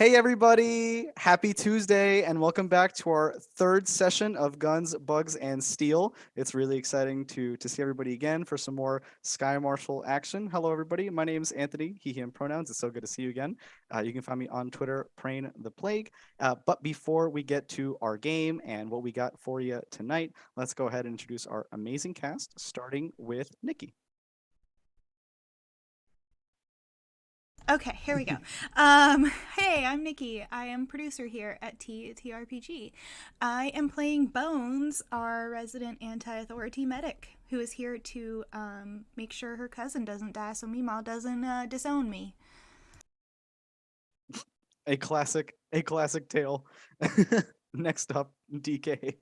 Hey everybody, happy Tuesday and welcome back to our third session of Guns, Bugs, and Steel. It's really exciting to see everybody again for some more Sky Marshal action. Hello everybody, my name is Anthony, he, him pronouns. It's so good to see you again. You can find me on Twitter, Praying the Plague. But before we get to our game and what we got for you tonight, let's go ahead and introduce our amazing cast, starting with Nikki. Okay, here we go. Hey, I'm Nikki. I am producer here at TRPG. I am playing Bones, our resident anti-authority medic, who is here to make sure her cousin doesn't die, so Meemaw doesn't disown me. A classic tale. Next up, DK.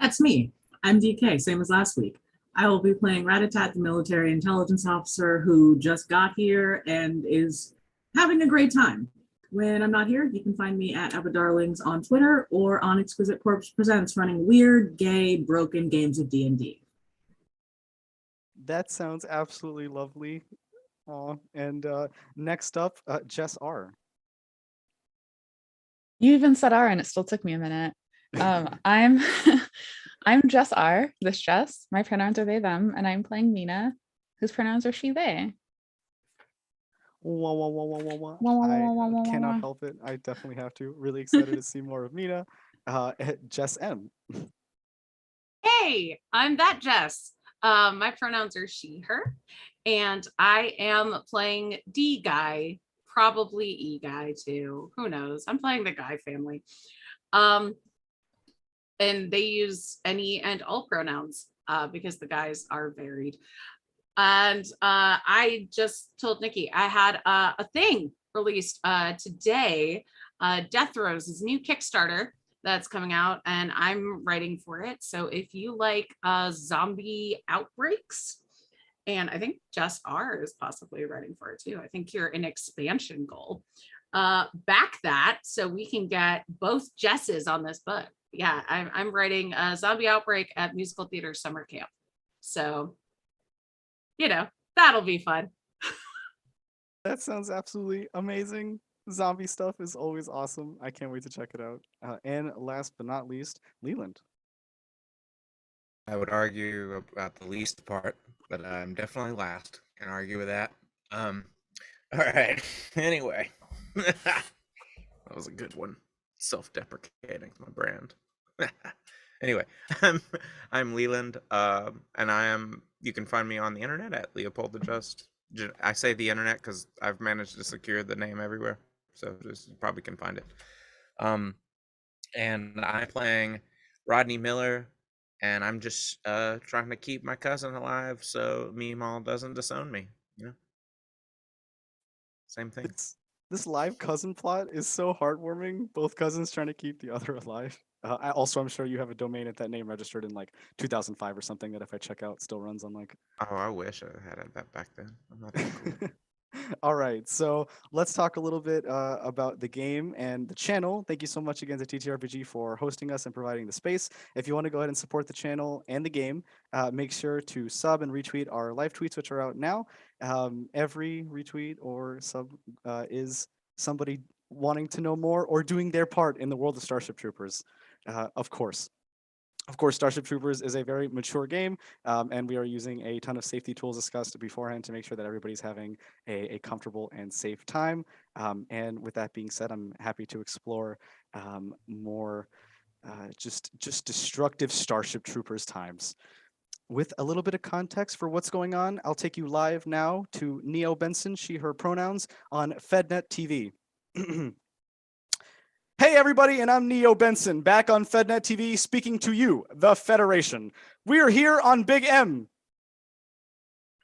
That's me. I'm DK, same as last week. I will be playing Ratatat, the military intelligence officer who just got here and is having a great time. When I'm not here, you can find me at Abadarlings on Twitter or on Exquisite Corpse Presents running weird, gay, broken games of D&D. That sounds absolutely lovely. Aw. And next up, Jess R. You even said R and it still took me a minute. I'm I'm Jess R, this Jess. My pronouns are they, them, and I'm playing Mina, whose pronouns are she, they. Wah, wah, wah, wah, wah, wah. Wah, wah, I wah, wah, wah, wah, cannot wah. help it. I definitely have to. Really excited to see more of Mina. Jess M. Hey, I'm that Jess. My pronouns are she, her, and I am playing D guy, probably E guy too. Who knows? I'm playing the guy family. Um, and they use any and all pronouns because the guys are varied. And I just told Nikki I had a thing released today. Death Throes is a new Kickstarter that's coming out, and I'm writing for it. So if you like zombie outbreaks, and I think Jess R is possibly writing for it too. I think you're an expansion goal. Back that so we can get both Jesses on this book. Yeah, I'm writing a zombie outbreak at musical theater summer camp. So that'll be fun. That sounds absolutely amazing. Zombie stuff is always awesome. I can't wait to check it out. And last but not least, Leland. I would argue about the least part, but I'm definitely last. Can argue with that. Um, all right. Anyway, that was a good one. Self-deprecating, my brand. Anyway, I'm Leland, and I am. You can find me on the internet at Leopold the Just. I say the internet because I've managed to secure the name everywhere, so just you probably can find it. Um, and I'm playing Rodney Miller, and I'm just trying to keep my cousin alive so Meemaw doesn't disown me. Same thing. This live cousin plot is so heartwarming. Both cousins trying to keep the other alive. I'm sure you have a domain at that name registered in like 2005 or something that if I check out still runs on like. Oh, I wish I had that back then. I'm not that cool. All right, so let's talk a little bit about the game and the channel. Thank you so much again to TTRPG for hosting us and providing the space. If you want to go ahead and support the channel and the game, make sure to sub and retweet our live tweets, which are out now. Every retweet or sub is somebody wanting to know more or doing their part in the world of Starship Troopers, of course. Of course, Starship Troopers is a very mature game, and we are using a ton of safety tools discussed beforehand to make sure that everybody's having a comfortable and safe time. And with that being said, I'm happy to explore more just destructive Starship Troopers times. With a little bit of context for what's going on, I'll take you live now to Neo Benson, she, her pronouns, on FedNet TV. Hey everybody, and I'm Neo Benson, back on FedNet TV speaking to you, the Federation. We're here on Big M,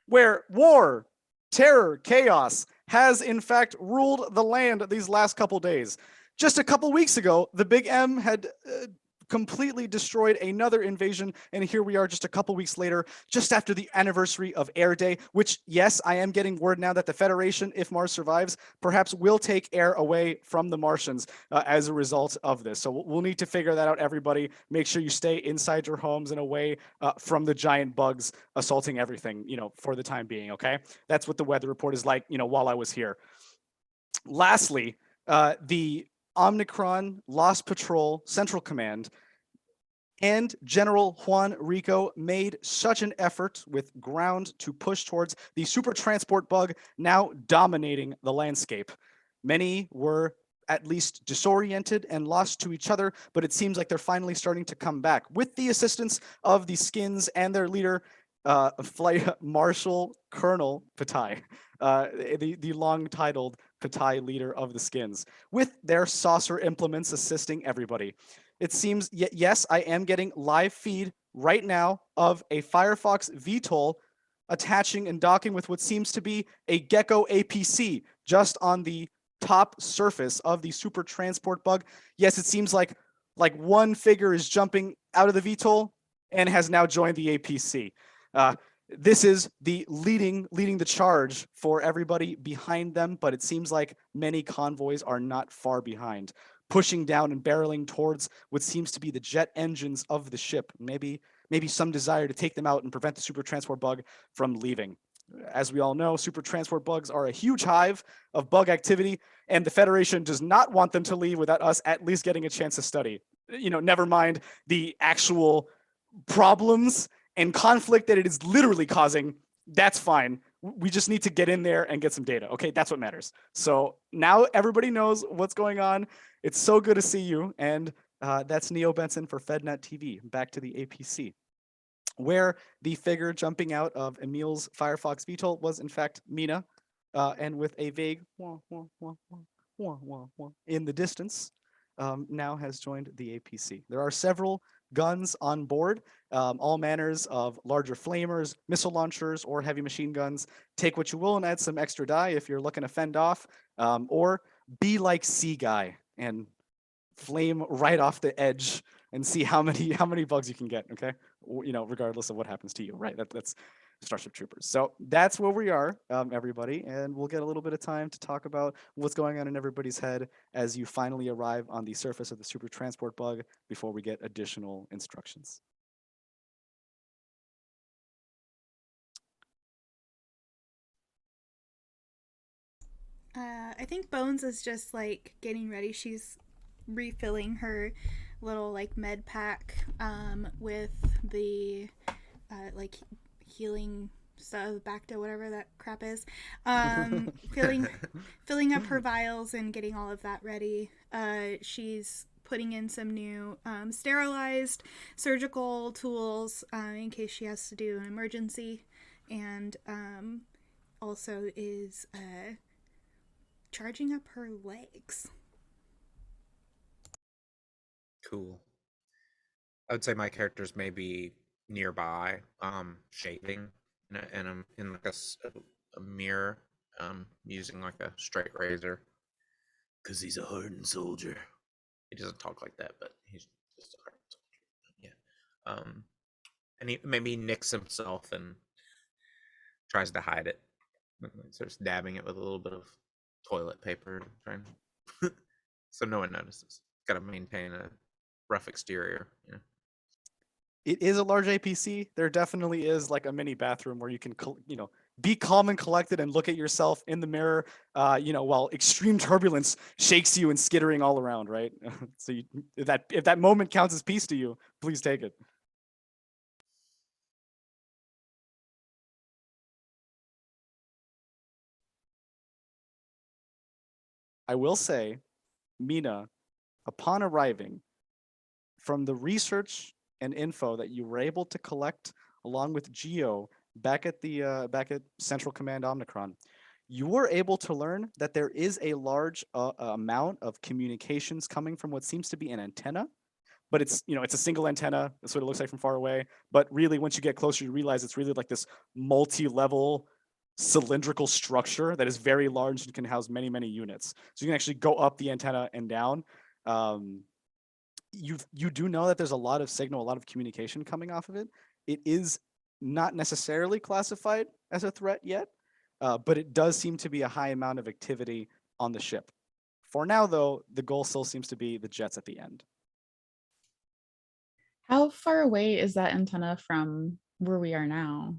where war, terror, chaos has in fact ruled the land these last couple days. Just a couple weeks ago, the Big M had completely destroyed another invasion, and here we are just a couple weeks later, just after the anniversary of Air Day, which, yes, I am getting word now that the Federation, if Mars survives, perhaps will take air away from the Martians as a result of this. So we'll need to figure that out, everybody. Make sure you stay inside your homes and away from the giant bugs assaulting everything, for the time being, okay? That's what the weather report is like, while I was here. Lastly, the Omnicron Lost Patrol Central Command and General Juan Rico made such an effort with ground to push towards the super transport bug now dominating the landscape. Many were at least disoriented and lost to each other, but it seems like they're finally starting to come back with the assistance of the skins and their leader, Flight Marshal Colonel Patai, the long-titled Patai leader of the skins, with their saucer implements assisting everybody. It seems, yes, I am getting live feed right now of a Firefox VTOL attaching and docking with what seems to be a Gecko APC just on the top surface of the super transport bug. Yes, it seems like one figure is jumping out of the VTOL and has now joined the APC. This is the leading the charge for everybody behind them, but it seems like many convoys are not far behind, pushing down and barreling towards what seems to be the jet engines of the ship. Maybe some desire to take them out and prevent the super transport bug from leaving. As we all know, super transport bugs are a huge hive of bug activity, and the Federation does not want them to leave without us at least getting a chance to study. Never mind the actual problems and conflict that it is literally causing. That's fine. We just need to get in there and get some data. Okay, that's what matters. So now everybody knows what's going on. It's so good to see you. And that's Neo Benson for FedNet TV. Back to the APC, where the figure jumping out of Emil's Firefox VTOL was in fact Mina, and with a vague wah, wah, wah, wah, wah, wah, wah, in the distance, now has joined the APC. There are several guns on board, all manners of larger flamers, missile launchers, or heavy machine guns. Take what you will and add some extra die if you're looking to fend off, or be like Sea Guy and flame right off the edge and see how many bugs you can get. Okay, regardless of what happens to you, right? That's Starship Troopers. So that's where we are, everybody, and we'll get a little bit of time to talk about what's going on in everybody's head as you finally arrive on the surface of the super transport bug before we get additional instructions. I think Bones is just like getting ready. She's refilling her little like med pack with the like healing stuff, Bacta, whatever that crap is. Filling up her vials and getting all of that ready. She's putting in some new sterilized surgical tools in case she has to do an emergency, and also is charging up her legs. Cool. I would say my characters may be nearby, shaving in like a mirror, using like a straight razor. Cause he's a hardened soldier. He doesn't talk like that, but he's just a hardened soldier. Yeah. And he maybe nicks himself and tries to hide it. Starts dabbing it with a little bit of toilet paper, trying so no one notices. Got to maintain a rough exterior. It is a large APC. There definitely is like a mini bathroom where you can, be calm and collected and look at yourself in the mirror, while extreme turbulence shakes you and skittering all around, right? So if that moment counts as peace to you, please take it. I will say, Mina, upon arriving, from the research and info that you were able to collect along with Geo back at Central Command Omnicron, you were able to learn that there is a large amount of communications coming from what seems to be an antenna, but it's a single antenna. That's what it looks like from far away. But really, once you get closer, you realize it's really like this multi-level cylindrical structure that is very large and can house many units. So you can actually go up the antenna and down. You do know that there's a lot of signal, a lot of communication coming off of it. It is not necessarily classified as a threat yet, but it does seem to be a high amount of activity on the ship. For now, though, the goal still seems to be the jets at the end. How far away is that antenna from where we are now?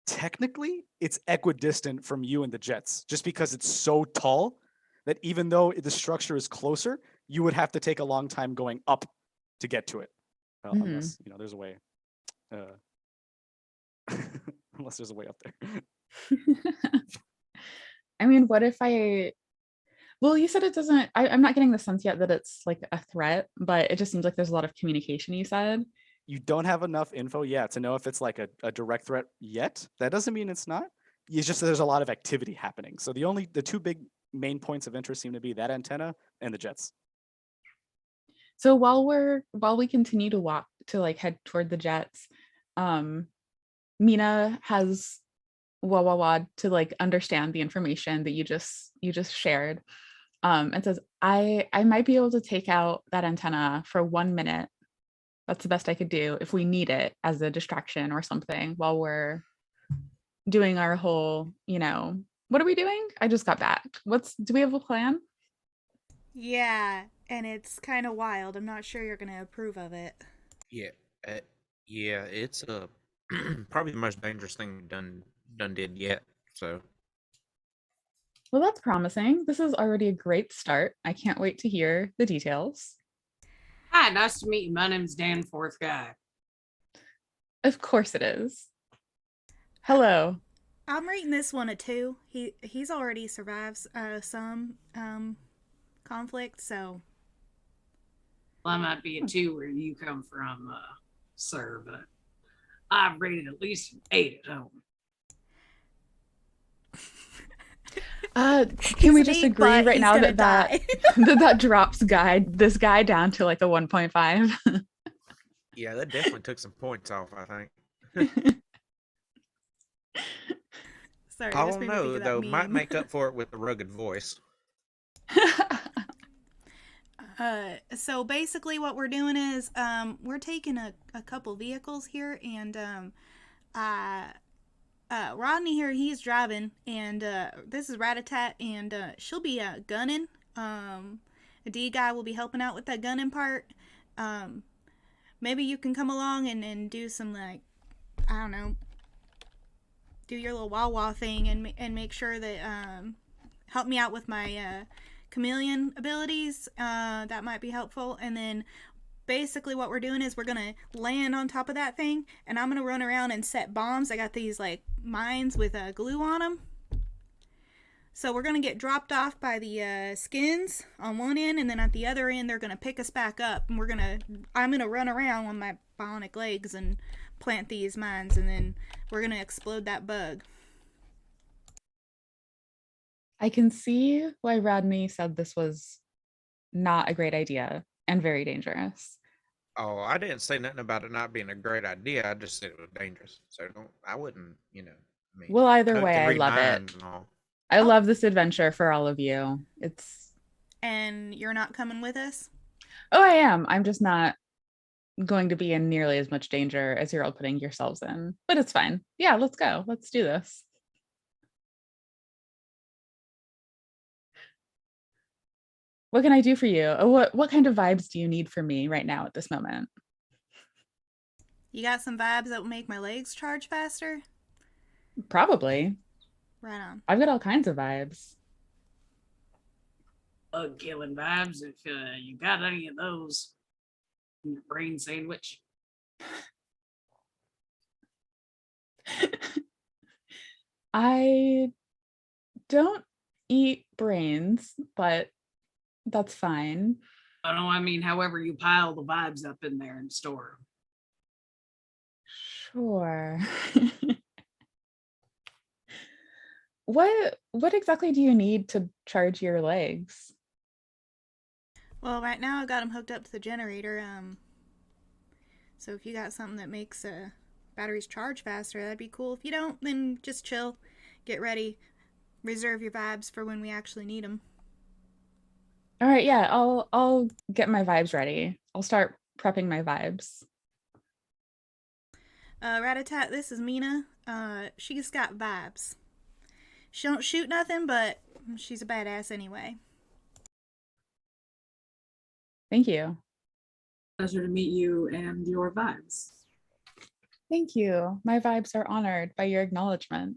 Technically, it's equidistant from you and the jets, just because it's so tall that even though the structure is closer, you would have to take a long time going up to get to it, unless there's a way. Unless there's a way up there. I mean, what if well, you said it doesn't, I'm not getting the sense yet that it's like a threat, but it just seems like there's a lot of communication, you said. You don't have enough info yet to know if it's like a direct threat yet. That doesn't mean it's not. It's just that there's a lot of activity happening. So the two big main points of interest seem to be that antenna and the jets. So while we continue to walk to like head toward the jets, Mina has wah to like understand the information that you just shared, and says, I might be able to take out that antenna for 1 minute. That's the best I could do if we need it as a distraction or something while we're doing our whole, what are we doing? I just got back. Do we have a plan? Yeah, and it's kind of wild. I'm not sure you're going to approve of it. Yeah, yeah, it's probably the most dangerous thing we've done did yet. So, Well, that's promising. This is already a great start. I can't wait to hear the details. Hi, nice to meet you. My name's Dan Fourth Guy. Of course it is. Hello. I'm rating this one a 2. He's already survived some conflict, so. Well, I might be a 2 where you come from, sir, but I've rated at least an 8 at home. Can we just agree right now that that drops this guy down to like a 1.5? yeah, that definitely took some points off, I think. Sorry, I don't know, though. Might make up for it with the rugged voice. So basically what we're doing is we're taking a couple vehicles here, and Rodney here, he's driving, and this is Ratatat, and she'll be gunning. A D guy will be helping out with that gunning part. Maybe you can come along and do some, like, I don't know, do your little wah-wah thing and make sure that help me out with my chameleon abilities. That might be helpful. And then basically what we're doing is we're gonna land on top of that thing, and I'm gonna run around and set bombs. I got these like mines with glue on them. So we're gonna get dropped off by the skins on one end, and then at the other end they're gonna pick us back up, and I'm gonna run around on my bionic legs and plant these mines, and then we're gonna explode that bug. I can see why Rodney said this was not a great idea and very dangerous. Oh, I didn't say nothing about it not being a great idea. I just said it was dangerous. So I wouldn't, I mean. Well, either Cook way, can I read love it. minds and all. I love this adventure for all of you. And you're not coming with us? Oh, I am. I'm just not going to be in nearly as much danger as you're all putting yourselves in, but it's fine. Yeah, let's go. Let's do this. What can I do for you? What kind of vibes do you need from me right now at this moment? You got some vibes that will make my legs charge faster? Probably. Right on. I've got all kinds of vibes. Killing vibes, if you got any of those in your brain sandwich. I don't eat brains, but that's fine. I know, I mean, however you pile the vibes up in there and store them. Sure. What exactly do you need to charge your legs? Well, right now I got them hooked up to the generator. So if you got something that makes batteries charge faster, that'd be cool. If you don't, then just chill, get ready, reserve your vibes for when we actually need them. All right, yeah, I'll get my vibes ready. I'll start prepping my vibes. Ratatat, this is Mina. She's got vibes. She don't shoot nothing, but she's a badass anyway. Thank you. Pleasure to meet you and your vibes. Thank you. My vibes are honored by your acknowledgement.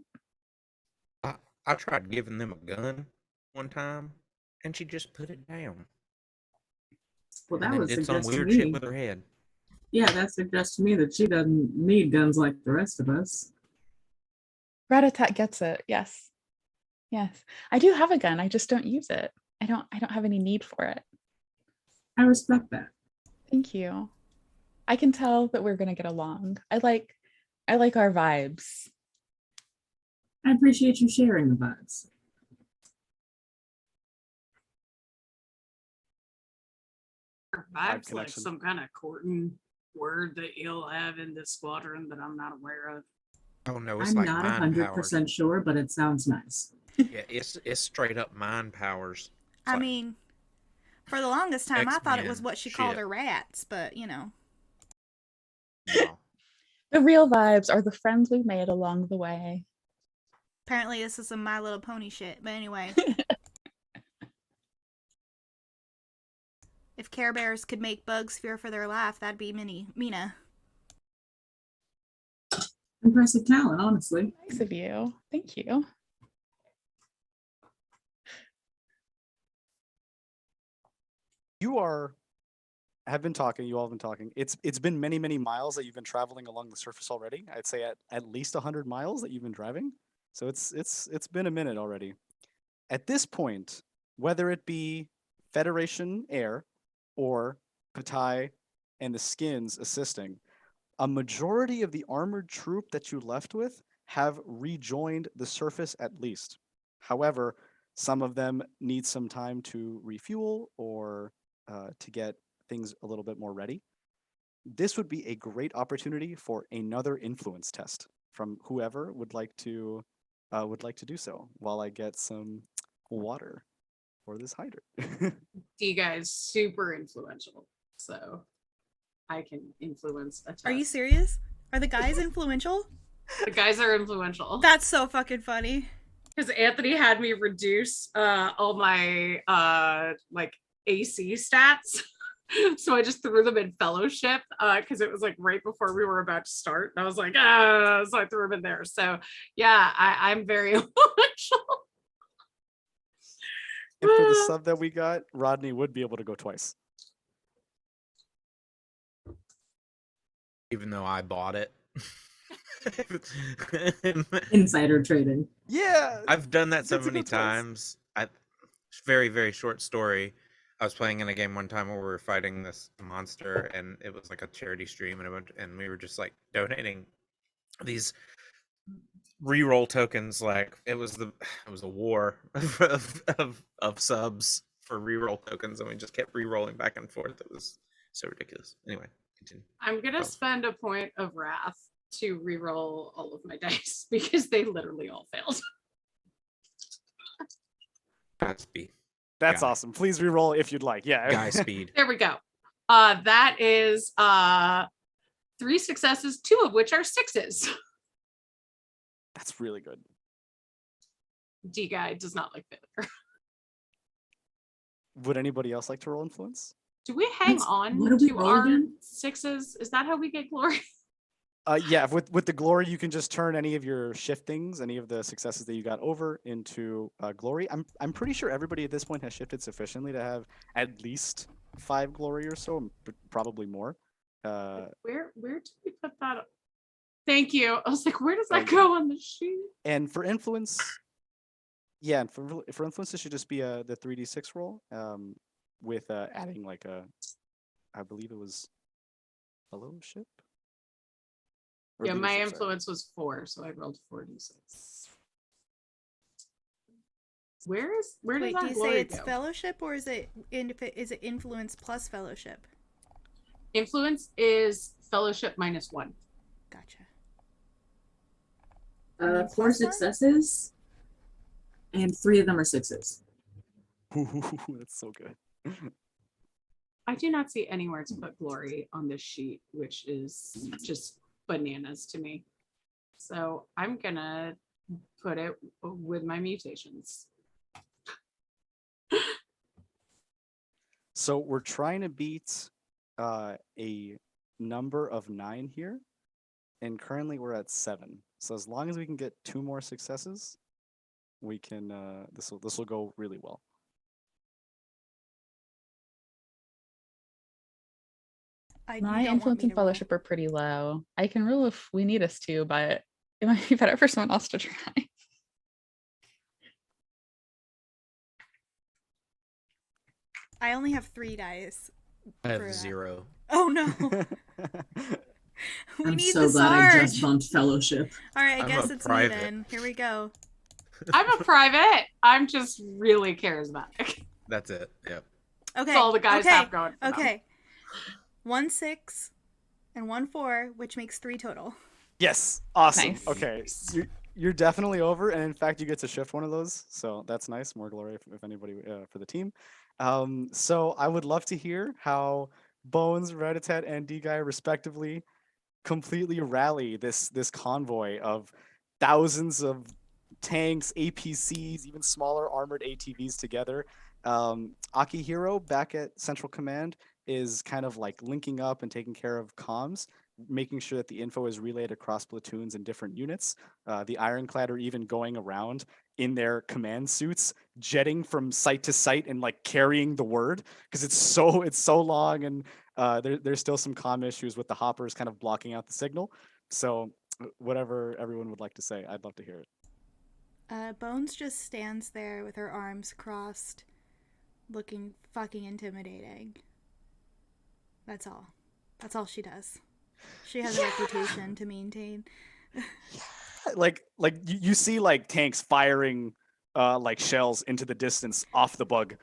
I tried giving them a gun one time, and she just put it down. Well, And that then would did some suggest to weird shit me. with her head. Yeah, that suggests to me that she doesn't need guns like the rest of us. Ratatat gets it. Yes. Yes. I do have a gun. I just don't use it. I don't have any need for it. I respect that. Thank you. I can tell that we're gonna get along. I like our vibes. I appreciate you sharing the vibes. Are vibes like connection. some kind of courting word that you'll have in this squadron that I'm not aware of? Oh no, it's I'm like not mind powers. 100% sure, but it sounds nice. Yeah, it's straight up mind powers. It's I like, mean, for the longest time, I thought it was X-Men what she called shit. her rats, but you know. no. The real vibes are the friends we made along the way. Apparently, this is some My Little Pony shit. But anyway, if Care Bears could make bugs fear for their life, that'd be Mina. Impressive talent, honestly. Nice of you. Thank you. You have been talking. You all have been talking. It's been many miles that you've been traveling along the surface already. I'd say at least 100 miles that you've been driving. So it's been a minute already. At this point, whether it be Federation Air or Patai and the Skins assisting, a majority of the armored troop that you left with have rejoined the surface at least. However, some of them need some time to refuel or to get things a little bit more ready. This would be a great opportunity for another influence test from whoever would like to do so while I get some water for this hydrant. D guy's super influential, so I can influence a test. Are you serious? Are the guys influential? The guys are influential. That's so fucking funny. Because Anthony had me reduce all my like AC stats. So I just threw them in fellowship because it was like right before we were about to start. And I was like, so I threw them in there. So yeah, I'm very influential. And for the sub that we got, Rodney would be able to go twice. Even though I bought it. Insider trading. Yeah, I've done that so Gets to go many twice. times. Very short story. I was playing in a game one time where we were fighting this monster, and it was like a charity stream, and we were just like donating these reroll tokens. Like it was a war of subs for reroll tokens, and we just kept rerolling back and forth. It was so ridiculous. Anyway, continue. I'm gonna spend a point of wrath to reroll all of my dice because they literally all failed. Godspeed. That's Guy. awesome. Please reroll if you'd like. Yeah. Guy speed. There we go. That is 3 successes, 2 of which are 6s. That's really good. D guy does not like failure. Would anybody else like to roll influence? Do we hang What on do we to roll our again? 6s? Is that how we get glory? Yeah, with the glory, you can just turn any of your shiftings, any of the successes that you got over into glory. I'm pretty sure everybody at this point has shifted sufficiently to have at least 5 glory or so, probably more. Where did we put that? Thank you. I was like, where does that yeah. go on the sheet? And for influence, yeah, and for influence, it should just be the 3d6 roll, with adding like I believe it was fellowship. Or Yeah, my leadership, sorry. influence was 4, so I rolled 4d6. Where does Wait, that do you say glory it's go? fellowship or is it influence plus fellowship? Influence is fellowship -1. Gotcha. I mean, 4 plus one? successes, and 3 of them are 6s. Ooh, that's so good. I do not see anywhere to put glory on this sheet, which is just bananas to me. So I'm gonna put it with my mutations. So we're trying to beat a number of 9 here, and currently we're at 7. So as long as we can get 2 more successes, we can this will go really well. You My don't want influence me and to roll. fellowship are pretty low. I can rule if we need us to, but it might be better for someone else to try. I only have 3 dice. I for have that. 0. Oh no. We I'm need so the glad I just Sarge. bumped fellowship. All right, I I'm guess a it's private. me then. Here we go. I'm a private. I'm just really charismatic. That's it. Yep. Okay. That's all the guys okay. have going for them. Okay. 1 6 and 1 4, which makes 3 total. Yes. Awesome. Nice. Okay. You're definitely over, and in fact, you get to shift one of those, so that's nice. More glory if anybody for the team. So I would love to hear how Bones, Ratatat, and D-Guy respectively completely rally this convoy of thousands of tanks, APCs, even smaller armored ATVs together. Akihiro back at Central Command is kind of like linking up and taking care of comms, making sure that the info is relayed across platoons and different units. The Ironclad are even going around in their command suits, jetting from site to site and like carrying the word because it's so long, and there's still some comm issues with the hoppers kind of blocking out the signal. So whatever everyone would like to say, I'd love to hear it. Bones just stands there with her arms crossed, looking fucking intimidating. That's all. That's all she does. She has a reputation to maintain. Like you see like tanks firing like shells into the distance off the bug.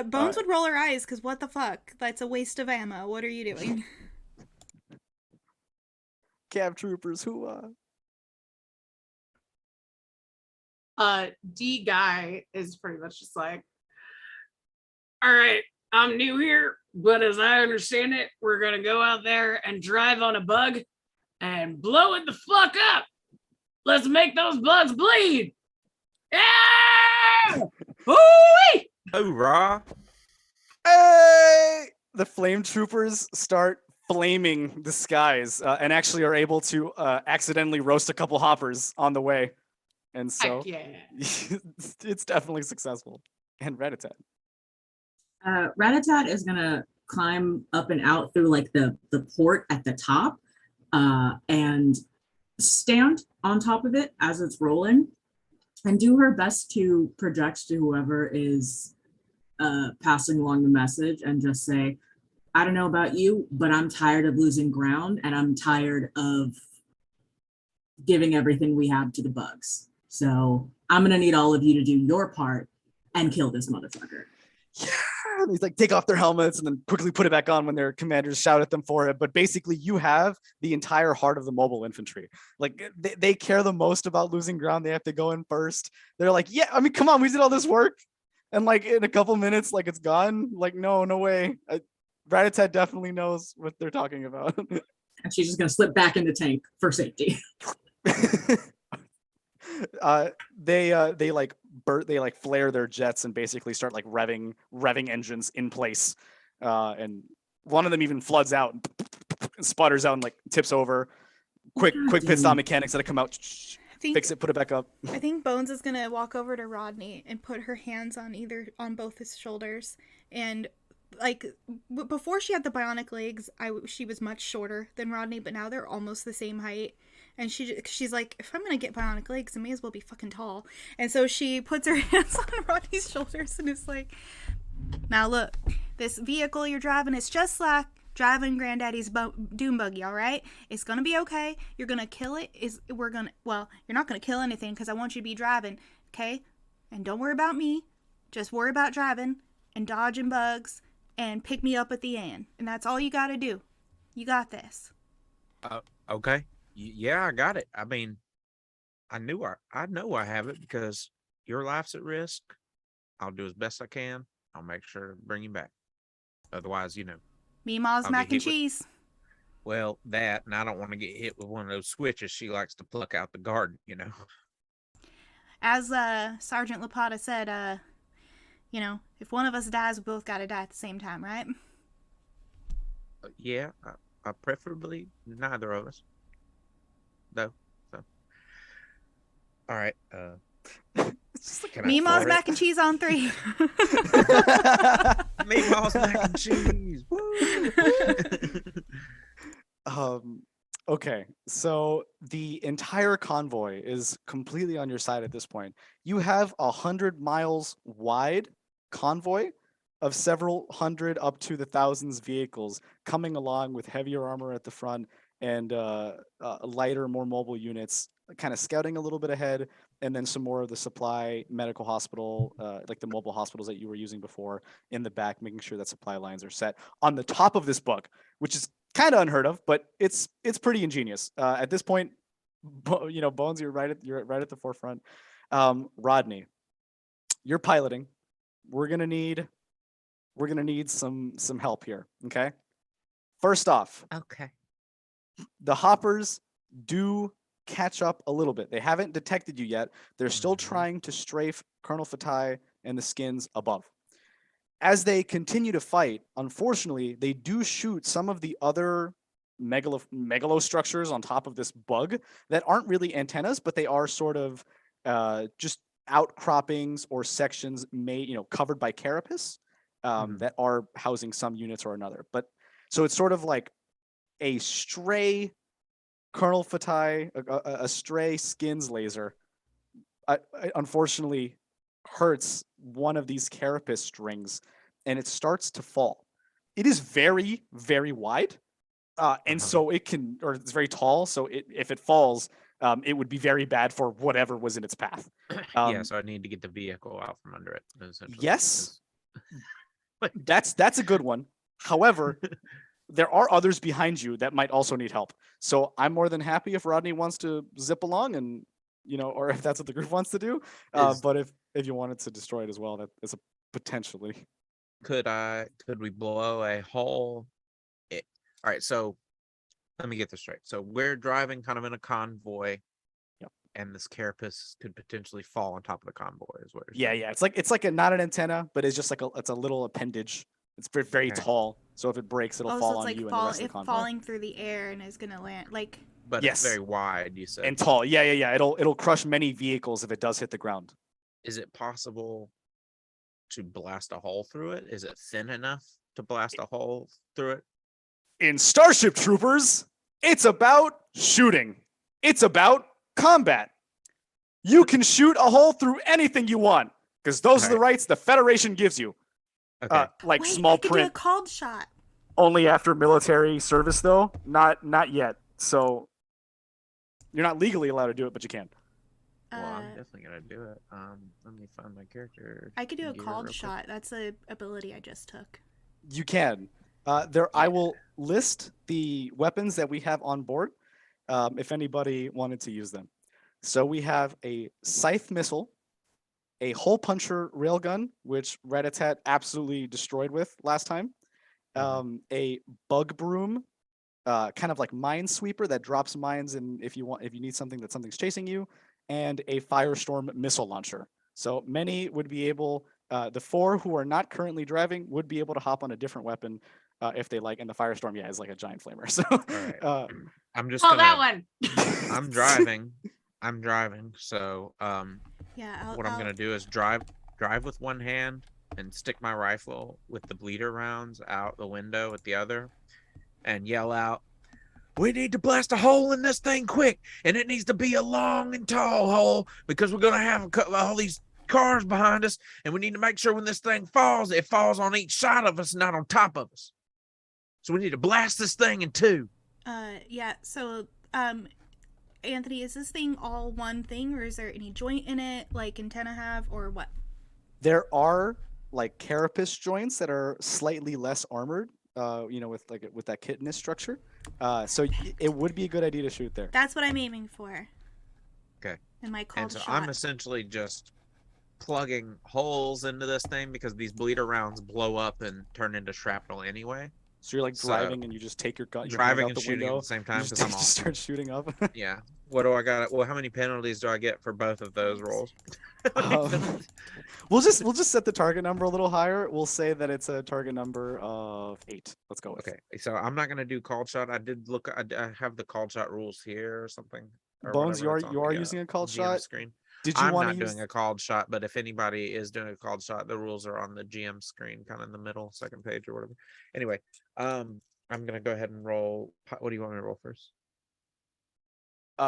Bones would roll her eyes because what the fuck? That's a waste of ammo. What are you doing? Cav troopers, who D guy is pretty much just like, all right, I'm new here, but as I understand it, we're gonna go out there and drive on a bug and blow it the fuck up. Let's make those bugs bleed. Yeah! Ooh-wee! Hoorah! Hey! The flame troopers start flaming the skies and actually are able to accidentally roast a couple hoppers on the way. And so Heck yeah. it's definitely successful. And Ratatat. Ratatat is gonna climb up and out through like the port at the top, and stand on top of it as it's rolling, and do her best to project to whoever is passing along the message, and just say, I don't know about you, but I'm tired of losing ground, and I'm tired of giving everything we have to the bugs. So I'm gonna need all of you to do your part and kill this motherfucker. Yeah, and he's like, take off their helmets and then quickly put it back on when their commanders shout at them for it. But basically, you have the entire heart of the mobile infantry. Like, they care the most about losing ground. They have to go in first. They're like, yeah, I mean, come on, we did all this work, and like in a couple minutes, like it's gone. Like, no way. Ratatat definitely knows what they're talking about. And she's just gonna slip back in the tank for safety. They like flare their jets and basically start like revving engines in place, and one of them even floods out and sputters out and like tips over. Quick pit stop mechanics that come out, fix it, put it back up. I think Bones is gonna walk over to Rodney and put her hands on both his shoulders, and like before she had the bionic legs, she was much shorter than Rodney, but now they're almost the same height. And she's like, if I'm gonna get bionic legs, I may as well be fucking tall. And so she puts her hands on Rodney's shoulders and is like, now look, this vehicle you're driving is just like driving Granddaddy's doom buggy, all right? It's gonna be okay. You're gonna kill it. You're not gonna kill anything because I want you to be driving, okay? And don't worry about me. Just worry about driving and dodging bugs and pick me up at the end. And that's all you gotta do. You got this. Okay. Yeah, I got it. I mean, I know I have it because your life's at risk. I'll do as best I can. I'll make sure to bring you back. Otherwise, Meemaw's I'll mac get and hit with- cheese. well, that, and I don't want to get hit with one of those switches she likes to pluck out the garden, As Sergeant Lapata said, if one of us dies, we both gotta die at the same time, right? Yeah, preferably neither of us. Though, so. All right. Can I Meemaw's throw it? mac and cheese on 3. Meatballs, mac and cheese. Woo! Okay, so the entire convoy is completely on your side at this point. You have 100 miles wide convoy of several hundred up to the thousands vehicles coming along with heavier armor at the front and lighter, more mobile units, kind of scouting a little bit ahead, and then some more of the supply medical hospital, like the mobile hospitals that you were using before, in the back, making sure that supply lines are set on the top of this bug, which is kind of unheard of, but it's pretty ingenious. At this point, Bones, you're right at the forefront. Rodney, you're piloting. We're gonna need some help here. Okay. First off, Okay. the hoppers do catch up a little bit. They haven't detected you yet. They're still trying to strafe Colonel Fatai and the skins above. As they continue to fight, unfortunately, they do shoot some of the other megalo structures on top of this bug that aren't really antennas, but they are sort of just outcroppings or sections made, covered by carapace that are housing some units or another. But so it's sort of like a stray Colonel Fatai, a stray skins laser, unfortunately hurts one of these carapace strings and it starts to fall. It is very, very wide. And so it can, or it's very tall. So if it falls, it would be very bad for whatever was in its path. Yeah, so I need to get the vehicle out from under it, essentially. Yes, that's a good one. However, there are others behind you that might also need help. So I'm more than happy if Rodney wants to zip along and, or if that's what the group wants to do. But if you wanted to destroy it as well, that is a potentially. Could we blow a hole? All right, so let me get this straight. So we're driving kind of in a convoy. Yep. And this carapace could potentially fall on top of the convoy, is what you're Yeah, saying. yeah. It's like not an antenna, but it's just like it's a little appendage. It's very, very Okay. tall. So if it breaks, it'll fall it's on like you and the rest of the convoy. falling through the air and is gonna land like. But Yes. it's very wide, you said. And tall. Yeah, yeah, yeah. It'll crush many vehicles if it does hit the ground. Is it possible to blast a hole through it? Is it thin enough to blast a hole through it? In Starship Troopers, it's about shooting. It's about combat. You can shoot a hole through anything you want because those are the rights the Federation gives you. Okay. Like Wait, small I could do a print. called shot. Only after military service, though. Not yet. So you're not legally allowed to do it, but you can. Well, I'm definitely gonna do it. Let me find my character. I could do a gear called real quick. shot. That's a ability I just took. You can. I will list the weapons that we have on board, if anybody wanted to use them. So we have a scythe missile, a hole puncher railgun, which Ratatat absolutely destroyed with last time, a bug broom, kind of like minesweeper that drops mines, and if you need something that something's chasing you, and a firestorm missile launcher. So many would be able. The 4 who are not currently driving would be able to hop on a different weapon if they like. And the firestorm, is like a giant flamer. So All right. I'm just Oh, gonna. that one. I'm driving. So Yeah, what I'm gonna do is drive with one hand and stick my rifle with the bleeder rounds out the window with the other, and yell out, "We need to blast a hole in this thing quick, and it needs to be a long and tall hole because we're gonna have all these cars behind us, and we need to make sure when this thing falls, it falls on each side of us, not on top of us. So we need to blast this thing in two." Yeah. So, Anthony, is this thing all one thing, or is there any joint in it, like antenna have, or what? there are like carapace joints that are slightly less armored. With that chitinous structure. So it would be a good idea to shoot there. That's what I'm aiming for. Okay. In my called And so shot. I'm essentially just plugging holes into this thing because these bleeder rounds blow up and turn into shrapnel anyway. So you're like driving and you just take your gun, driving out and the shooting window, at the same time just, because I'm just awesome. start shooting up. Yeah. What do I got? Well, how many penalties do I get for both of those rolls? We'll just set the target number a little higher. We'll say that it's a target number of 8. Let's go with. Okay, so I'm not gonna do called shot. I did look. I have the called shot rules here or something. Or Bones, whatever. you are using a called GM shot. screen. Did you I'm want not to use? doing a called shot, but if anybody is doing a called shot, the rules are on the GM screen, kind of in the middle, second page or whatever. Anyway, I'm gonna go ahead and roll. What do you want me to roll first?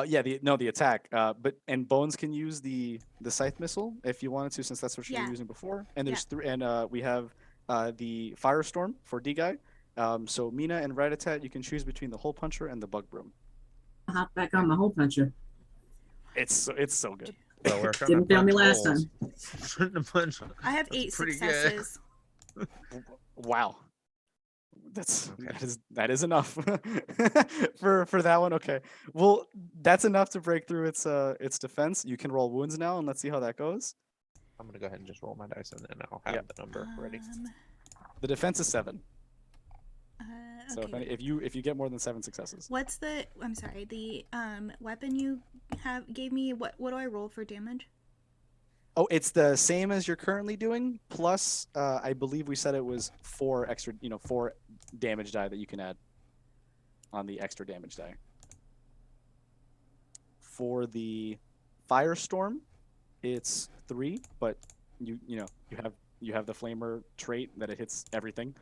Yeah, the attack. And Bones can use the scythe missile if you wanted to, since that's what you were Yeah. using before. And Yeah. there's three, and we have the firestorm for D guy. So Mina and Ratatat, you can choose between the hole puncher and the bug broom. Hop back on my hole puncher. It's so good. Well, we're trying Didn't to fail me punch last holes. time. I have That's 8 pretty good. successes. Wow, Okay. that is enough for that one. Okay, well that's enough to break through its defense. You can roll wounds now, and let's see how that goes. I'm gonna go ahead and just roll my dice, and then I'll have Yep. the number ready. The defense is 7. So Okay. if you get more than 7 successes, What's the? I'm sorry. The weapon you gave me. What do I roll for damage? oh, it's the same as you're currently doing. Plus, I believe we said it was 4 extra, 4 damage die that you can add on the extra damage die. For the firestorm, it's 3, but you have the flamer trait that it hits everything.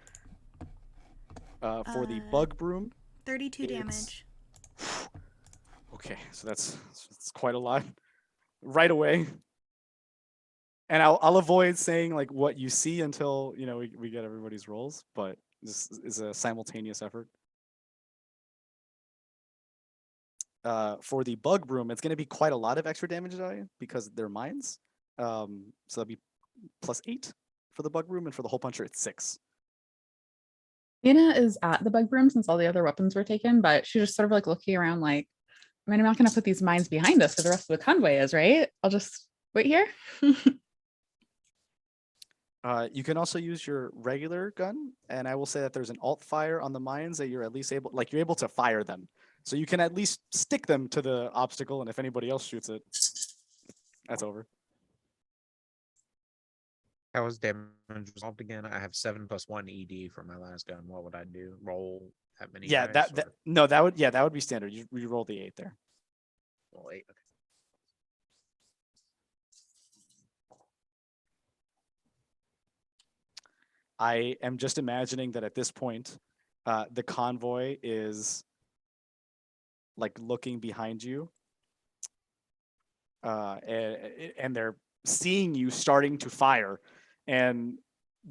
For the bug broom, 32 It's- damage. okay, so that's quite a lot right away. And I'll avoid saying like what you see until we get everybody's rolls, but this is a simultaneous effort. For the bug broom, it's going to be quite a lot of extra damage die because they're mines. So that'd be +8 for the bug broom, and for the hole puncher, it's 6. Dana is at the bug broom since all the other weapons were taken, but she's just sort of like looking around like, I mean, I'm not going to put these mines behind us so the rest of the convoy is, right? I'll just wait here. You can also use your regular gun, and I will say that there's an alt fire on the mines that you're at least you're able to fire them. So you can at least stick them to the obstacle, and if anybody else shoots it, that's over. How is damage resolved again? I have 7 + 1 ED for my last gun. What would I do? Roll that many? Yeah, dice, that would be standard. You roll the 8 there. roll 8. Okay. I am just imagining that at this point, the convoy is like looking behind you, and they're seeing you starting to fire, and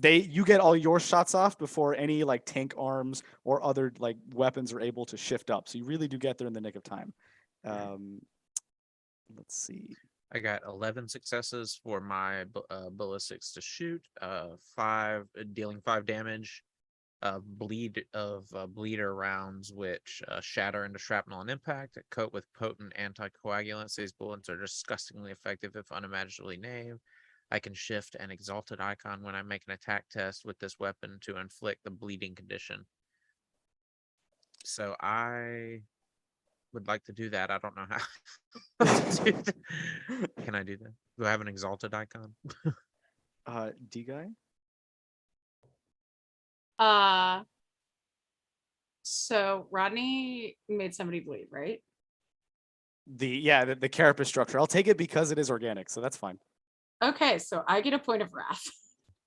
you get all your shots off before any like tank arms or other like weapons are able to shift up. So you really do get there in the nick of time. Let's see. I got 11 successes for my ballistics to shoot. 5 dealing 5 damage. Bleeder rounds which shatter into shrapnel on impact. Coat with potent anticoagulants. These bullets are disgustingly effective if unimaginably named. I can shift an exalted icon when I make an attack test with this weapon to inflict the bleeding condition. So I would like to do that. I don't know how to do that. Can I do that? Do I have an exalted icon? D guy. So Rodney made somebody bleed, right? The carapace structure. I'll take it because it is organic, so that's fine. Okay, so I get a point of wrath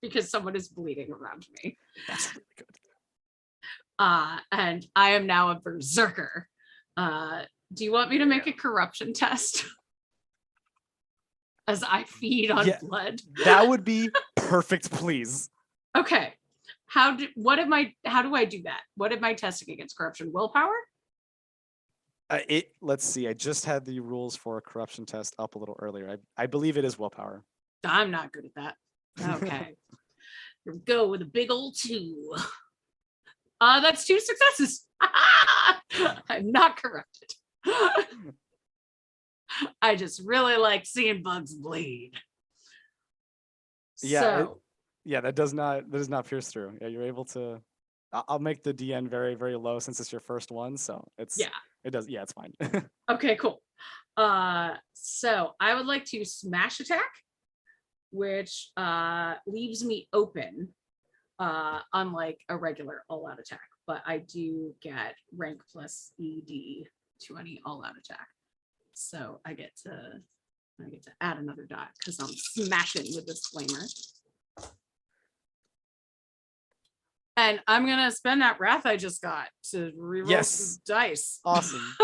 because someone is bleeding around me. That's really good. And I am now a berserker. Do you want me to make a corruption test? As I feed on blood. That would be perfect, please. Okay. How do I do that? What am I testing against? Corruption? Willpower? Let's see. I just had the rules for a corruption test up a little earlier. I believe it is willpower. I'm not good at that. Okay. Here we go with a big old 2. That's 2 successes. I'm not corrupted. I just really like seeing bugs bleed. Yeah, that does not pierce through. Yeah, you're able to. I'll make the DN very, very low since it's your first one, so it does. Yeah, it's fine. Okay, cool. So I would like to smash attack, which leaves me open, unlike a regular all-out attack. But I do get rank plus ED to any all-out attack. So I get to add another die because I'm smashing with this flamer. And I'm gonna spend that wrath I just got to reroll this dice. Awesome.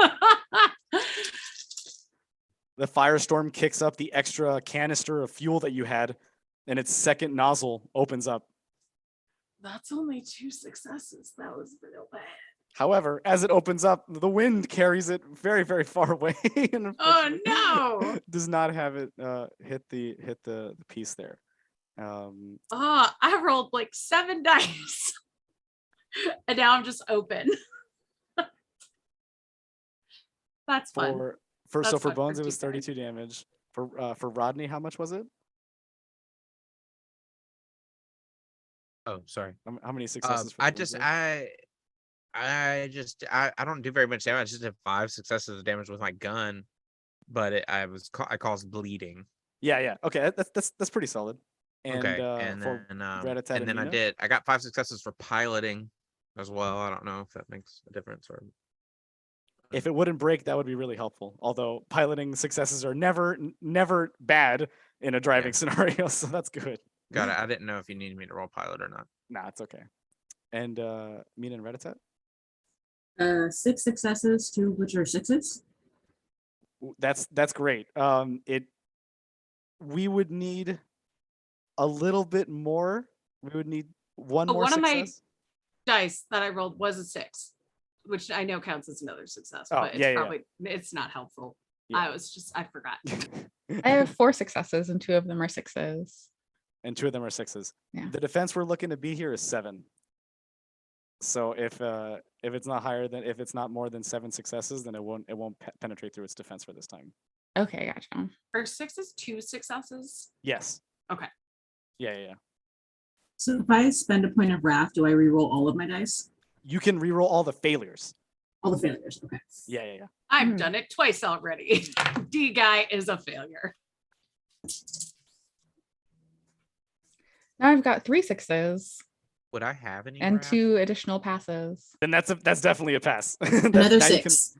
The firestorm kicks up the extra canister of fuel that you had, and its second nozzle opens up. That's only 2 successes. That was real bad. However, as it opens up, the wind carries it very, very far away, and Oh unfortunately no! does not have it hit the piece there. Oh, I rolled like 7 dice, and now I'm just open. That's fun. For That's for fun Bones, for it was two guys. 32 damage. For Rodney, how much was it? Oh, sorry. How many successes? For I Bones just there? I don't do very much damage. I just have 5 successes of damage with my gun, but I caused bleeding. Yeah. Okay, that's pretty solid. And Okay, and for then Ratatat and Mina? I got 5 successes for piloting as well. I don't know if that makes a difference or If it wouldn't break, that would be really helpful. Although piloting successes are never bad in a driving scenario, so that's good. got it. I didn't know if you needed me to roll pilot or not. Nah, it's okay. And Mina and Ratatat? 6 successes, 2 which are 6s. That's great. We would need a little bit more. We would need one more One of my success. dice that I rolled was a 6, which I know counts as another success, Oh, but it's yeah. probably it's not helpful. Yeah. I forgot. I have 4 successes and 2 of them are 6s. And 2 of them are 6s. Yeah. The defense we're looking to be here is 7. So if it's not more than 7 successes, then it won't penetrate through its defense for this time. Okay, gotcha. Are 6s 2 successes? Yes. Okay. Yeah. So if I spend a point of wrath, do I re-roll all of my dice? You can reroll all the failures. All the failures. Okay. Yeah. I've done it twice already. D guy is a failure. Now I've got 3 6s Would I have any and wrath? 2 additional passes. Then that's definitely a pass. Another Now you 6.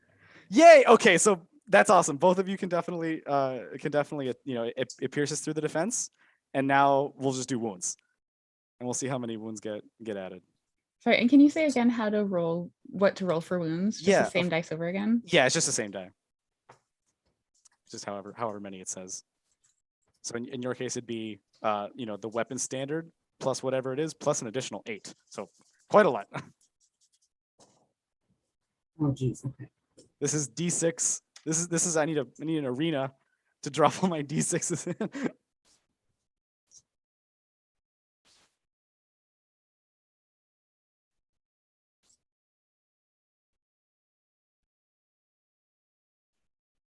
Yay! Okay, so that's awesome. Both of you can definitely it pierces through the defense, and now we'll just do wounds, and we'll see how many wounds get added. Sorry, and can you say again what to roll for wounds? Just Yeah, the same dice over again? Yeah, it's just the same die. Just however many it says. So in your case, it'd be the weapon standard plus whatever it is plus an additional 8. So quite a lot. Oh geez. Okay. This is D6. This is I need an arena to drop all my D6s in.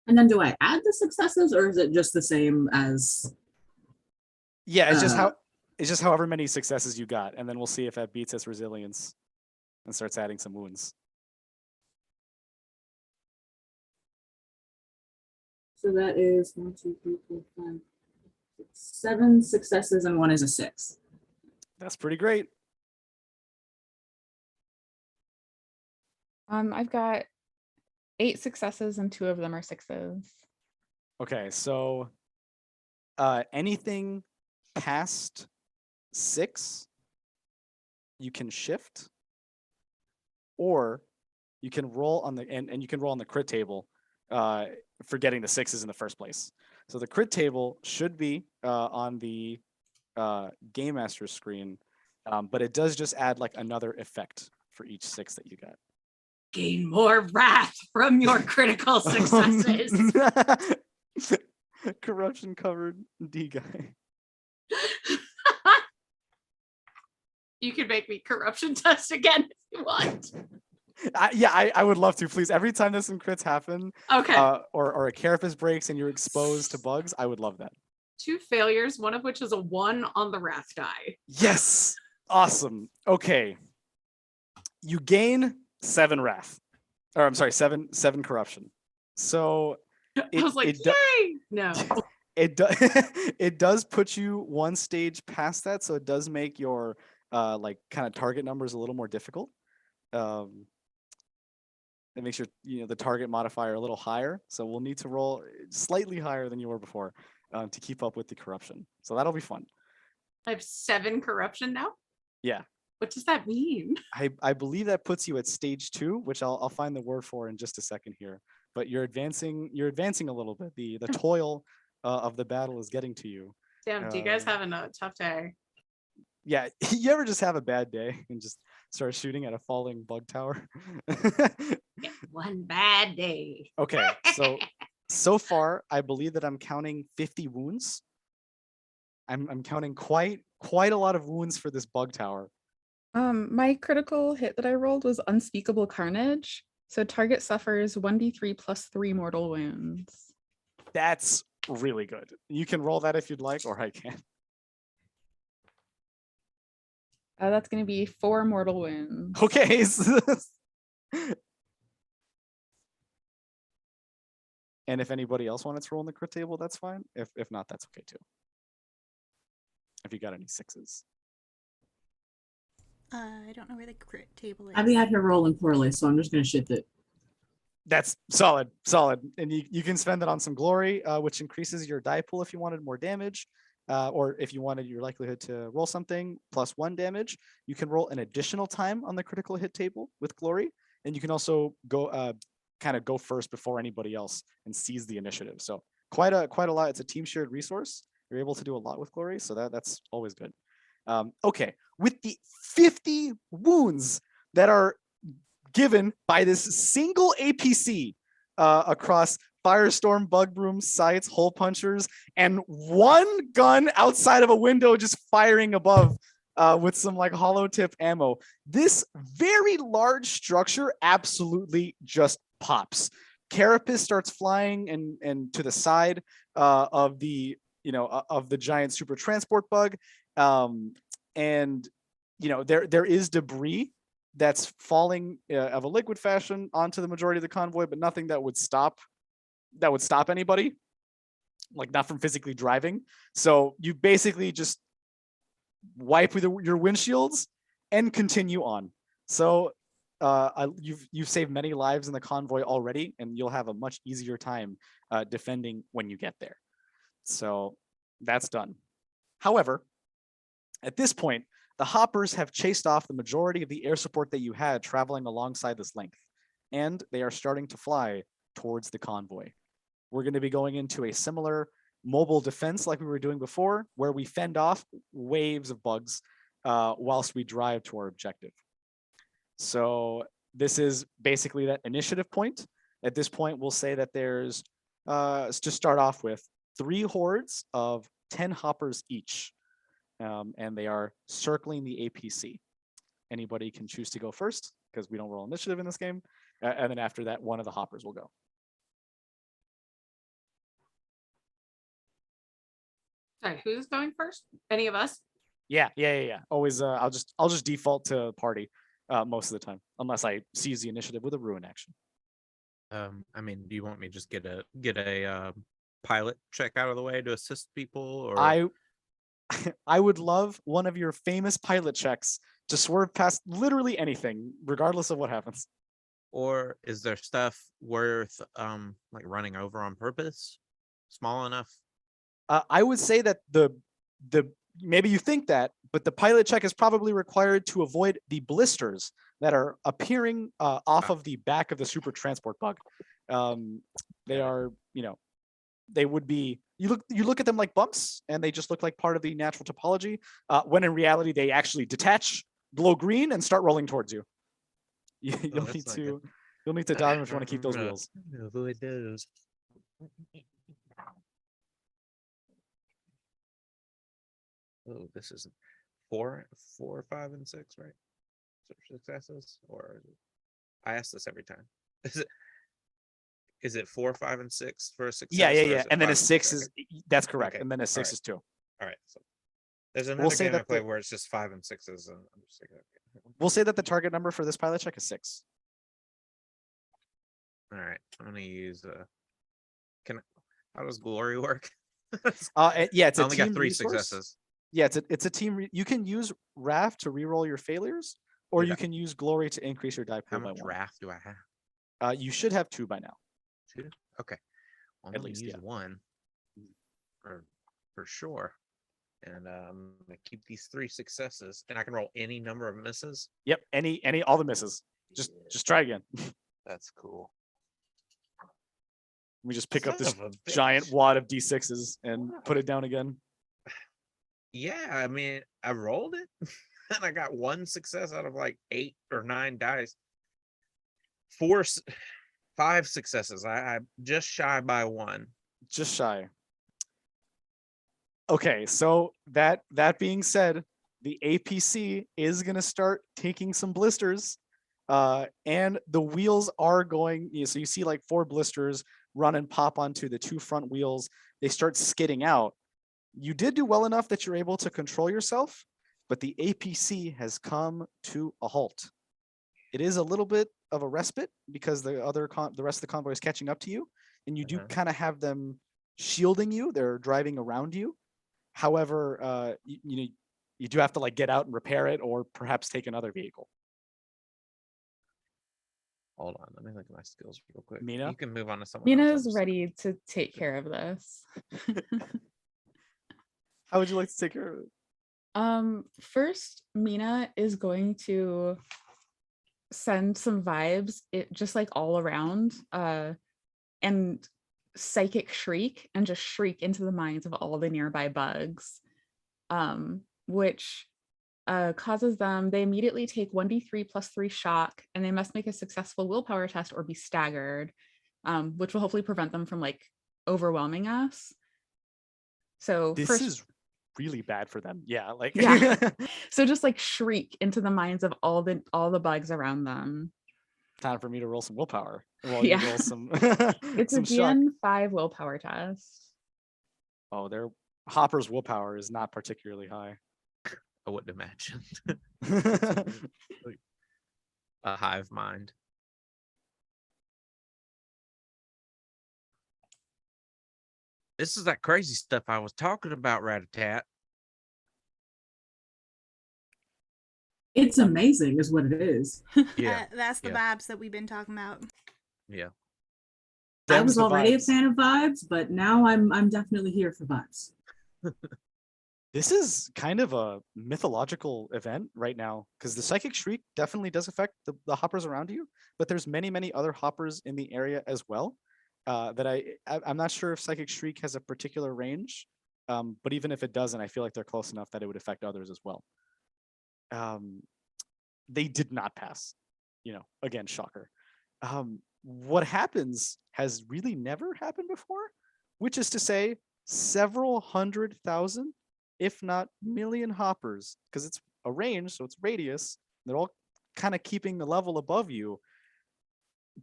And then do I add the successes or is it just the same as? Yeah, it's just however many successes you got, and then we'll see if that beats its resilience and starts adding some wounds. So that is 1, 2, 3, 4, 5, 6, 7 successes and 1 is a 6. That's pretty great. I've got 8 successes and 2 of them are 6s. Okay, so anything past 6, you can shift, or you can roll on the and you can roll on the crit table for getting the 6s in the first place. So the crit table should be on the Game Master screen, but it does just add like another effect for each 6 that you got. Gain more wrath from your critical successes. Corruption covered D guy. You can make me corruption test again if you want. I would love to. Please, every time that some crits happen, Okay. or a carapace breaks and you're exposed to bugs, I would love that. 2 failures, one of which is a 1 on the wrath die. Yes, awesome. Okay, you gain 7 wrath, or I'm sorry, 7 corruption. So I was like, yay! No. it does put you one stage past that, so it does make your like kind of target numbers a little more difficult. It makes your the target modifier a little higher, so we'll need to roll slightly higher than you were before to keep up with the corruption. So that'll be fun. I have 7 corruption now. Yeah. What does that mean? I believe that puts you at stage 2, which I'll find the word for in just a second here. but you're advancing. You're advancing a little bit. The toil of the battle is getting to you. Damn, do you guys Um, having a tough day? Yeah, you ever just have a bad day and just start shooting at a falling bug tower? Yeah, one bad day. Okay, so far I believe that I'm counting 50 wounds. I'm counting quite a lot of wounds for this bug tower. My critical hit that I rolled was Unspeakable Carnage. So target suffers 1d3 plus 3 mortal wounds. That's really good. You can roll that if you'd like, or I can. That's going to be 4 mortal wounds. Okay. And if anybody else wanted to roll on the crit table, that's fine. If not, that's okay too. If you got any 6s. I don't know where the crit table is. I'd be out here rolling poorly, so I'm just gonna shift it. That's solid. And you can spend it on some glory, which increases your die pool if you wanted more damage. Or if you wanted your likelihood to roll something plus 1 damage, you can roll an additional time on the critical hit table with glory. And you can also go kind of go first before anybody else and seize the initiative. So quite a lot. It's a team shared resource. You're able to do a lot with glory, so that's always good. Okay, with the 50 wounds that are given by this single APC across Firestorm, Bug Broom, Sights, Hole Punchers, and one gun outside of a window just firing above with some like hollow tip ammo. This very large structure absolutely just pops. Carapace starts flying and to the side of the of the giant super transport bug, and there is debris that's falling of a liquid fashion onto the majority of the convoy, but nothing that would stop anybody, like not from physically driving. So you basically just wipe with your windshields and continue on. So you've saved many lives in the convoy already, and you'll have a much easier time defending when you get there. So that's done. However, at this point, the hoppers have chased off the majority of the air support that you had traveling alongside this length, and they are starting to fly towards the convoy. We're going to be going into a similar mobile defense like we were doing before, where we fend off waves of bugs whilst we drive to our objective. So this is basically that initiative point. At this point, we'll say that there's, to start off with, 3 hordes of 10 hoppers each. And they are circling the APC. Anybody can choose to go first because we don't roll initiative in this game. And then after that, one of the hoppers will go. Sorry, who's going first? Any of us? Yeah. Always, I'll just default to party most of the time, unless I seize the initiative with a ruin action. I mean, do you want me to just get a pilot check out of the way to assist people, or I would love one of your famous pilot checks to swerve past literally anything, regardless of what happens. or is there stuff worth like running over on purpose? Small enough? I would say that the maybe you think that, but the pilot check is probably required to avoid the blisters that are appearing off of the back of the super transport bug. They are, they would be, you look at them like bumps and they just look like part of the natural topology, when in reality they actually detach, glow green, and start rolling towards you. You'll need to dodge them if you want to keep those wheels. Avoid those. Oh, this is 4, 5, and 6, right? Successes, or I ask this every time. Is it 4, 5, and 6 for a success? Yeah. And then a 5 6 is, that's correct. Okay. And then a 6 is 2. All right. So there's another say game I that play where it's just 5 and 6s, and I'm just like, okay. We'll say that the target number for this pilot check is 6. All right, I'm gonna use how does glory work? Yeah, it's I a only team got 3 resource. successes. Yeah, it's a team. You can use RAF to reroll your failures, or Dude, you can use glory to increase your die How pool by much 1. wrath do I have? You should have 2 by now. 2? Okay. I'm At gonna least, use yeah. 1 for sure. And I'm gonna keep these 3 successes, and I can roll any number of misses. Yep, any all the misses. Just try again. That's cool. We just pick up this Son of a giant bitch. wad of D6s and put it down again. Yeah, I mean, I rolled it and I got one success out of like 8 or 9 dice. 5 successes. I just shy by 1. Just shy. Okay, so that being said, the APC is gonna start taking some blisters, and the wheels are going. So you see like 4 blisters run and pop onto the 2 front wheels. They start skidding out. You did do well enough that you're able to control yourself, but the APC has come to a halt. It is a little bit of a respite because the rest of the convoy is catching up to you, and you do kind of have them shielding you. They're driving around you. However, you do have to like get out and repair it, or perhaps take another vehicle. Hold on, let me look at my skills real quick. Mina? You can move on to someone Mina else. is ready to take care of this. How would you like to take care of it? First, Mina is going to send some vibes, just like all around, and psychic shriek and just shriek into the minds of all the nearby bugs, which causes them, they immediately take 1d3 plus 3 shock, and they must make a successful willpower test or be staggered, which will hopefully prevent them from like overwhelming us. So This first, is really bad for them. Yeah, like yeah. So just like shriek into the minds of all the bugs around them. Time for me to roll some willpower. Well, Yeah. you roll some It's some a shock. DN5 willpower test. Oh, their Hopper's willpower is not particularly high. I wouldn't imagine. Like a hive mind. This is that crazy stuff I was talking about, Rat-a-tat. It's amazing, is what it is. Yeah, That's the yeah. babs that we've been talking about. yeah. I Them's was the already a vibes. fan of vibes, but now I'm definitely here for vibes. This is kind of a mythological event right now, because the psychic shriek definitely does affect the hoppers around you, but there's many other hoppers in the area as well. That I'm not sure if psychic shriek has a particular range, but even if it doesn't, I feel like they're close enough that it would affect others as well. They did not pass. Again, shocker. What happens has really never happened before, which is to say, several 100,000, if not million hoppers, because it's a range, so it's radius. They're all kind of keeping the level above you.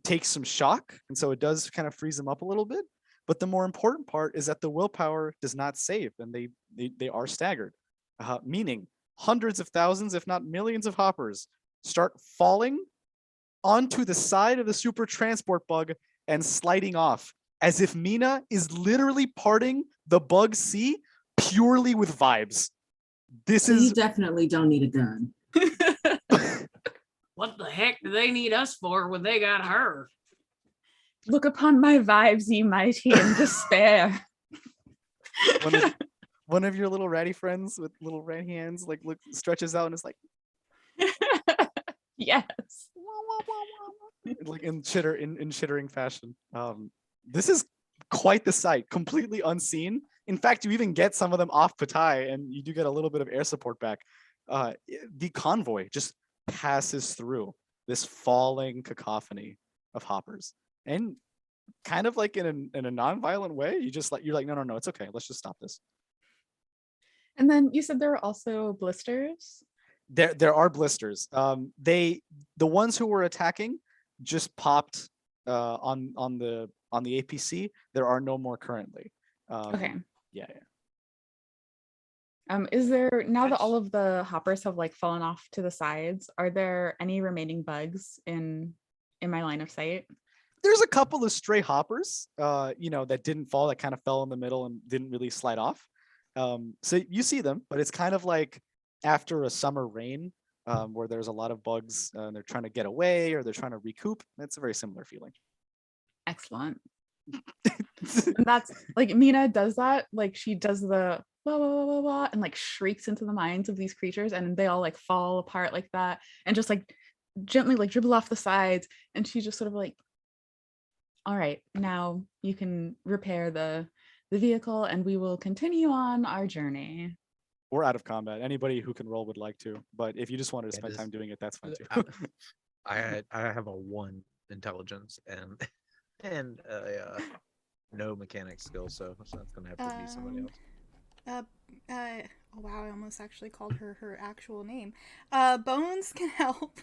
Take some shock, and so it does kind of freeze them up a little bit. But the more important part is that the willpower does not save, and they are staggered, meaning hundreds of thousands, if not millions of hoppers start falling onto the side of the super transport bug and sliding off, as if Mina is literally parting the bug sea purely with vibes. This So you is definitely don't need a gun. What the heck do they need us for when they got her? Look upon my vibes, ye mighty, in despair. one of your little ratty friends with little red hands stretches out and is like, Yes. like in chittering fashion. This is quite the sight, completely unseen. In fact, you even get some of them off Patai, and you do get a little bit of air support back. The convoy just passes through this falling cacophony of hoppers, and kind of like in a non-violent way, you're like, no, it's okay, let's just stop this. And then you said there were also blisters. There are blisters. The ones who were attacking just popped on the APC. There are no more currently. Okay. Yeah. Is there, now that all of the hoppers have like fallen off to the sides, are there any remaining bugs in my line of sight? There's a couple of stray hoppers, that didn't fall, that kind of fell in the middle and didn't really slide off. So you see them, but it's kind of like after a summer rain, where there's a lot of bugs and they're trying to get away or they're trying to recoup. It's a very similar feeling. Excellent. And that's like Mina does that, like she does the wah, wah, wah, wah, wah, and like shrieks into the minds of these creatures, and they all like fall apart like that, and just like gently like dribble off the sides, and she just sort of like All right, now you can repair the vehicle and we will continue on our journey. We're out of combat. Anybody who can roll would like to, but if you just wanted to Yeah, spend just- time doing it, that's fine I, too. I have a 1 intelligence and and no mechanic skill, so that's gonna have to be somebody else. Oh wow, I almost actually called her actual name. Bones can help.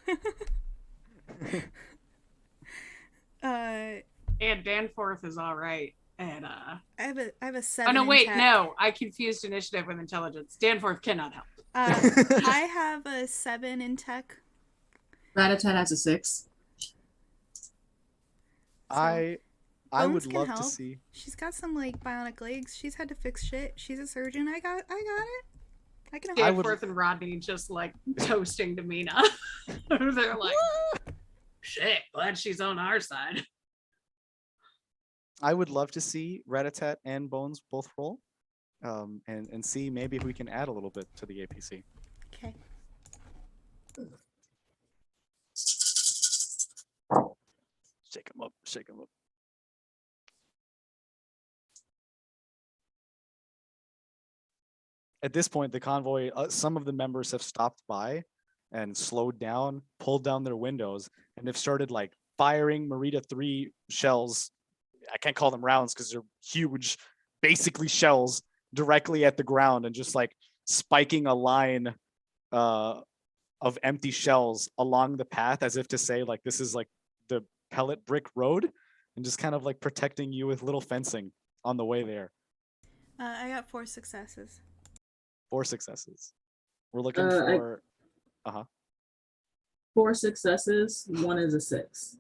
And Danforth is all right. And I have a oh 7. no, in wait, tech. no, I confused initiative with intelligence. Danforth cannot help. I have a 7 in tech. Ratatat has a 6. I Bones would can love to help. see. She's got some like bionic legs. She's had to fix shit. She's a surgeon. I got it. I can help. I would- Danforth and Rodney just like toasting to Mina. They're like, shit, glad she's on our side. I would love to see Ratatat and Bones both roll, and see maybe if we can add a little bit to the APC. Okay. Shake them up. Shake them up. At this point, the convoy, some of the members have stopped by and slowed down, pulled down their windows, and have started like firing Merida 3 shells. I can't call them rounds because they're huge, basically shells directly at the ground, and just like spiking a line of empty shells along the path as if to say like this is like the pellet brick road, and just kind of like protecting you with little fencing on the way there. I got 4 successes. 4 successes. We're looking I- for 4 successes, 1 is a 6.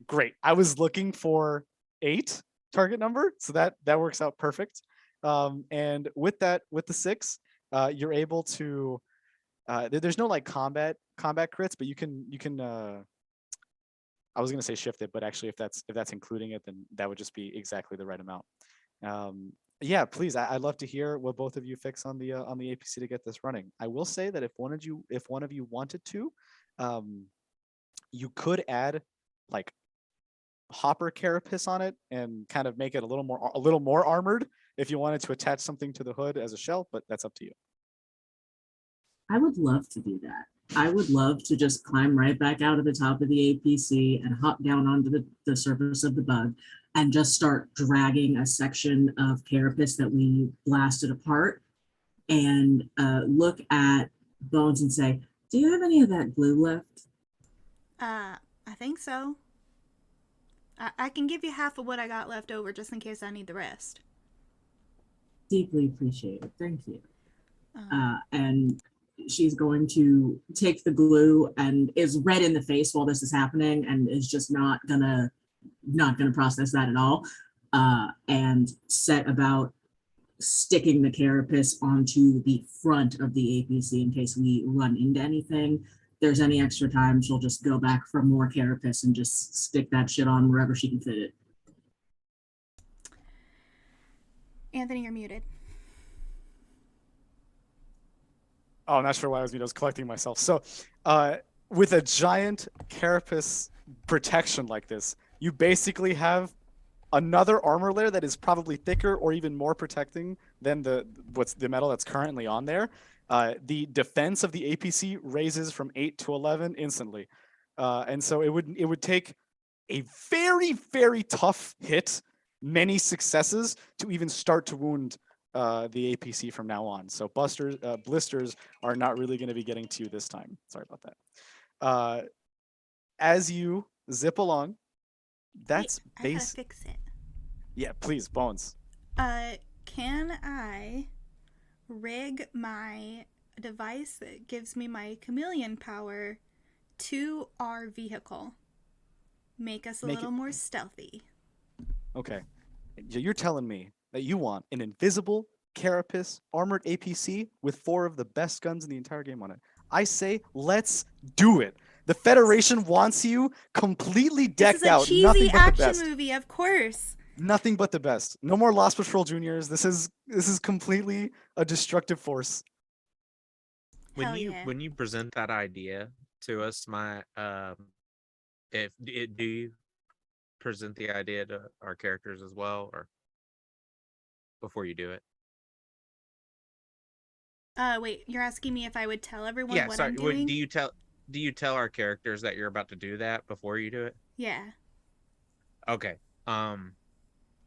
great. I was looking for 8 target number, so that works out perfect. And with that, with the 6, you're able to. There's no like combat crits, but you can. I was gonna say shift it, but actually, if that's including it, then that would just be exactly the right amount. Yeah, please. I'd love to hear what both of you fix on the APC to get this running. I will say that if one of you wanted to, you could add like hopper carapace on it and kind of make it a little more armored if you wanted to attach something to the hood as a shell, but that's up to you. I would love to do that. I would love to just climb right back out of the top of the APC and hop down onto the surface of the bug and just start dragging a section of carapace that we blasted apart and look at Bones and say, do you have any of that glue left? I think so. I can give you half of what I got left over just in case I need the rest. Deeply appreciated. Thank you. And she's going to take the glue and is red in the face while this is happening and is just not gonna process that at all, and set about sticking the carapace onto the front of the APC in case we run into anything. If there's any extra time, she'll just go back for more carapace and just stick that shit on wherever she can fit it. Anthony, you're muted. Oh, I'm not sure why I was collecting myself. So, with a giant carapace protection like this, you basically have another armor layer that is probably thicker or even more protecting than the metal that's currently on there. The defense of the APC raises from 8 to 11 instantly, and so it would take a very, very tough hit, many successes to even start to wound the APC from now on. So blisters are not really going to be getting to you this time. Sorry about that. As you zip along, that's Wait, I gotta fix it. Yeah, please, Bones. Can I rig my device that gives me my chameleon power to our vehicle? Make us a little more stealthy. Okay. You're telling me that you want an invisible carapace armored APC with 4 of the best guns in the entire game on it. I say let's do it. The Federation wants you completely decked out. This is a cheesy action movie, of course. Nothing but the best. No more Lost Patrol Juniors. This is completely a destructive force. When you present that idea to us, my do you present the idea to our characters as well, or before you do it? Wait, you're asking me if I would tell everyone Yeah, what sorry. I'm doing? Do you tell our characters that you're about to do that before you do it? Yeah. Okay. Um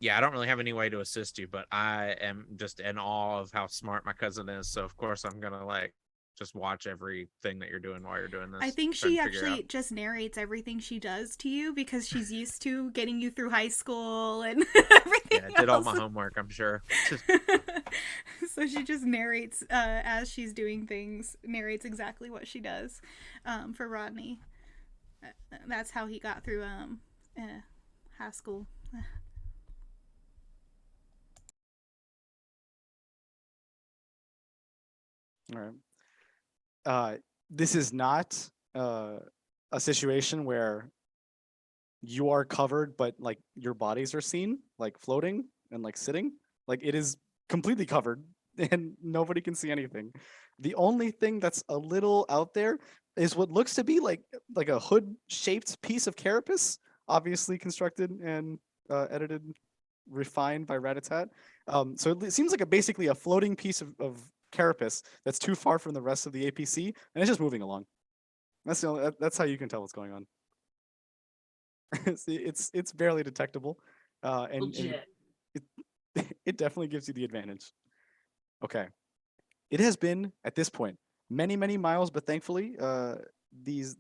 yeah, I don't really have any way to assist you, but I am just in awe of how smart my cousin is. So of course I'm gonna like just watch everything that you're doing while you're doing I this. think Trying she to figure out. actually just narrates everything she does to you because she's used to getting you through high school and everything Yeah, did all my else. homework, I'm sure. So she just narrates as she's doing things, narrates exactly what she does for Rodney. That's how he got through high school. All right. This is not a situation where you are covered, but like your bodies are seen, like floating and like sitting. Like it is completely covered, and nobody can see anything. The only thing that's a little out there is what looks to be like a hood-shaped piece of carapace, obviously constructed and edited, refined by Ratatat. So it seems like basically a floating piece of carapace that's too far from the rest of the APC, and it's just moving along. That's how you can tell what's going on. It's barely detectable, and Legit. it it definitely gives you the advantage. Okay, it has been at this point many miles, but thankfully these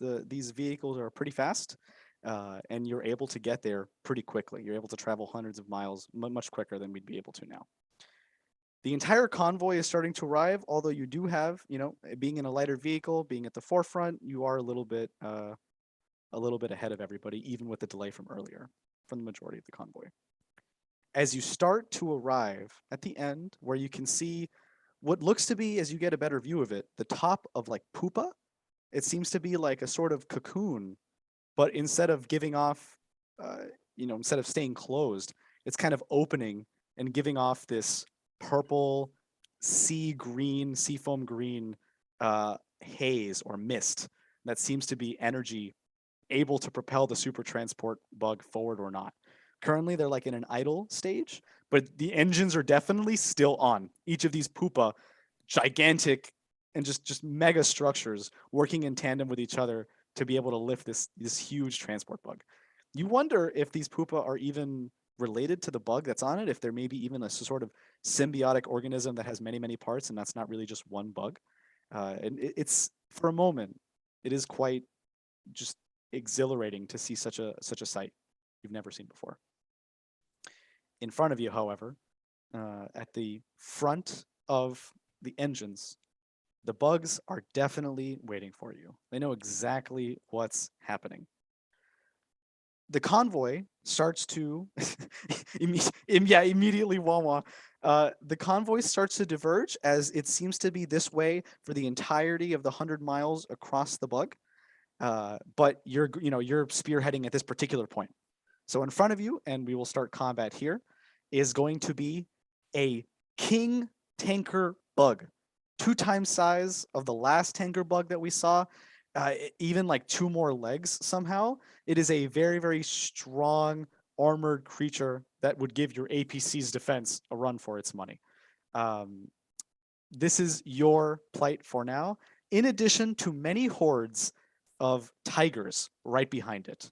vehicles are pretty fast, and you're able to get there pretty quickly. You're able to travel hundreds of miles much quicker than we'd be able to now. The entire convoy is starting to arrive, although you do have, being in a lighter vehicle, being at the forefront, you are a little bit ahead of everybody, even with the delay from earlier, from the majority of the convoy. As you start to arrive at the end, where you can see what looks to be, as you get a better view of it, the top of like pupa, it seems to be like a sort of cocoon, but instead of giving off, instead of staying closed, it's kind of opening and giving off this purple, seafoam green haze or mist that seems to be energy able to propel the super transport bug forward or not. Currently, they're like in an idle stage, but the engines are definitely still on. Each of these pupa, gigantic and just mega structures working in tandem with each other to be able to lift this huge transport bug. You wonder if these pupa are even related to the bug that's on it, if there may be even a sort of symbiotic organism that has many parts, and that's not really just one bug. And it's for a moment, it is quite just exhilarating to see such a sight you've never seen before. In front of you, however, at the front of the engines, the bugs are definitely waiting for you. They know exactly what's happening. The convoy starts to immediately Wawa. The convoy starts to diverge as it seems to be this way for the entirety of the 100 miles across the bug. But you're spearheading at this particular point. So in front of you, and we will start combat here, is going to be a king tanker bug, 2 times size of the last tanker bug that we saw, even like 2 more legs somehow. It is a very strong armored creature that would give your APC's defense a run for its money. Um, this is your plight for now, in addition to many hordes of tigers right behind it.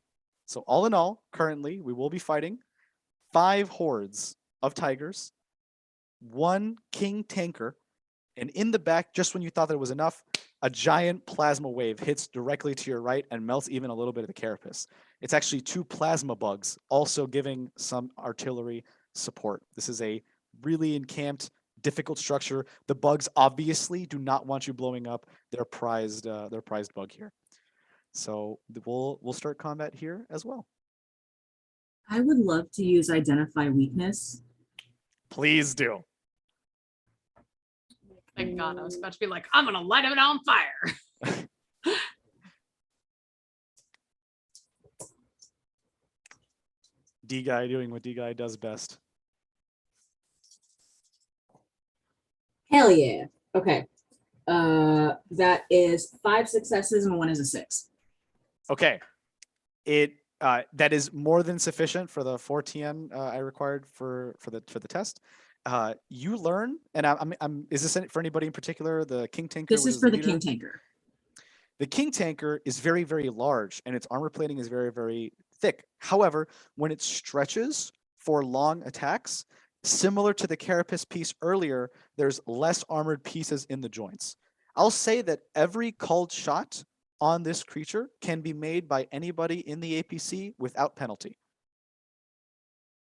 So all in all, currently, we will be fighting 5 hordes of tigers, 1 king tanker, and in the back, just when you thought that it was enough, a giant plasma wave hits directly to your right and melts even a little bit of the carapace. It's actually 2 plasma bugs, also giving some artillery support. This is a really encamped, difficult structure. The bugs obviously do not want you blowing up their prized bug here. So we'll start combat here as well. I would love to use identify weakness. Please do. Thank God. I was about to be like, I'm going to light it on fire. D guy doing what D guy does best. Hell yeah. Okay. That is 5 successes and 1 is a 6. Okay. It That is more than sufficient for the 4TN I required for the test. You learn, and is this for anybody in particular? The King Tanker, This which is is for the the King leader? Tanker. The King Tanker is very, very large, and its armor plating is very, very thick. However, when it stretches for long attacks, similar to the Carapace piece earlier, there's less armored pieces in the joints. I'll say that every called shot on this creature can be made by anybody in the APC without penalty.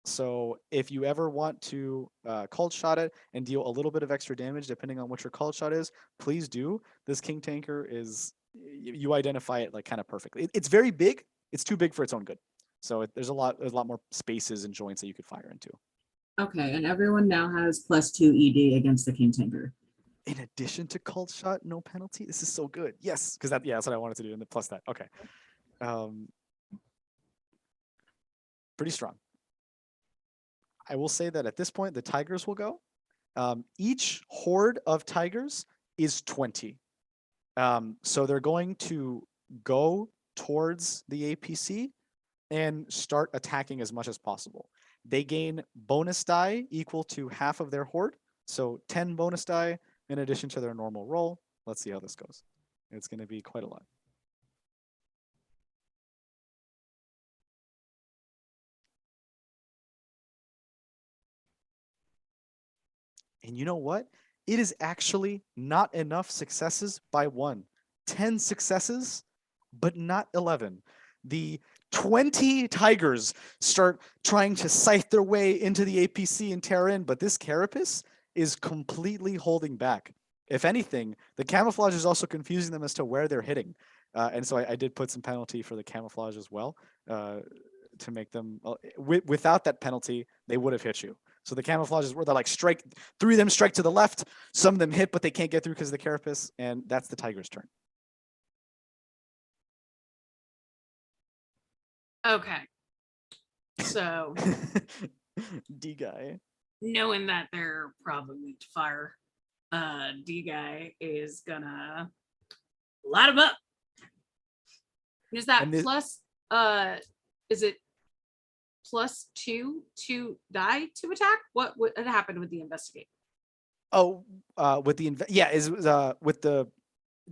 So if you ever want to cold shot it and deal a little bit of extra damage, depending on what your cold shot is, please do. This King Tanker is, you identify it like kind of perfectly. It's very big. It's too big for its own good. So there's a lot more spaces and joints that you could fire into. Okay, and everyone now has +2 ED against the King Tanker. In addition to cold shot, no penalty. This is so good. Yes, because that's what I wanted to do. And plus that. Okay. Pretty strong. I will say that at this point, the tigers will go. Each horde of tigers is 20. So they're going to go towards the APC and start attacking as much as possible. They gain bonus die equal to half of their horde. So 10 bonus die in addition to their normal roll. Let's see how this goes. It's going to be quite a lot. And you know what? It is actually not enough successes by 1. 10 successes, but not 11. The 20 tigers start trying to scythe their way into the APC and tear in, but this carapace is completely holding back. If anything, the camouflage is also confusing them as to where they're hitting. And so I did put some penalty for the camouflage as well to make them, without that penalty, they would have hit you. So the camouflage is where they're like strike, 3 of them strike to the left, some of them hit, but they can't get through because of the carapace, and that's the tiger's turn. Okay. So D guy. knowing that they're probably to fire, D guy is gonna light them up. Is that plus is it +2 to die to attack? What happened with the investigate? Oh, with the with the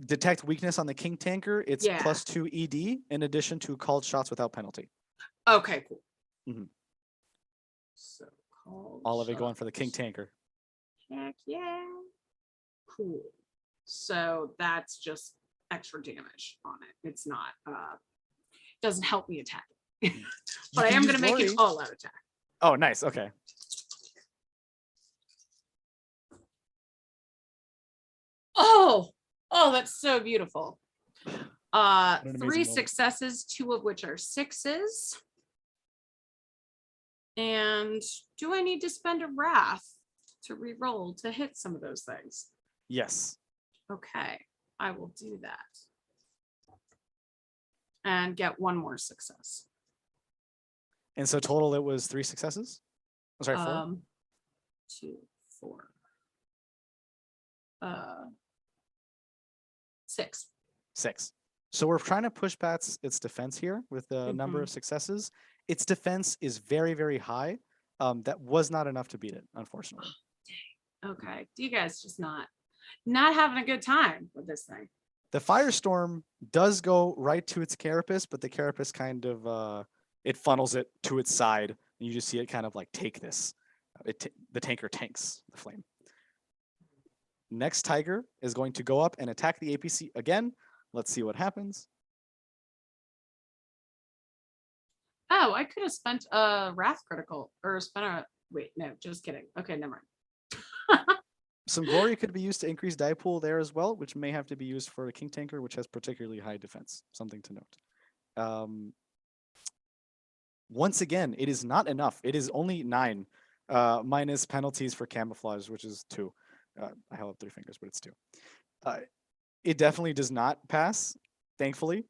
detect weakness on the King Tanker, it's +2 ED in addition to called shots without penalty. Okay, cool. Mm-hmm. So called all of it going for the King Tanker. Heck yeah. Cool. So that's just extra damage on it. It's not doesn't help me attack it. But I am gonna make an all-out attack. Oh, nice. Okay. Oh, that's so beautiful. 3 successes, 2 of which are 6s. And do I need to spend a wrath to re-roll to hit some of those things? Yes. Okay, I will do that. And get 1 more success. And so total it was 3 successes? Oh, sorry, 4? 2, 4. 6. 6. So we're trying to push back its defense here with the number of successes. Its defense is very, very high. That was not enough to beat it, unfortunately. Okay, you guys just not having a good time with this thing. The firestorm does go right to its carapace, but the carapace kind of it funnels it to its side, and you just see it kind of like take this. The tanker tanks the flame. Next tiger is going to go up and attack the APC again. Let's see what happens. Oh, I could have spent a wrath critical or spent a wait, no, just kidding. Okay, never mind. Some glory could be used to increase die pool there as well, which may have to be used for a King Tanker, which has particularly high defense. Something to note. Once again, it is not enough. It is only 9 minus penalties for camouflage, which is 2. I held up 3 fingers, but it's 2. It definitely does not pass, thankfully.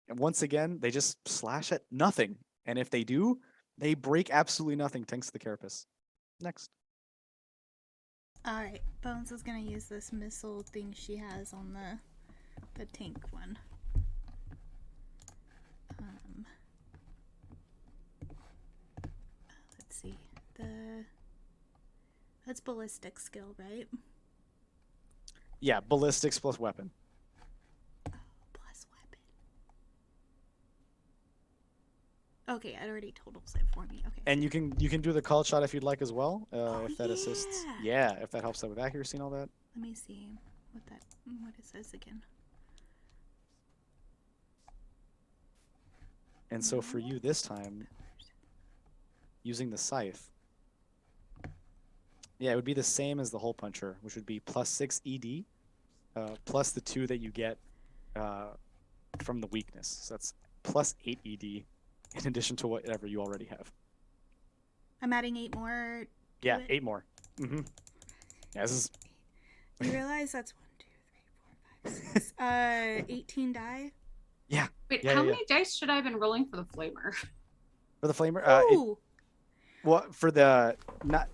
And once again, they just slash at nothing. And if they do, they break absolutely nothing thanks to the carapace. Next. Alright, Bones is gonna use this missile thing she has on the tank one. That's ballistic skill, right? Yeah, ballistics plus weapon. Oh, plus weapon. Okay, it already totals it for me. Okay. And you can do the call shot if you'd like as well, Oh, if that assists. yeah. Yeah, if that helps out with accuracy and all that. Let me see what it says again. And so for you this time, using the scythe, yeah, it would be the same as the hole puncher, which would be +6 ED, plus the 2 that you get from the weakness. So that's +8 ED in addition to whatever you already have. I'm adding 8 more. Yeah, it. 8 more. Mm-hmm. Yeah, this is. You realize that's 1, 2, 3, 4, 5, 6. 18 die. Yeah. Wait, Yeah, how yeah, many dice should I have been rolling for the flamer? For the flamer, Ooh. for the not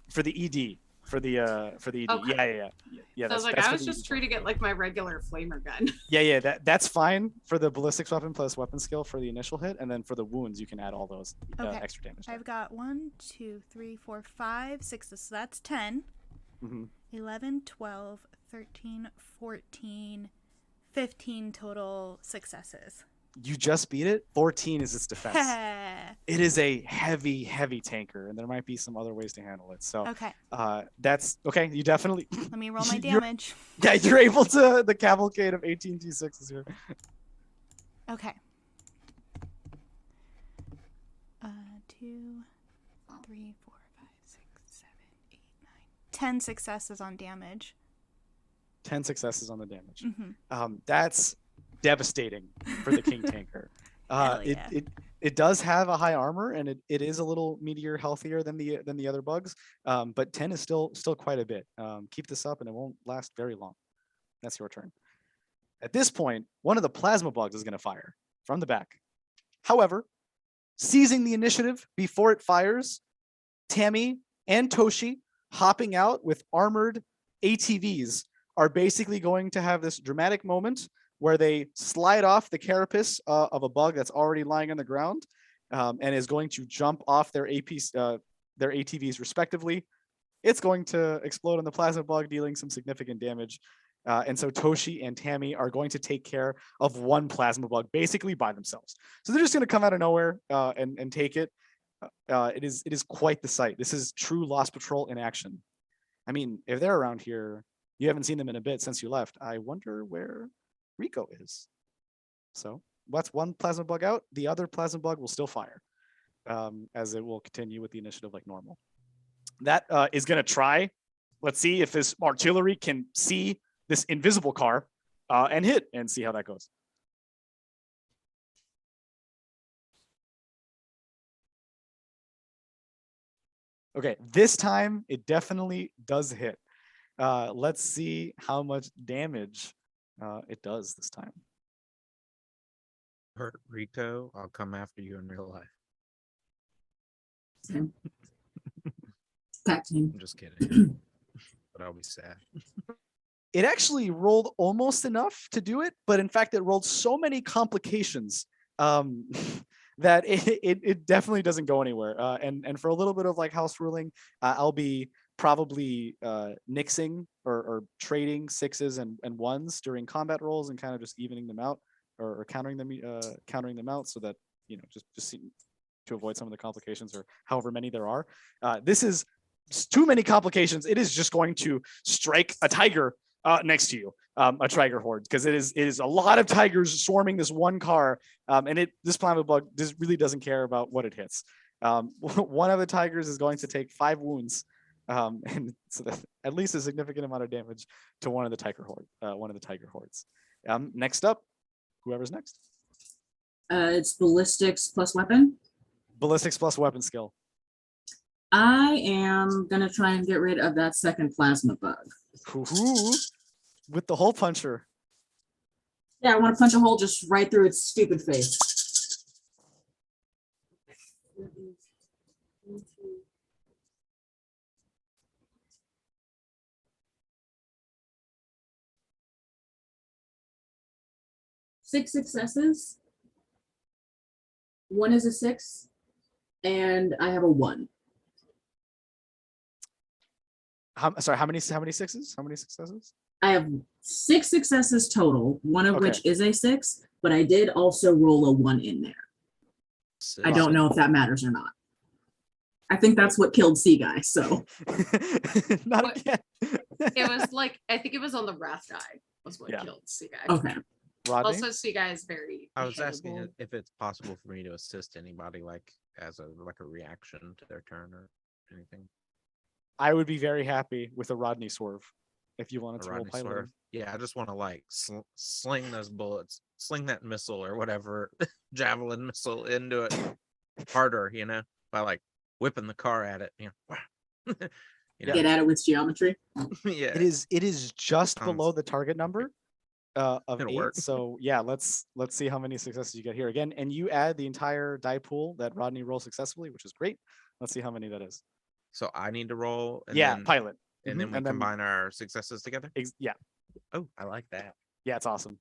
for the ED for the ED. Okay. Yeah. So I was like, that's I for was the just ED. treating it like my regular flamer gun. Yeah. That's fine for the ballistics weapon plus weapon skill for the initial hit, and then for the wounds you can add all those Okay. extra damage. I've got 1, 2, 3, 4, 5, 6. So that's 10. Mm-hmm. 11, 12, 13, 14, 15 total successes. You just beat it. 14 is its defense. It is a heavy tanker, and there might be some other ways to handle it. So Okay. that's okay. You definitely. Let me roll my You're- damage. Yeah, you're able to. The cavalcade of 18 G6s here. Okay. 2, 3, 4, 5, 6, 7, 8, 9, 10 successes on damage. 10 successes on the damage. Mm-hmm. That's devastating for the king tanker. Hell yeah. It does have a high armor, and it is a little meatier, healthier than the other bugs. But 10 is still quite a bit. Keep this up, and it won't last very long. That's your turn. At this point, one of the plasma bugs is going to fire from the back. However, seizing the initiative before it fires, Tammy and Toshi, hopping out with armored ATVs, are basically going to have this dramatic moment where they slide off the carapace of a bug that's already lying on the ground, and is going to jump off their ATVs respectively. It's going to explode on the plasma bug, dealing some significant damage. And so Toshi and Tammy are going to take care of one plasma bug basically by themselves. So they're just going to come out of nowhere and take it. It is quite the sight. This is true Lost Patrol in action. I mean, if they're around here, you haven't seen them in a bit since you left. I wonder where Rico is. So that's one plasma bug out. The other plasma bug will still fire, as it will continue with the initiative like normal. That is going to try. Let's see if this artillery can see this invisible car and hit, and see how that goes. Okay, this time it definitely does hit. Let's see how much damage it does this time. Hurt Rico, I'll come after you in real life. Same. Tag team. I'm just kidding. But I'll be sad. It actually rolled almost enough to do it, but in fact, it rolled so many complications that it definitely doesn't go anywhere. And for a little bit of like house ruling, I'll be probably nixing or trading 6s and 1s during combat rolls and kind of just evening them out or countering them out, so that just to avoid some of the complications or however many there are. This is too many complications. It is just going to strike a tiger next to you, a tiger horde, because it is a lot of tigers swarming this one car, and this plasma bug really doesn't care about what it hits. One of the tigers is going to take 5 wounds, and so at least a significant amount of damage to one of the tiger hordes. Next up, whoever's next. It's ballistics plus weapon. Ballistics plus weapon skill. I am gonna try and get rid of that second plasma bug. Hoo-hoo. With the hole puncher. Yeah, I want to punch a hole just right through its stupid face. Six successes. One is a 6, and I have a 1. Sorry, how many sixes? How many successes? I have 6 successes total, one of Okay. which is a 6, but I did also roll a 1 in there. I don't know if that matters or not. I think that's what killed Sea Guy, so. Not What- again. It was like, I think it was on the wrath die was what Yeah. killed Sea Guy. Okay. Rodney. Also, Sea Guy is very. I was asking hittable. if it's possible for me to assist anybody, like as a reaction to their turn or anything. I would be very happy with a Rodney swerve if you wanted A to roll Rodney pilot. swerve. Yeah, I just want to like sling those bullets, sling that missile or whatever javelin missile into it harder, by like whipping the car at it. Get at it with geometry. Yeah, It is just Sounds- below the target number of It'll 8. work. So yeah, let's see how many successes you get here again. And you add the entire die pool that Rodney rolled successfully, which is great. Let's see how many that is. So I need to roll. And Yeah, then, pilot. and Mhm, then we and then- combine our successes together. Yeah, Oh, I like that. yeah, it's awesome.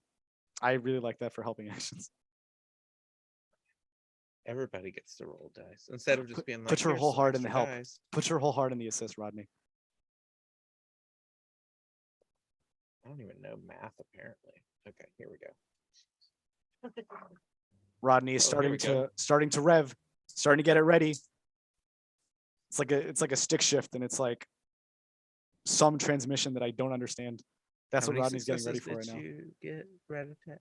I really like that for helping actions. Everybody gets to roll dice instead of just Put- being like, put your "Here's whole some heart in the extra help." dice." Put your whole heart in the assist, Rodney. I don't even know math apparently. Okay, here we go. Rodney is Oh, here we starting to rev, starting to get it ready. It's like a stick shift, and it's like some transmission that I don't understand. That's How what many Rodney's getting ready for right successes now. did you get, Rat-a-tat?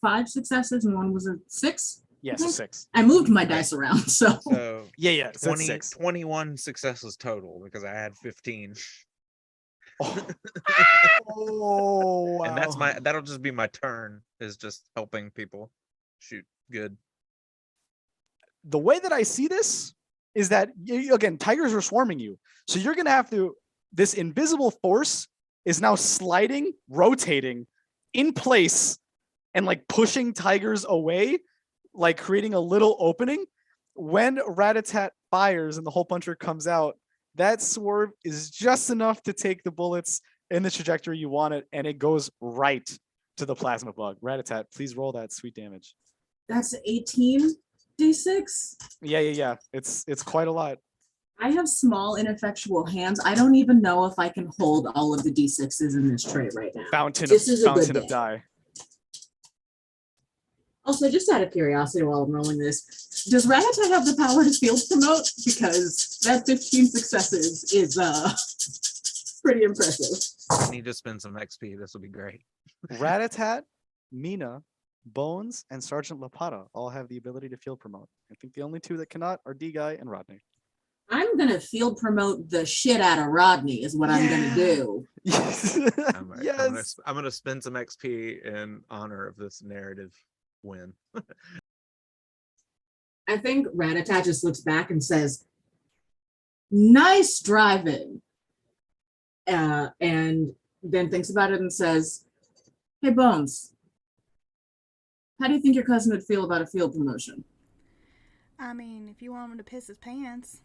5 successes and one was a 6. Yeah, so Okay. 6. I moved my Okay. dice around, so. So Yeah, so that's 20, 6. 21 successes total because I had 15. Oh, And that's wow. that'll just be my turn, is just helping people shoot good. The way that I see this is that again, tigers are swarming you, so you're gonna have to. This invisible force is now sliding, rotating in place, and like pushing tigers away, like creating a little opening. When Rat-a-tat fires and the hole puncher comes out, that swerve is just enough to take the bullets in the trajectory you want it, and it goes right to the plasma bug. Rat-a-tat, please roll that sweet damage. That's 18 d6. Yeah. It's quite a lot. I have small, ineffectual hands. I don't even know if I can hold all of the d6s in this tray right now. Fountain This is a good of day. die. Also, just out of curiosity while I'm rolling this, does Rat-a-tat have the power to field promote? Because that 15 successes is pretty impressive. I need to spend some XP. This will be great. Rat-a-tat, Mina, Bones, and Sergeant Lapata all have the ability to field promote. I think the only 2 that cannot are D-Guy and Rodney. I'm gonna field promote the shit out of Rodney is what I'm gonna do. Yes. I'm gonna spend some XP in honor of this narrative win. I think Rat-a-tat just looks back and says, "Nice driving," and then thinks about it and says, "Hey Bones, how do you think your cousin would feel about a field promotion?" I mean, if you want him to piss his pants.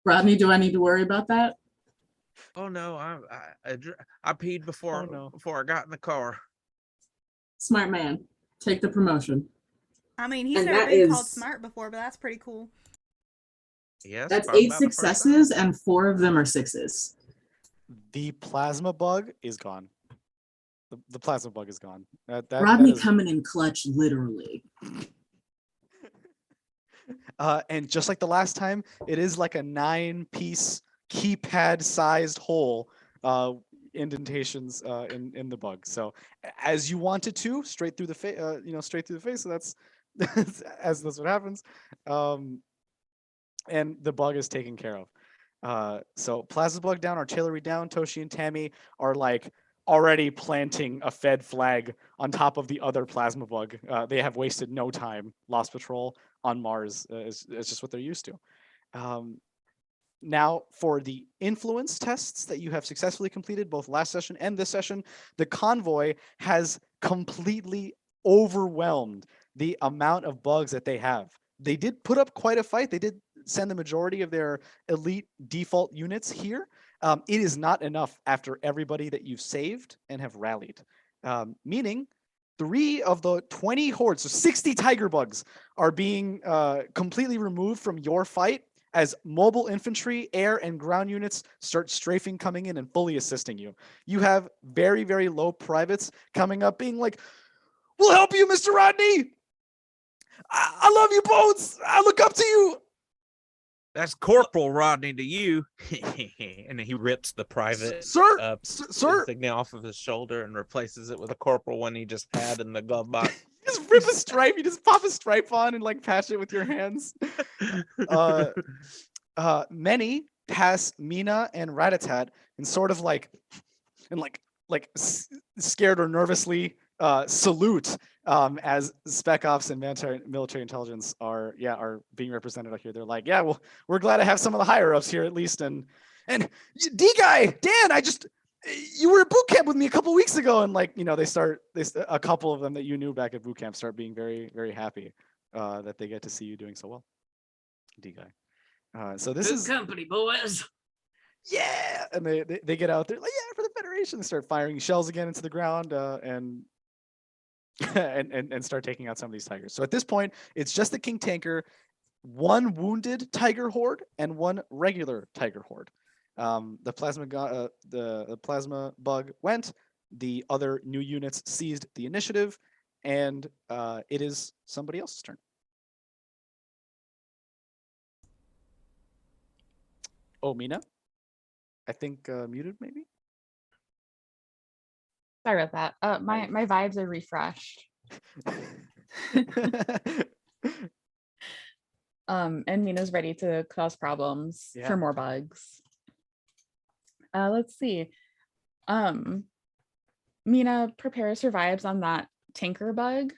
Rodney, do I need to worry about that? Oh no, I peed before Oh, no. before I got in the car. Smart man, take the promotion. I mean, he's And never that been called is- smart before, but that's pretty cool. Yes, That's probably 8 about the first time. successes and 4 of them are 6s. The plasma bug is gone. The plasma bug is gone. That Rodney is- coming in clutch, literally. and just like the last time, it is like a 9-piece keypad-sized hole, indentations in the bug. So as you want it to, straight through the face, straight through the face. So that's that's what happens. And the bug is taken care of. So plasma bug down, artillery down. Toshi and Tammy are like already planting a Fed flag on top of the other plasma bug. They have wasted no time. Lost Patrol on Mars is just what they're used to. Now, for the influence tests that you have successfully completed both last session and this session, the convoy has completely overwhelmed the amount of bugs that they have. They did put up quite a fight. They did send the majority of their elite default units here. It is not enough after everybody that you've saved and have rallied, meaning 3 of the 20 hordes, so 60 tiger bugs, are being completely removed from your fight as mobile infantry, air, and ground units start strafing, coming in and fully assisting you. You have very, very low privates coming up being like, "We'll help you, Mr. Rodney. I love you, Bones. I look up to you." That's Corporal Rodney to you. And then he rips the private Sir, sir. insignia off of his shoulder and replaces it with a corporal one he just had in the glove box. Just rip a stripe. You just pop a stripe on and like patch it with your hands. Many pass Mina and Ratatat and sort of like scared or nervously salute as Spec Ops and military intelligence are being represented out here. They're like, yeah, well, we're glad to have some of the higher ups here at least. And D guy, Dan, you were at boot camp with me a couple weeks ago, and like, a couple of them that you knew back at boot camp start being very, very happy that they get to see you doing so well, D guy. So this is company, boys. Yeah, and they get out there like, yeah, for the Federation. They start firing shells again into the ground and start taking out some of these tigers. So at this point, it's just the King Tanker, one wounded tiger horde and one regular tiger horde. The plasma bug went. The other new units seized the initiative, and it is somebody else's turn. Oh, Mina? I think muted, maybe? Sorry about that. My vibes are refreshed. And Mina's ready to cause problems for more bugs. Let's see. Mina prepares her vibes on that tanker bug.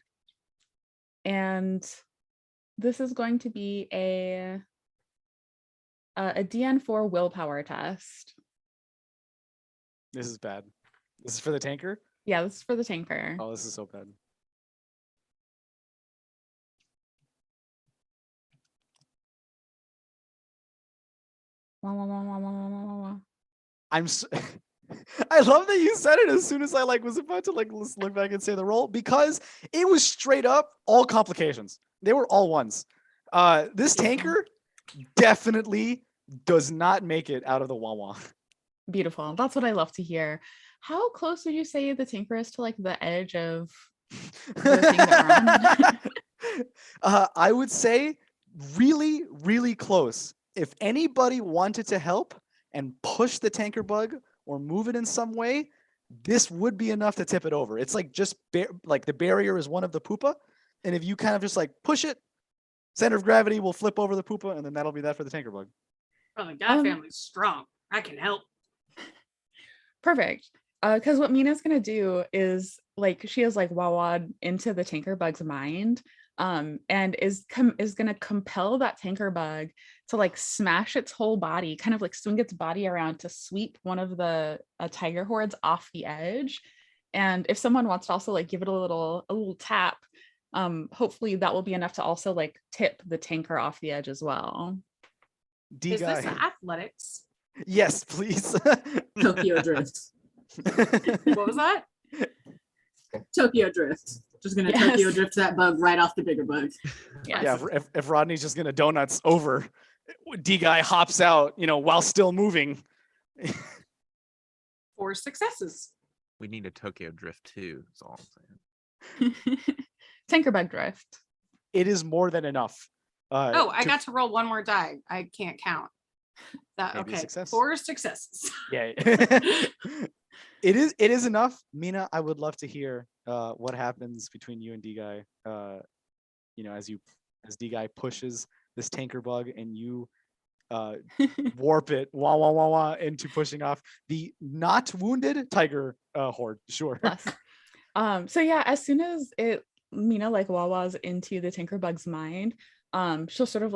And this is going to be a DN4 willpower test. This is bad. This is for the tanker? Yeah, this is for the tanker. Oh, this is so bad. I love that you said it as soon as I was about to look back and say the roll, because it was straight up all complications. They were all ones. This tanker definitely does not make it out of the Wawa. Beautiful. That's what I love to hear. How close would you say the tanker is to the edge of the thing that we're on? I would say really, really close. If anybody wanted to help and push the tanker bug or move it in some way, this would be enough to tip it over. It's the barrier is one of the poopa, and if you kind of just push it, center of gravity will flip over the poopa, and then that'll be that for the tanker bug. Oh, the guy family's strong. I can help. Perfect. Because what Mina's gonna do is she has wawad into the tanker bug's mind, and is gonna compel that tanker bug to smash its whole body, kind of swing its body around to sweep one of the tiger hordes off the edge. And if someone wants to also give it a little tap, hopefully that will be enough to also tip the tanker off the edge as well. Is this athletics? Yes, please. Tokyo Drift. What was that? Tokyo Drift. Just gonna Tokyo Drift that bug right off the bigger bug. Yes. Yeah, if Rodney's just gonna donuts over, D guy hops out, while still moving. 4 successes. We need a Tokyo Drift too. That's all I'm saying. Tanker bug drift. It is more than enough. I got to roll one more die. I can't count. Okay, success. 4 successes. Yeah. It is enough. Mina, I would love to hear what happens between you and D guy. As D guy pushes this tanker bug and you warp it into pushing off the not wounded tiger horde. Sure. Yes. So yeah, as soon as Mina wawas into the tanker bug's mind, she'll sort of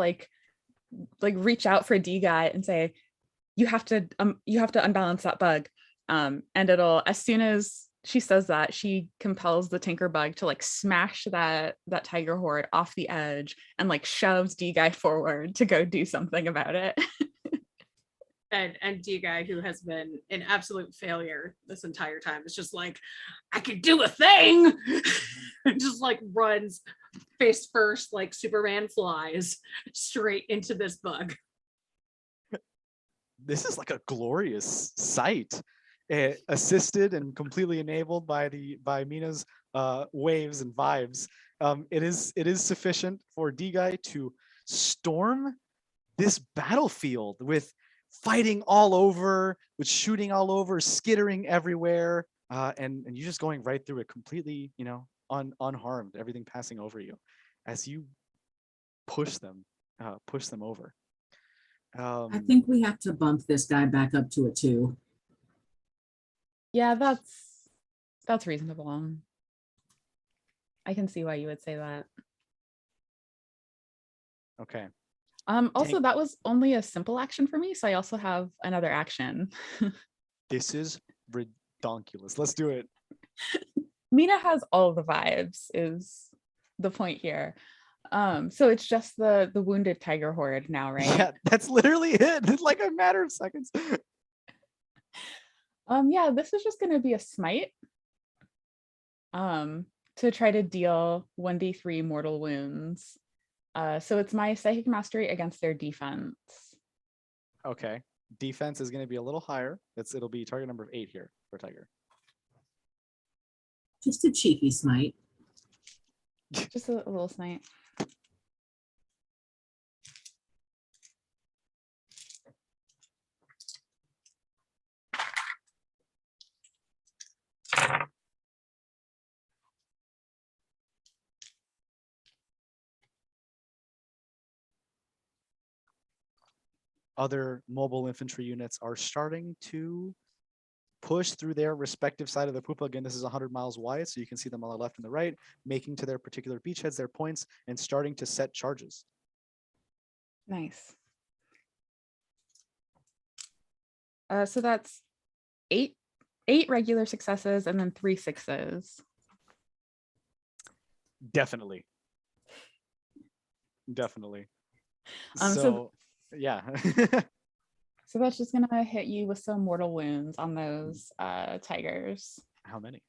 reach out for D guy and say, you have to unbalance that bug. And it'll, as soon as she says that, she compels the tanker bug to smash that tiger horde off the edge and shoves D guy forward to go do something about it. And D guy, who has been an absolute failure this entire time, is just I could do a thing. And just runs face first, Superman flies straight into this bug. this is like a glorious sight, assisted and completely enabled by Mina's waves and vibes. It is sufficient for D guy to storm this battlefield with fighting all over, with shooting all over, skittering everywhere, and you just going right through it completely, unharmed, everything passing over you as you push them over. I think we have to bump this guy back up to a 2. Yeah, that's reasonable. I can see why you would say that. Okay. Also, that was only a simple action for me, so I also have another action. This is redonkulous. Let's do it. Mina has all the vibes, is the point here. So it's just the wounded tiger horde now, right? Yeah, that's literally it. It's like a matter of seconds. Yeah, this is just gonna be a smite. To try to deal 1d3 mortal wounds. So it's my psychic mastery against their defense. Okay. Defense is going to be a little higher. It'll be target number of 8 here for tiger. Just a cheeky smite. Just a little smite. Other mobile infantry units are starting to push through their respective side of the Pupa. Again, this is 100 miles wide, so you can see them on the left and the right, making to their particular beachheads, their points, and starting to set charges. Nice. So that's eight regular successes and then 3 6s. Definitely. Definitely. Yeah. So that's just gonna hit you with some mortal wounds on those tigers. How many?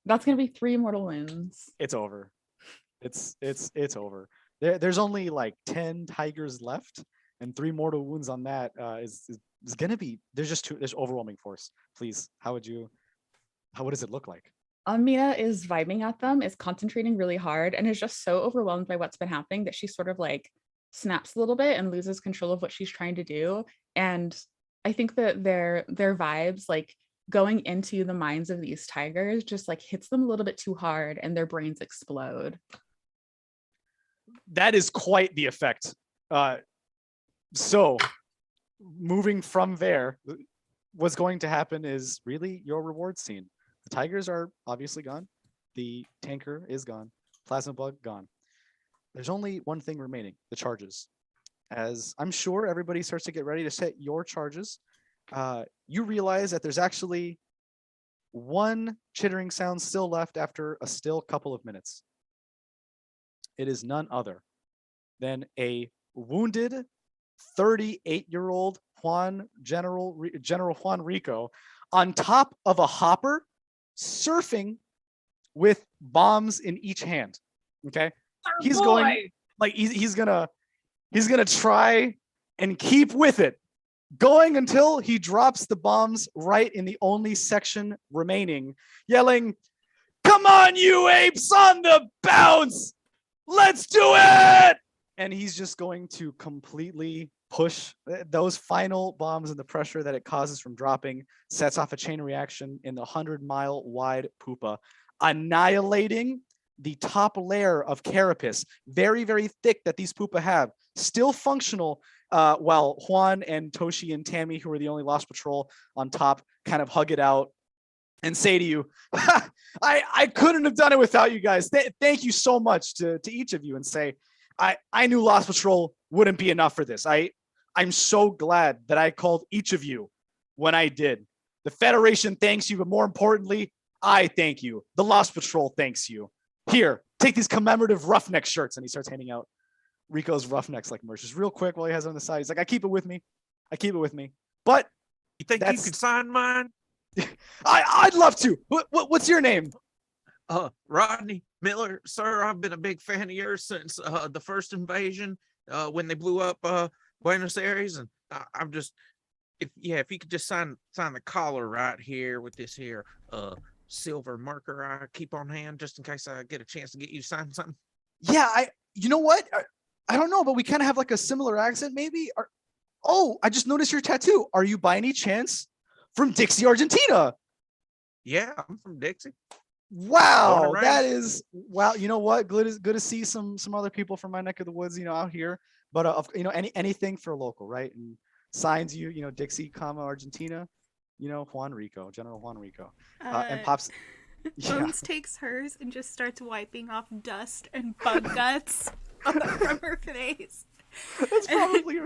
That's gonna be 3 mortal wounds. It's over. It's over. There's only like 10 tigers left, and 3 mortal wounds on that is gonna be. There's overwhelming force. Please, what does it look like? Mina is vibing at them, is concentrating really hard, and is just so overwhelmed by what's been happening that she sort of like snaps a little bit and loses control of what she's trying to do. And I think that their vibes, like going into the minds of these tigers, just like hits them a little bit too hard and their brains explode. That is quite the effect. So moving from there, what's going to happen is really your reward scene. The tigers are obviously gone. The tanker is gone. Plasma bug gone. There's only one thing remaining, the charges. As I'm sure everybody starts to get ready to set your charges, you realize that there's actually one chittering sound still left after a still couple of minutes. It is none other than a wounded 38-year-old General Juan Rico on top of a hopper, surfing with bombs in each hand. Okay, he's going like he's gonna try and keep with it, going until he drops the bombs right in the only section remaining, yelling, "Come on, you apes, on the bounce! Let's do it!" And he's just going to completely push those final bombs, and the pressure that it causes from dropping sets off a chain reaction in the 100-mile wide Pupa, annihilating the top layer of carapace, very, very thick, that these Pupa have, still functional, while Juan and Toshi and Tammy, who are the only Lost Patrol on top, kind of hug it out and say to you, I couldn't have done it without you guys. Thank you so much to each of you, and say, I knew Lost Patrol wouldn't be enough for this. I'm so glad that I called each of you when I did. The Federation thanks you, but more importantly, I thank you. The Lost Patrol thanks you. Here, take these commemorative roughneck shirts. And he starts handing out Rico's roughnecks like merch. Just real quick while he has it on the side. He's like, I keep it with me. But you think you could sign mine? I'd love to. What's your name? Rodney Miller, sir. I've been a big fan of yours since the first invasion. when they blew up Buenos Aires, and I'm just if you could just sign the collar right here with this here silver marker I keep on hand just in case I get a chance to get you to sign something. Yeah, you know what? I don't know, but we kind of have like a similar accent, maybe. Oh, I just noticed your tattoo. Are you by any chance from Dixie, Argentina? Yeah, I'm from Dixie. Born and Wow, that raised. is wow. You know what? Good to see some other people from my neck of the woods, out here. But anything for local, right? And signs Dixie, Argentina, Juan Rico, General Juan Rico, and pops. Yeah, Bones takes hers and just starts wiping off dust and bug guts from her face. that's probably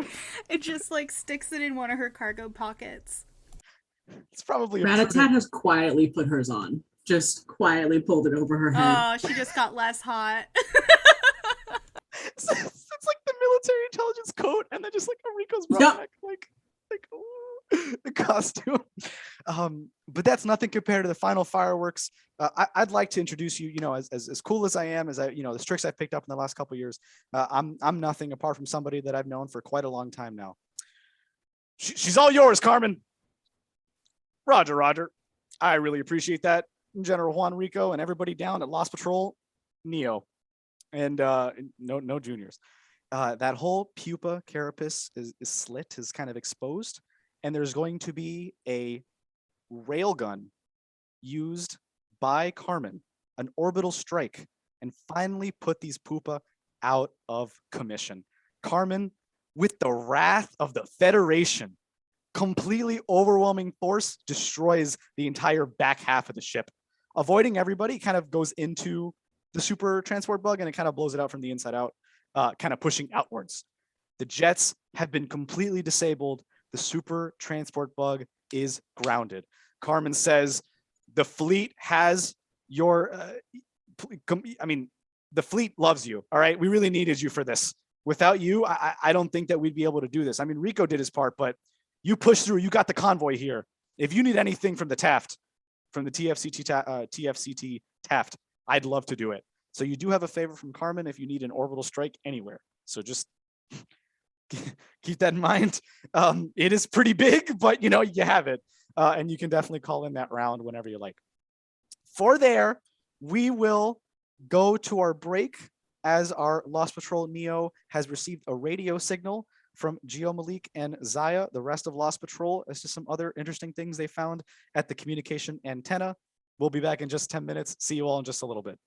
It just like sticks it in one of her cargo pockets. it's probably a Ratatat prudent. has quietly put hers on, just quietly pulled it over her head. Oh, she just got less hot. It's like the military intelligence coat, and then just like a Rico's brown Yep. neck, like ooh, the costume. But that's nothing compared to the final fireworks. I'd like to introduce you. As cool as I am, as the tricks I've picked up in the last couple of years. I'm nothing apart from somebody that I've known for quite a long time now. She's all yours, Carmen. Roger, Roger. I really appreciate that, General Juan Rico, and everybody down at Lost Patrol, Neo, and no juniors. That whole pupa carapace is slit, is kind of exposed, and there's going to be a railgun used by Carmen, an orbital strike, and finally put these pupa out of commission. Carmen, with the wrath of the Federation, completely overwhelming force destroys the entire back half of the ship. Avoiding everybody, kind of goes into the super transport bug and it kind of blows it out from the inside out, kind of pushing outwards. The jets have been completely disabled. The super transport bug is grounded. Carmen says, the fleet has your, the fleet loves you. All right. We really needed you for this. Without you, I don't think that we'd be able to do this. I mean, Rico did his part, but you pushed through. You got the convoy here. If you need anything from the Taft, from the TFCT Taft, I'd love to do it. So you do have a favor from Carmen if you need an orbital strike anywhere. So just keep that in mind. It is pretty big, but you have it. And you can definitely call in that round whenever you like. For there, we will go to our break as our Lost Patrol Neo has received a radio signal from Geo Malik and Zaya, the rest of Lost Patrol, as to some other interesting things they found at the communication antenna. We'll be back in just 10 minutes. See you all in just a little bit.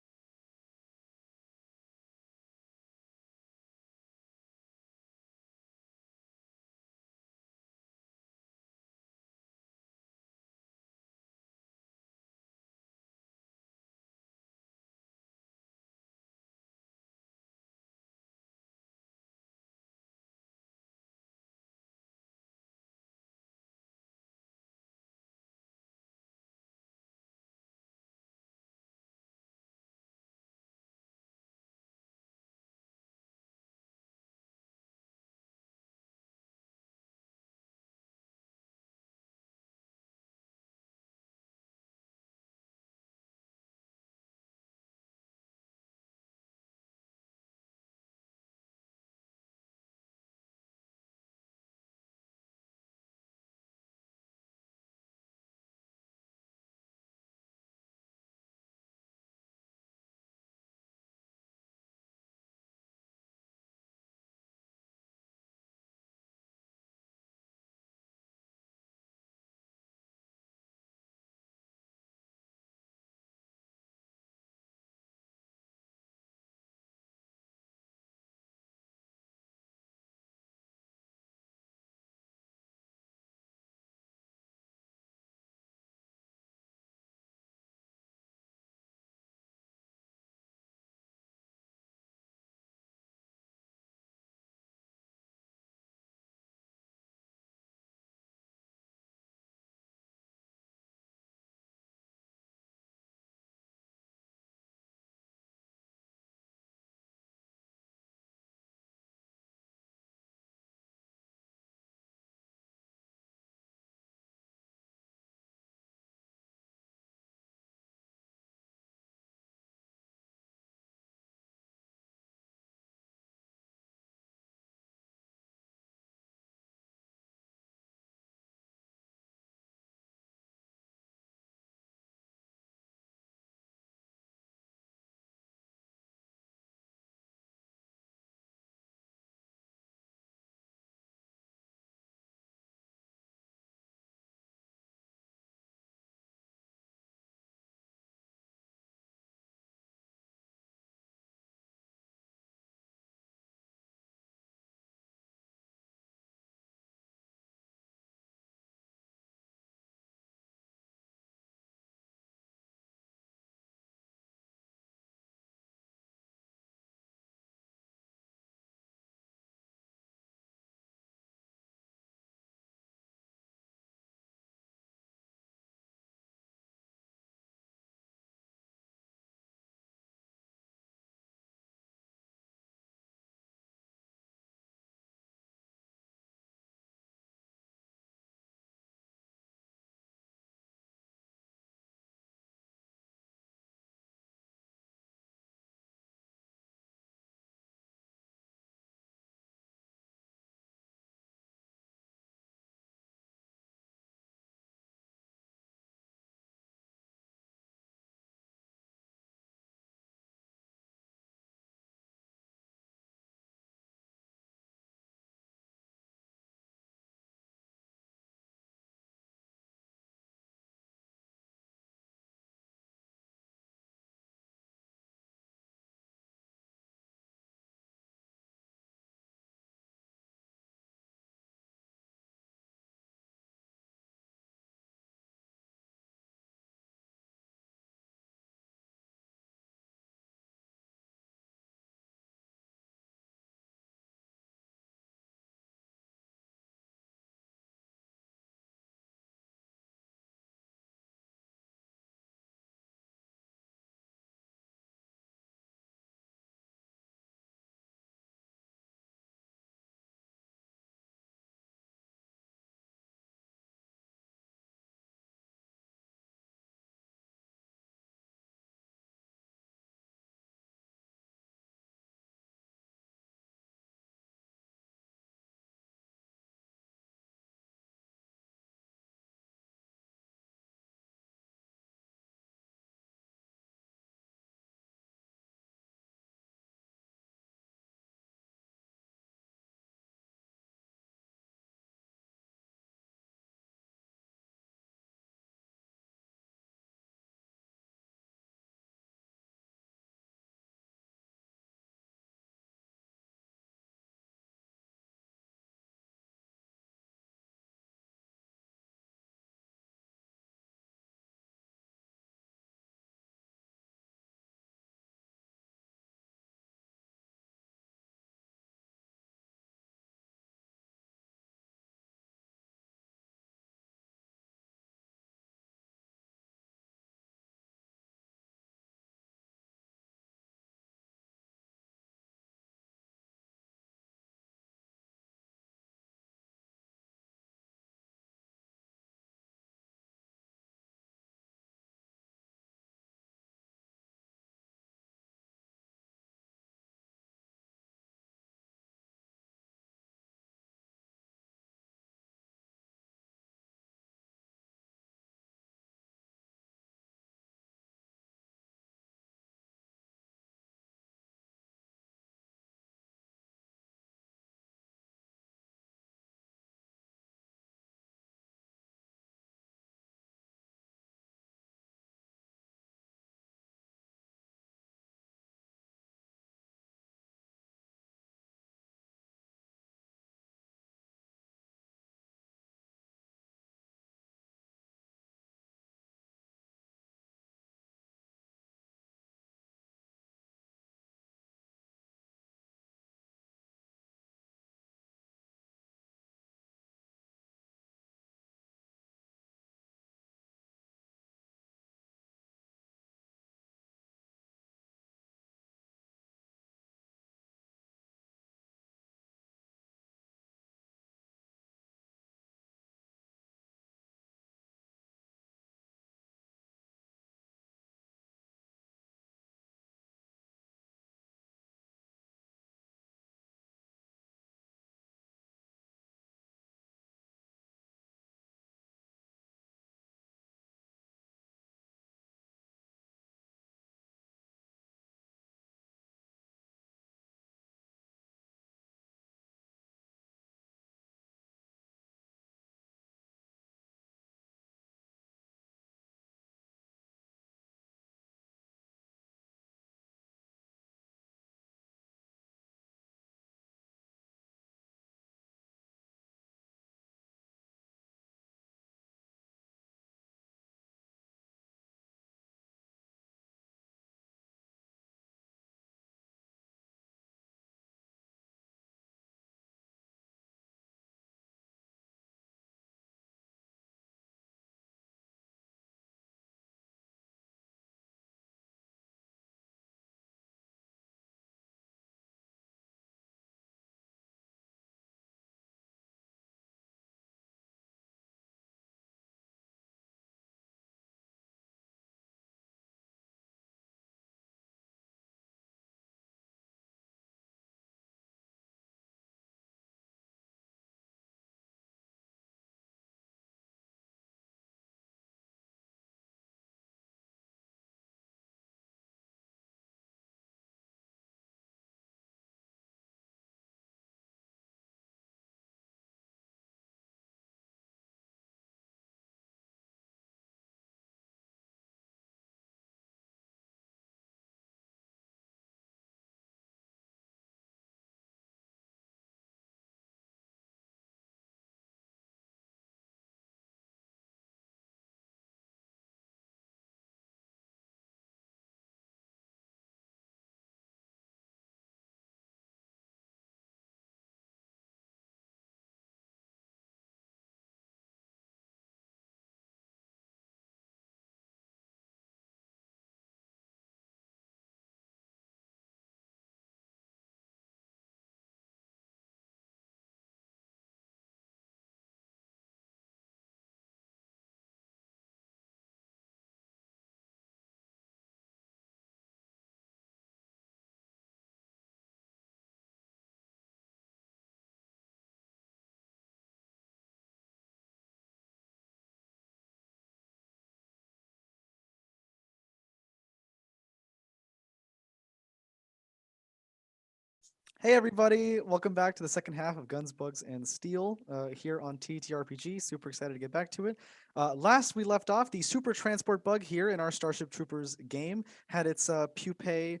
Hey everybody, welcome back to the second half of Guns, Bugs, and Steel here on TTRPG. Super excited to get back to it. Last we left off, the super transport bug here in our Starship Troopers game had its pupae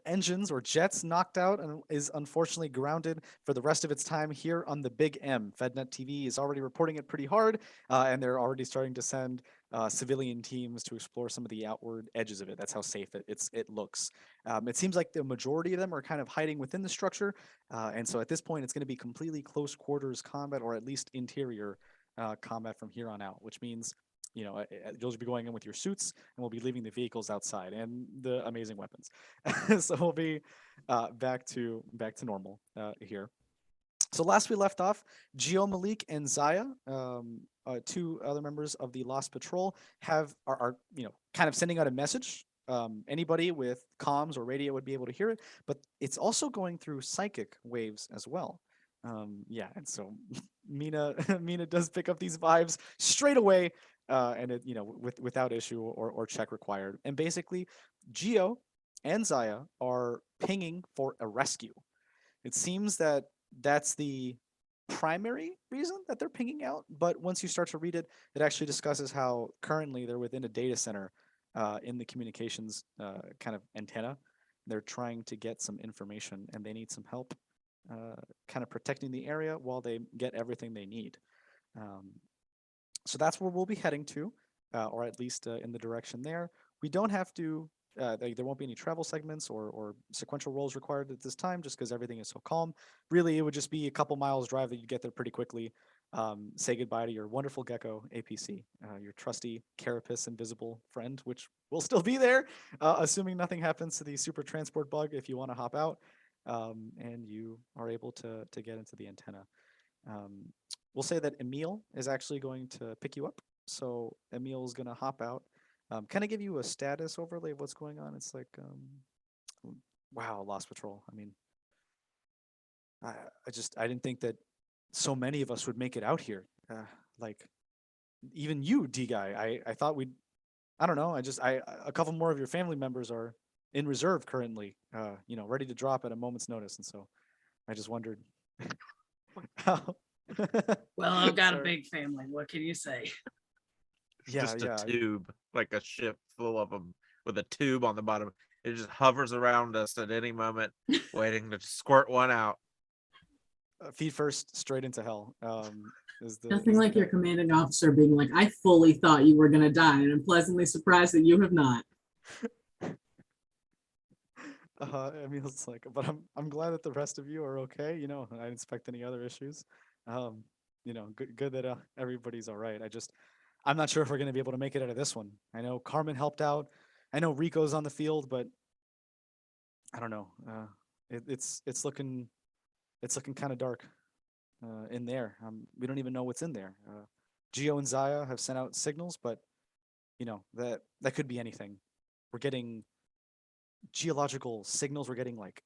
engines or jets knocked out and is unfortunately grounded for the rest of its time here on the Big M. FedNet TV is already reporting it pretty hard, and they're already starting to send civilian teams to explore some of the outward edges of it. That's how safe it looks. It seems like the majority of them are kind of hiding within the structure, and so at this point, it's going to be completely close quarters combat, or at least interior combat from here on out. Which means, you'll be going in with your suits, and we'll be leaving the vehicles outside and the amazing weapons. So we'll be back to normal here. So last we left off, Geo Malik and Zaya, two other members of the Lost Patrol, are kind of sending out a message. Anybody with comms or radio would be able to hear it, but it's also going through psychic waves as well. Yeah, and so Mina Mina does pick up these vibes straight away, and it without issue or check required. And basically, Geo and Zaya are pinging for a rescue. It seems that that's the primary reason that they're pinging out, but once you start to read it, it actually discusses how currently they're within a data center in the communications kind of antenna. They're trying to get some information and they need some help kind of protecting the area while they get everything they need. Um, so that's where we'll be heading to, or at least in the direction there. We don't have to. There won't be any travel segments or sequential rolls required at this time, just because everything is so calm. Really, it would just be a couple miles drive that you get there pretty quickly. Say goodbye to your wonderful gecko APC, your trusty carapace invisible friend, which will still be there, assuming nothing happens to the super transport bug. If you want to hop out, and you are able to get into the antenna. Um, we'll say that Emil is actually going to pick you up. So Emil is going to hop out, kind of give you a status overlay of what's going on. It's like, wow, Lost Patrol. I mean, I didn't think that so many of us would make it out here. Like even you, D guy. I thought we'd. I don't know. A couple more of your family members are in reserve currently. Ready to drop at a moment's notice, and so I just wondered how. Well, I've got a Sorry. big family. What can you say? Yeah, Just a yeah. tube, like a ship full of them with a tube on the bottom. It just hovers around us at any moment, waiting to squirt one out. Feet first, straight into hell. Nothing Is the like your guy. commanding officer being like, I fully thought you were going to die, and I'm pleasantly surprised that you have not. I mean, it's like, but I'm glad that the rest of you are okay. I didn't expect any other issues. Um, good that everybody's all right. I'm not sure if we're gonna be able to make it out of this one. I know Carmen helped out. I know Rico's on the field, but I don't know. It's looking kind of dark in there. We don't even know what's in there. Geo and Zaya have sent out signals, but that could be anything. We're getting geological signals. We're getting like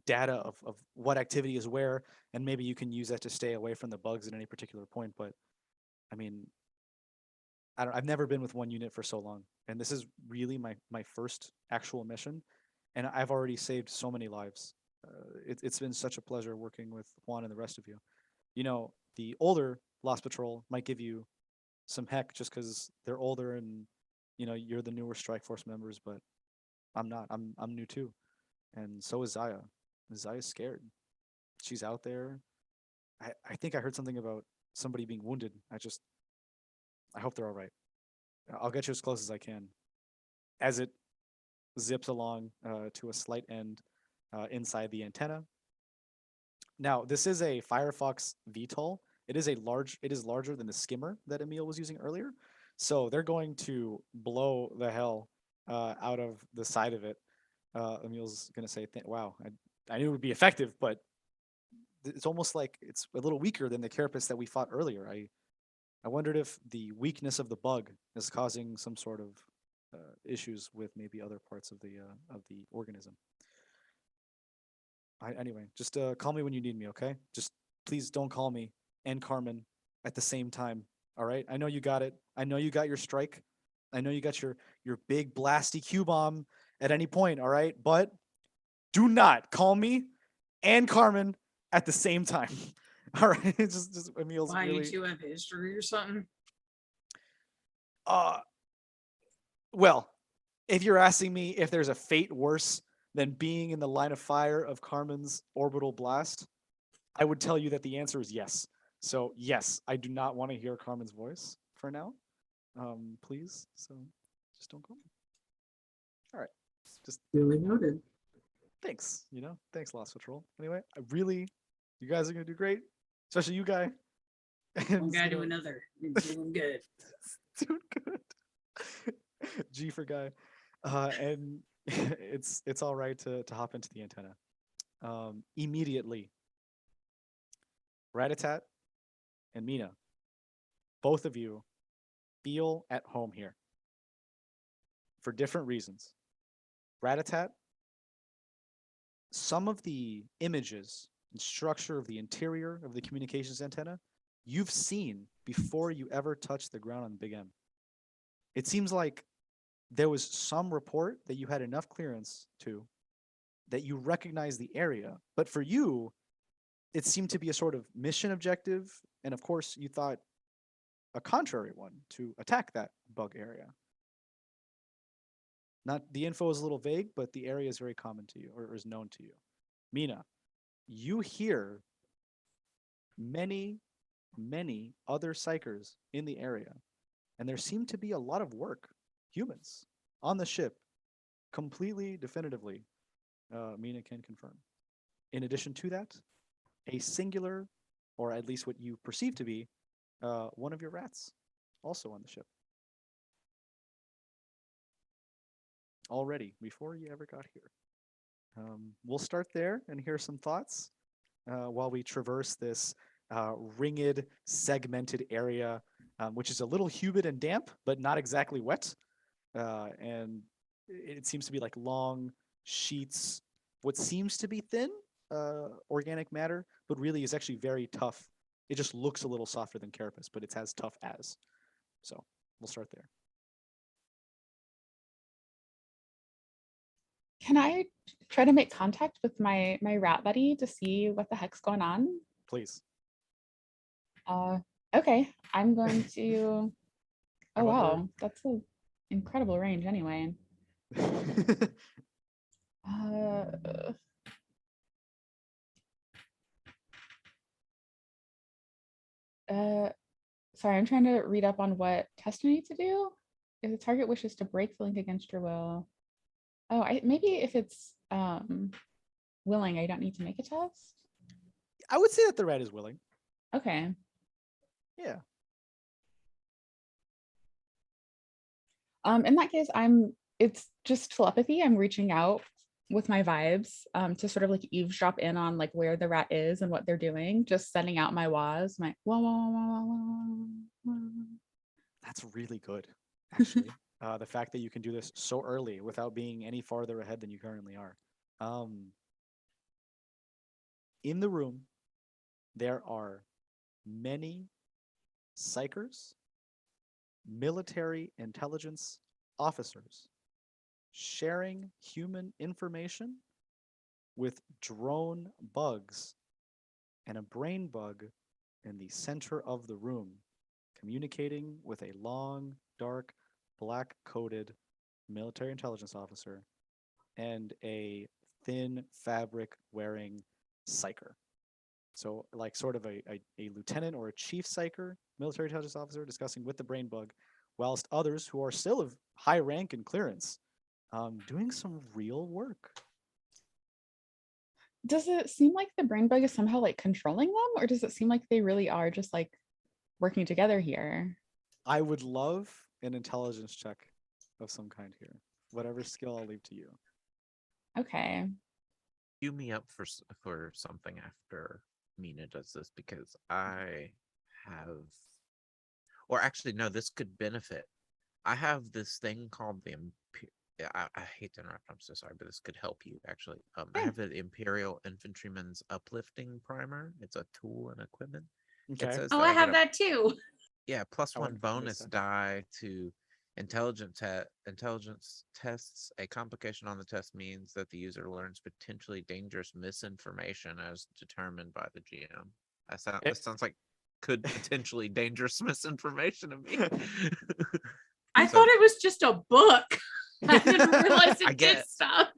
data of what activity is where, and maybe you can use that to stay away from the bugs at any particular point. But I mean, I've never been with one unit for so long, and this is really my first actual mission, and I've already saved so many lives. It's been such a pleasure working with Juan and the rest of you. The older Lost Patrol might give you some heck just because they're older and you're the newer Strike Force members, but I'm not. I'm new too, and so is Zaya. Zaya's scared. She's out there. I think I heard something about somebody being wounded. I hope they're all right. I'll get you as close as I can. As it zips along to a slight end inside the antenna. Now, this is a Firefox VTOL. It is larger than the skimmer that Emil was using earlier. So they're going to blow the hell out of the side of it. Emil's going to say, wow, I knew it would be effective, but it's almost like it's a little weaker than the carapace that we fought earlier. I wondered if the weakness of the bug is causing some sort of issues with maybe other parts of the organism. Anyway, just call me when you need me, okay? Just please don't call me and Carmen at the same time. All right? I know you got it. I know you got your strike. I know you got your big blasty Q bomb at any point, all right? But do not call me and Carmen at the same time. All right, it's just Emil's Why really. you two have history or something? Uh, well, if you're asking me if there's a fate worse than being in the line of fire of Carmen's orbital blast, I would tell you that the answer is yes. So yes, I do not want to hear Carmen's voice for now. Please. So just don't call me. All right. Just Duly noted. thanks. Thanks, Lost Patrol. Anyway, you guys are gonna do great, especially you guy. One guy to another. You're doing good. Doing good. G for guy. And it's all right to hop into the antenna. Immediately. Ratatat and Mina, both of you feel at home here for different reasons. Ratatat, some of the images and structure of the interior of the communications antenna you've seen before you ever touched the ground on Big M. It seems like there was some report that you had enough clearance to that you recognize the area, but for you, it seemed to be a sort of mission objective, and of course, you thought a contrary one to attack that bug area. Not the info is a little vague, but the area is very common to you or is known to you. Mina, you hear many, many other psychers in the area, and there seem to be a lot of work, humans, on the ship, completely definitively. Mina can confirm. In addition to that, a singular, or at least what you perceive to be, one of your rats, also on the ship. Already, before you ever got here. We'll start there and hear some thoughts while we traverse this ringed, segmented area, which is a little humid and damp, but not exactly wet. And it seems to be like long sheets, what seems to be thin organic matter, but really is actually very tough. It just looks a little softer than carapace, but it's as tough as. So we'll start there. Can I try to make contact with my rat buddy to see what the heck's going on? Please. Okay, I'm going to. I Oh wonder- wow, that's an incredible range anyway. Sorry, I'm trying to read up on what test I need to do. If the target wishes to break the link against your will. Oh, maybe if it's willing, I don't need to make a test. I would say that the rat is willing. Okay. Yeah. In that case, it's just telepathy. I'm reaching out with my vibes to sort of like eavesdrop in on like where the rat is and what they're doing, just sending out my wahs, my wah, wah, wah, wah, wah. That's really good, actually. The fact that you can do this so early without being any farther ahead than you currently are. In the room, there are many psychers, military intelligence officers sharing human information with drone bugs and a brain bug in the center of the room, communicating with a long, dark, black-coated military intelligence officer and a thin fabric-wearing psyker. So like sort of a lieutenant or a chief psyker, military intelligence officer discussing with the brain bug, whilst others who are still of high rank and clearance doing some real work. Does it seem like the brain bug is somehow like controlling them, or does it seem like they really are just like working together here? I would love an intelligence check of some kind here. Whatever skill, I'll leave to you. Okay. Cue me up for something after Mina does this, because I have, or actually no, this could benefit. I have this thing called the I hate to interrupt, I'm so sorry, but this could help you actually. I have the Imperial Infantryman's Uplifting Primer. It's a tool and equipment. Okay. It says Oh, that I get have a that too. plus I one wouldn't have missed bonus that. die to Intelligence tests. A complication on the test means that the user learns potentially dangerous misinformation as determined by the GM. That sounds like could potentially dangerous misinformation to me. I So- thought it was just a book. I didn't realize I it did get- stuff.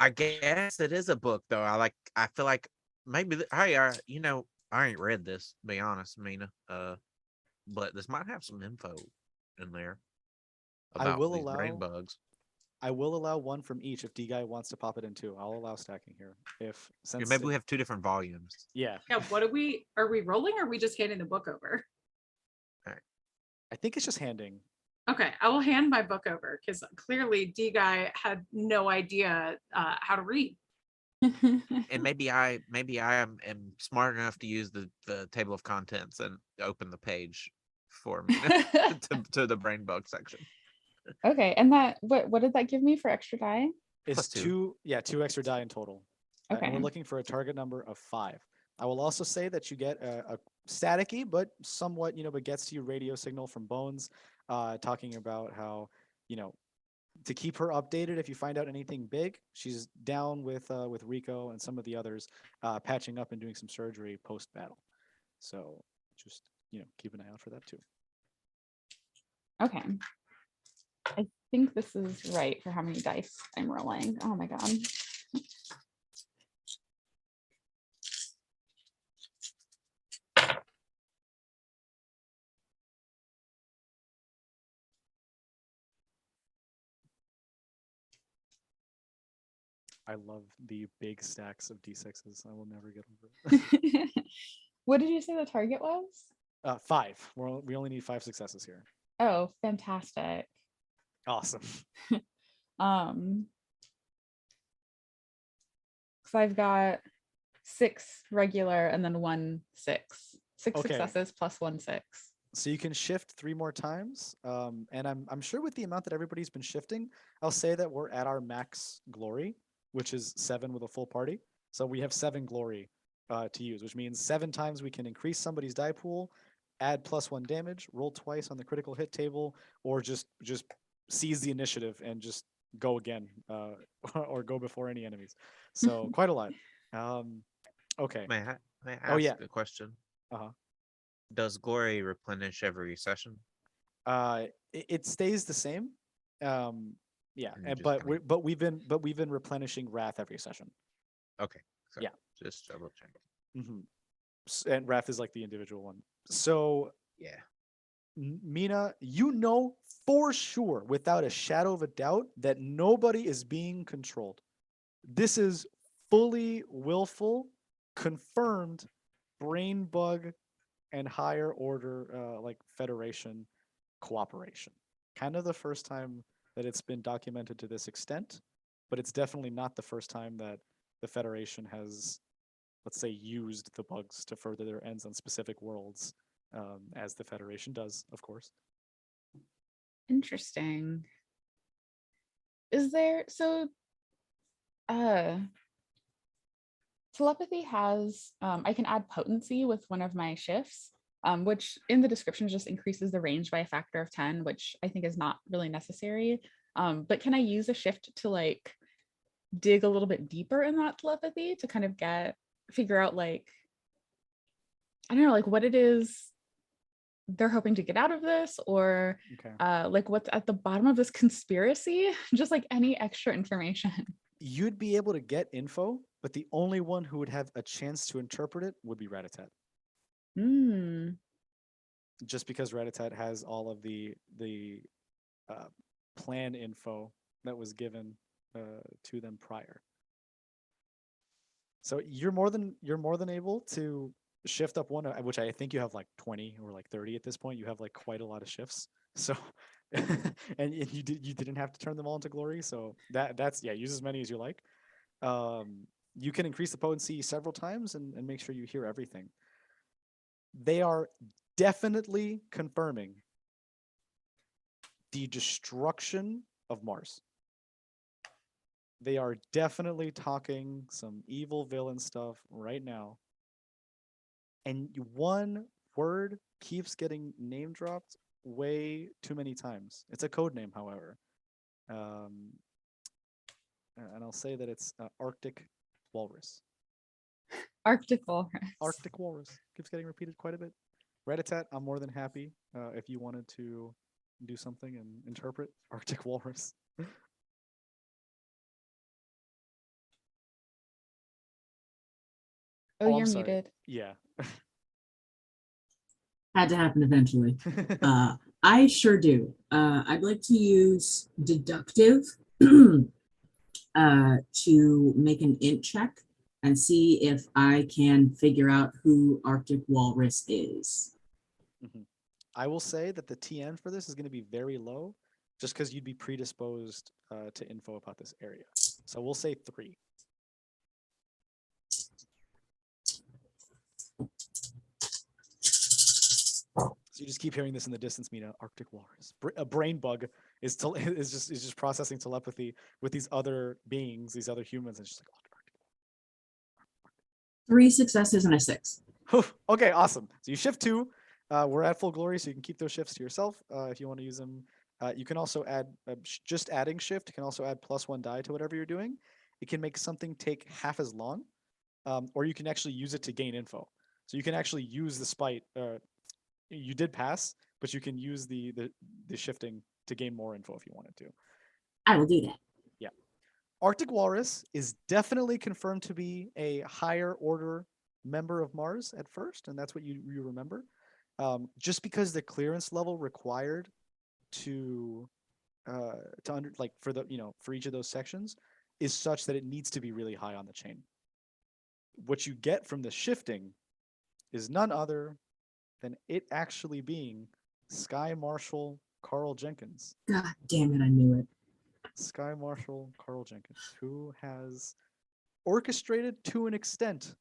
I guess it is a book though. I feel like maybe hey, I ain't read this, to be honest, Mina. But this might have some info in there I about will these brain allow- bugs. I will allow one from each if D guy wants to pop it in too. I'll allow stacking here. If Yeah, since maybe we have two different volumes. yeah, Yeah, what are we rolling or are we just handing the book over? I think it's just handing. Okay, I will hand my book over because clearly D guy had no idea how to read. And maybe I am smart enough to use the table of contents and open the page for me to the brain bug section. Okay, and that what did that give me for extra die? It's Plus two. two extra die in total. And Okay. we're looking for a target number of 5. I will also say that you get a staticky, but somewhat, but gets to you radio signal from Bones, talking about how, to keep her updated if you find out anything big. She's down with Rico and some of the others, patching up and doing some surgery post battle. So just keep an eye out for that too. Okay. I think this is right for how many dice I'm rolling. Oh my god. I love the big stacks of D6s. I will never get over it. What did you say the target was? 5. We only need 5 successes here. Oh, fantastic. Awesome. So I've got 6 regular and then 1 6. 6 Okay. successes plus 1 6. So you can shift 3 more times, and I'm sure with the amount that everybody's been shifting, I'll say that we're at our max glory, which is 7 with a full party. So we have 7 glory to use, which means 7 times we can increase somebody's die pool, add +1 damage, roll twice on the critical hit table, or just seize the initiative and just go again, or go before any enemies. So quite a lot. Okay. May I ask Oh, yeah. a question? Uh-huh. Does glory replenish every session? It stays the same. Yeah, And you and just but kinda- we've been replenishing wrath every session. Okay. So Yeah. Just double check. hmm And wrath is like the individual one. So Yeah. Mina, you know for sure, without a shadow of a doubt, that nobody is being controlled. This is fully willful, confirmed brain bug and higher order like Federation cooperation. Kind of the first time that it's been documented to this extent, but it's definitely not the first time that the Federation has, let's say, used the bugs to further their ends on specific worlds, as the Federation does, of course. Interesting. Is there uh telepathy has I can add potency with one of my shifts, which in the description just increases the range by a factor of 10, which I think is not really necessary. But can I use a shift to like dig a little bit deeper in that telepathy to kind of figure out like, I don't know, like what it is they're hoping to get out of this, or Okay. like what's at the bottom of this conspiracy? Just like any extra information. You'd be able to get info, but the only one who would have a chance to interpret it would be Ratatat. Hmm. Just because Ratatat has all of the plan info that was given to them prior. So you're more than able to shift up one, which I think you have like 20 or like 30 at this point. You have like quite a lot of shifts. So and you didn't have to turn them all into glory. So that's use as many as you like. You can increase the potency several times and make sure you hear everything. They are definitely confirming the destruction of Mars. They are definitely talking some evil villain stuff right now. And one word keeps getting name dropped way too many times. It's a code name, however. Um, and I'll say that it's Arctic Walrus. Arctic walrus. Arctic Walrus keeps getting repeated quite a bit. Ratatat, I'm more than happy if you wanted to do something and interpret Arctic Walrus. Oh, I'm you're sorry. muted. Yeah. Had to happen eventually. I sure do. I'd like to use deductive to make an int check and see if I can figure out who Arctic Walrus is. Mhm. I will say that the TN for this is going to be very low, just because you'd be predisposed to info about this area. So we'll say 3. So you just keep hearing this in the distance, Mina. Arctic Walrus. A brain bug is is just processing telepathy with these other beings, these other humans, and it's just like Arctic. 3 successes and a 6. Okay, awesome. So you shift 2. We're at full glory, so you can keep those shifts to yourself if you want to use them. You can also add just adding shift. You can also add +1 die to whatever you're doing. It can make something take half as long, or you can actually use it to gain info. So you can actually use the spite. You did pass, but you can use the shifting to gain more info if you wanted to. I will do that. Yeah. Arctic Walrus is definitely confirmed to be a higher order member of Mars at first, and that's what you remember. Just because the clearance level required to under like for the for each of those sections is such that it needs to be really high on the chain. What you get from the shifting is none other than it actually being Sky Marshal Carl Jenkins. God damn it, I knew it. Sky Marshal Carl Jenkins, who has orchestrated to an extent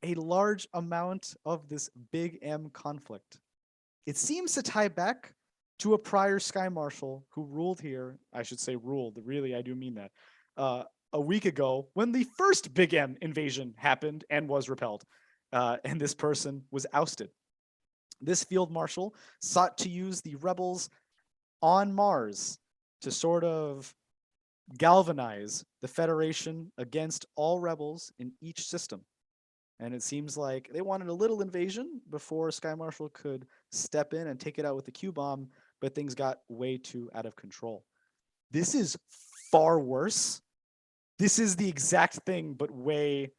a large amount of this Big M conflict. It seems to tie back to a prior Sky Marshal who ruled here. I should say ruled. Really, I do mean that. A week ago, when the first Big M invasion happened and was repelled, and this person was ousted. This field marshal sought to use the rebels on Mars to sort of galvanize the Federation against all rebels in each system. And it seems like they wanted a little invasion before Sky Marshal could step in and take it out with the Q bomb, but things got way too out of control. This is far worse. This is the exact thing, but way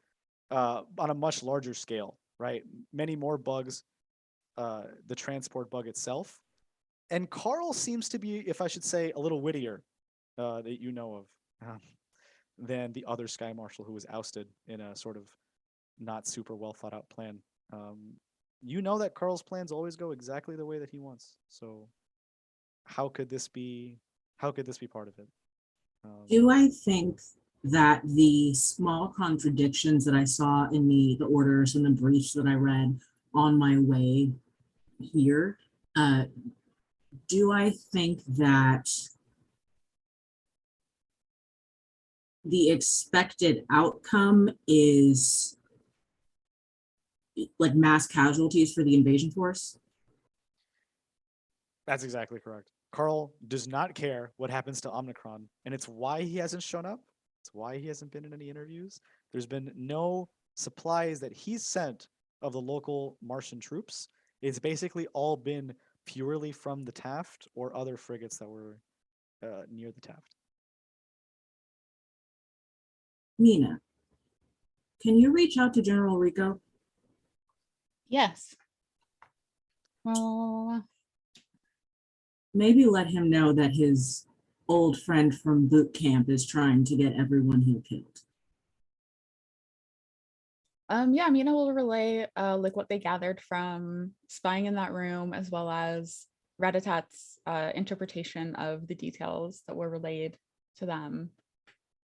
on a much larger scale, right? Many more bugs, the transport bug itself. And Carl seems to be, if I should say, a little wittier that you know of than the other Sky Marshal who was ousted in a sort of not super well thought out plan. You know that Carl's plans always go exactly the way that he wants. So how could this be? How could this be part of it? Do I think that the small contradictions that I saw in the orders and the briefs that I read on my way here, do I think that the expected outcome is like mass casualties for the invasion force? That's exactly correct. Carl does not care what happens to Omicron, and it's why he hasn't shown up. It's why he hasn't been in any interviews. There's been no supplies that he's sent of the local Martian troops. It's basically all been purely from the Taft or other frigates that were near the Taft. Mina, can you reach out to General Rico? Yes. Well, Maybe let him know that his old friend from boot camp is trying to get everyone he killed. yeah, Mina will relay like what they gathered from spying in that room, as well as Ratatat's interpretation of the details that were relayed to them,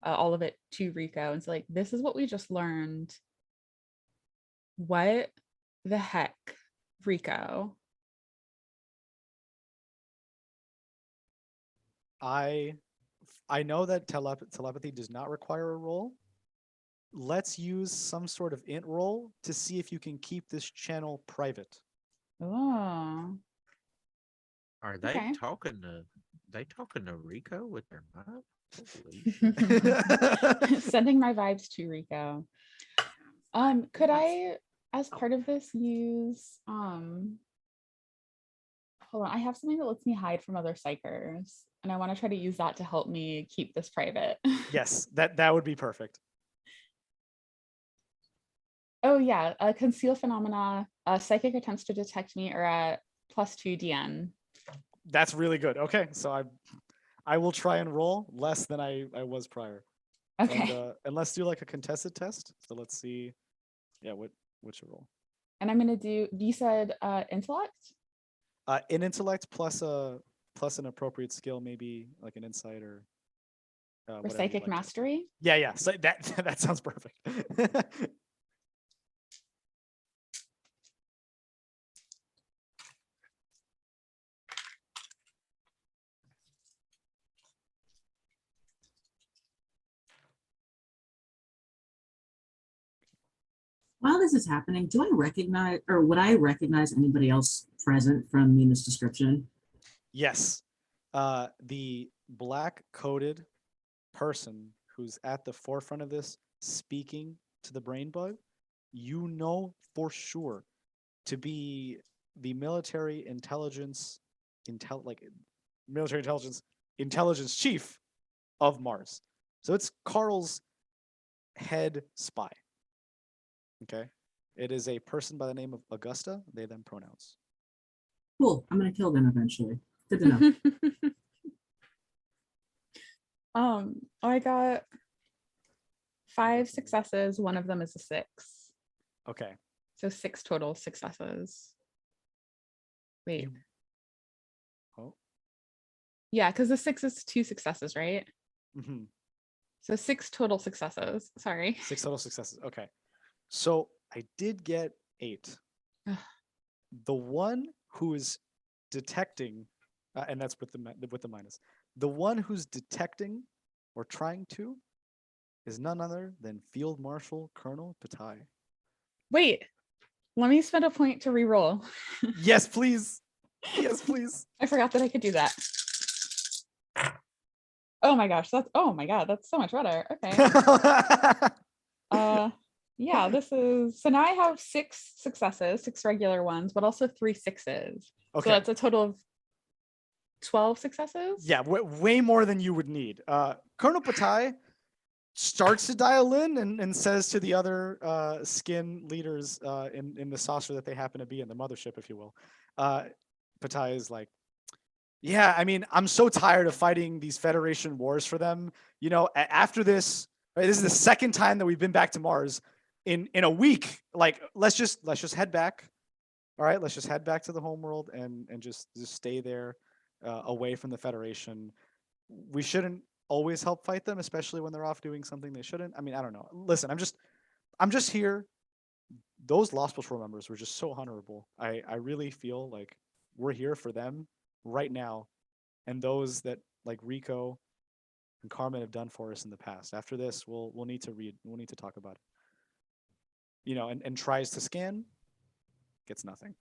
all of it to Rico. And so like, this is what we just learned. What the heck, Rico? I know that telepathy does not require a roll. Let's use some sort of int roll to see if you can keep this channel private. Oh. Are they Okay. talking to? They talking to Rico with their mouth? Holy shit. Sending my vibes to Rico. Could I, as part of this, use hold on, I have something that lets me hide from other psychers, and I want to try to use that to help me keep this private. Yes, that would be perfect. Oh yeah, conceal phenomena. Psychic attempts to detect me are at +2 DN. That's really good. Okay, so I will try and roll less than I was prior. Okay. And let's do like a contested test. So let's see. Yeah, what's your roll? And I'm gonna do. You said intellect. In intellect plus an appropriate skill, maybe like an insight or For whatever you'd psychic like to. mastery. Yeah. So that that sounds perfect. While this is happening, do I recognize or would I recognize anybody else present from Nina's description? Yes. The black coated person who's at the forefront of this speaking to the brain bug, you know for sure to be the military intelligence chief of Mars. So it's Carl's head spy. Okay. It is a person by the name of Augusta, they them pronouns. Cool. I'm gonna kill them eventually. Good to know. I got 5 successes. One of them is a 6. Okay. So 6 total successes. Wait. Oh. Yeah, because the 6 is 2 successes, right? Mm-hmm. So 6 total successes. Sorry. 6 total successes. Okay. So I did get 8. Ugh. The one who is detecting, and that's with the minus. The one who's detecting or trying to is none other than Field Marshal Colonel Patai. Wait, let me spend a point to reroll. Yes, please. Yes, please. I forgot that I could do that. Oh my gosh, that's so much better. Okay. Yeah, this is so now I have 6 successes, 6 regular ones, but also 3 sixes. Okay. So that's a total of 12 successes. Yeah, way more than you would need. Colonel Patai starts to dial in and says to the other skin leaders in the saucer that they happen to be in, the mothership, if you will. Patai is like, yeah, I mean, I'm so tired of fighting these Federation wars for them. You know, after this, right, this is the second time that we've been back to Mars in a week. Like, let's just head back. All right, let's just head back to the homeworld and just stay there, away from the Federation. We shouldn't always help fight them, especially when they're off doing something they shouldn't. I mean, I don't know. Listen, I'm just here. Those Lost Patrol members were just so honorable. I really feel like we're here for them right now, and those that like Rico and Carmen have done for us in the past. After this, we'll need to talk about it. You know, and tries to scan, gets nothing.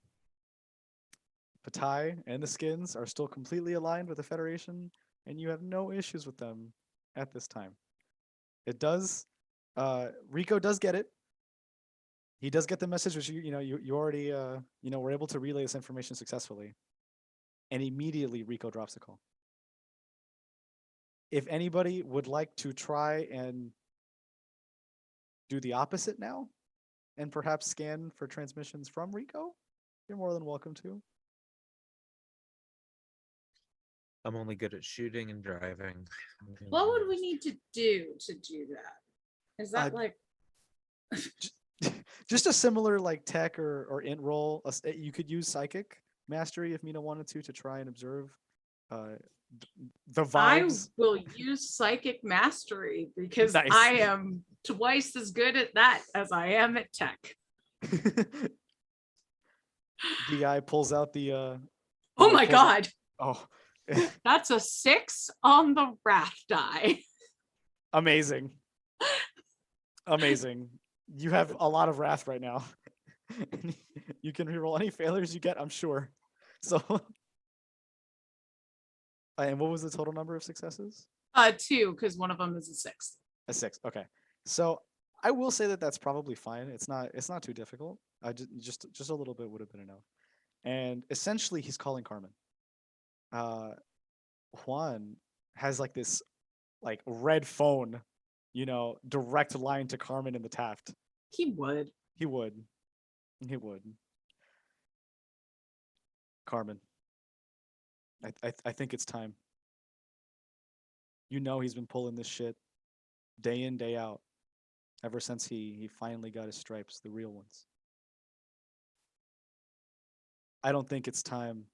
Patai and the skins are still completely aligned with the Federation, and you have no issues with them at this time. It does. Rico does get it. He does get the message, which you already were able to relay this information successfully, and immediately Rico drops the call. If anybody would like to try and do the opposite now, and perhaps scan for transmissions from Rico, you're more than welcome to. I'm only good at shooting and driving. What would we need to do that? Is that like just a similar like tech or int roll? You could use psychic mastery if Mina wanted to try and observe the vibes. I will use psychic mastery because Nice. I am twice as good at that as I am at tech. DI pulls out the Oh my god, oh that's a 6 on the wrath die. amazing. Amazing. You have a lot of wrath right now. You can reroll any failures you get, I'm sure. So And what was the total number of successes? 2, because one of them is a 6. A 6. Okay. So I will say that that's probably fine. It's not too difficult. I just a little bit would have been enough. And essentially, he's calling Carmen. Juan has like this like red phone, direct line to Carmen in the Taft. He would. He would. He would. Carmen, I think it's time. He's been pulling this shit day in, day out, ever since he finally got his stripes, the real ones. I don't think it's time.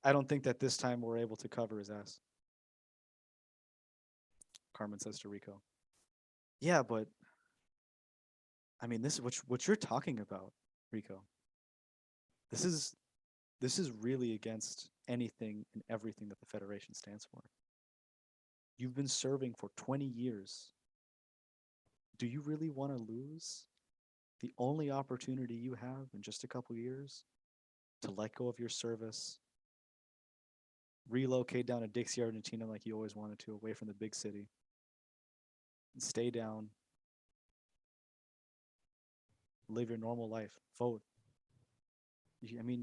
I don't think that this time we're able to cover his ass. Carmen says to Rico. Yeah, but I mean, this is what you're talking about, Rico. This is really against anything and everything that the Federation stands for. You've been serving for 20 years. Do you really want to lose the only opportunity you have in just a couple years to let go of your service, relocate down to Dixie, Argentina like you always wanted to, away from the big city, and stay down, live your normal life, vote? I mean,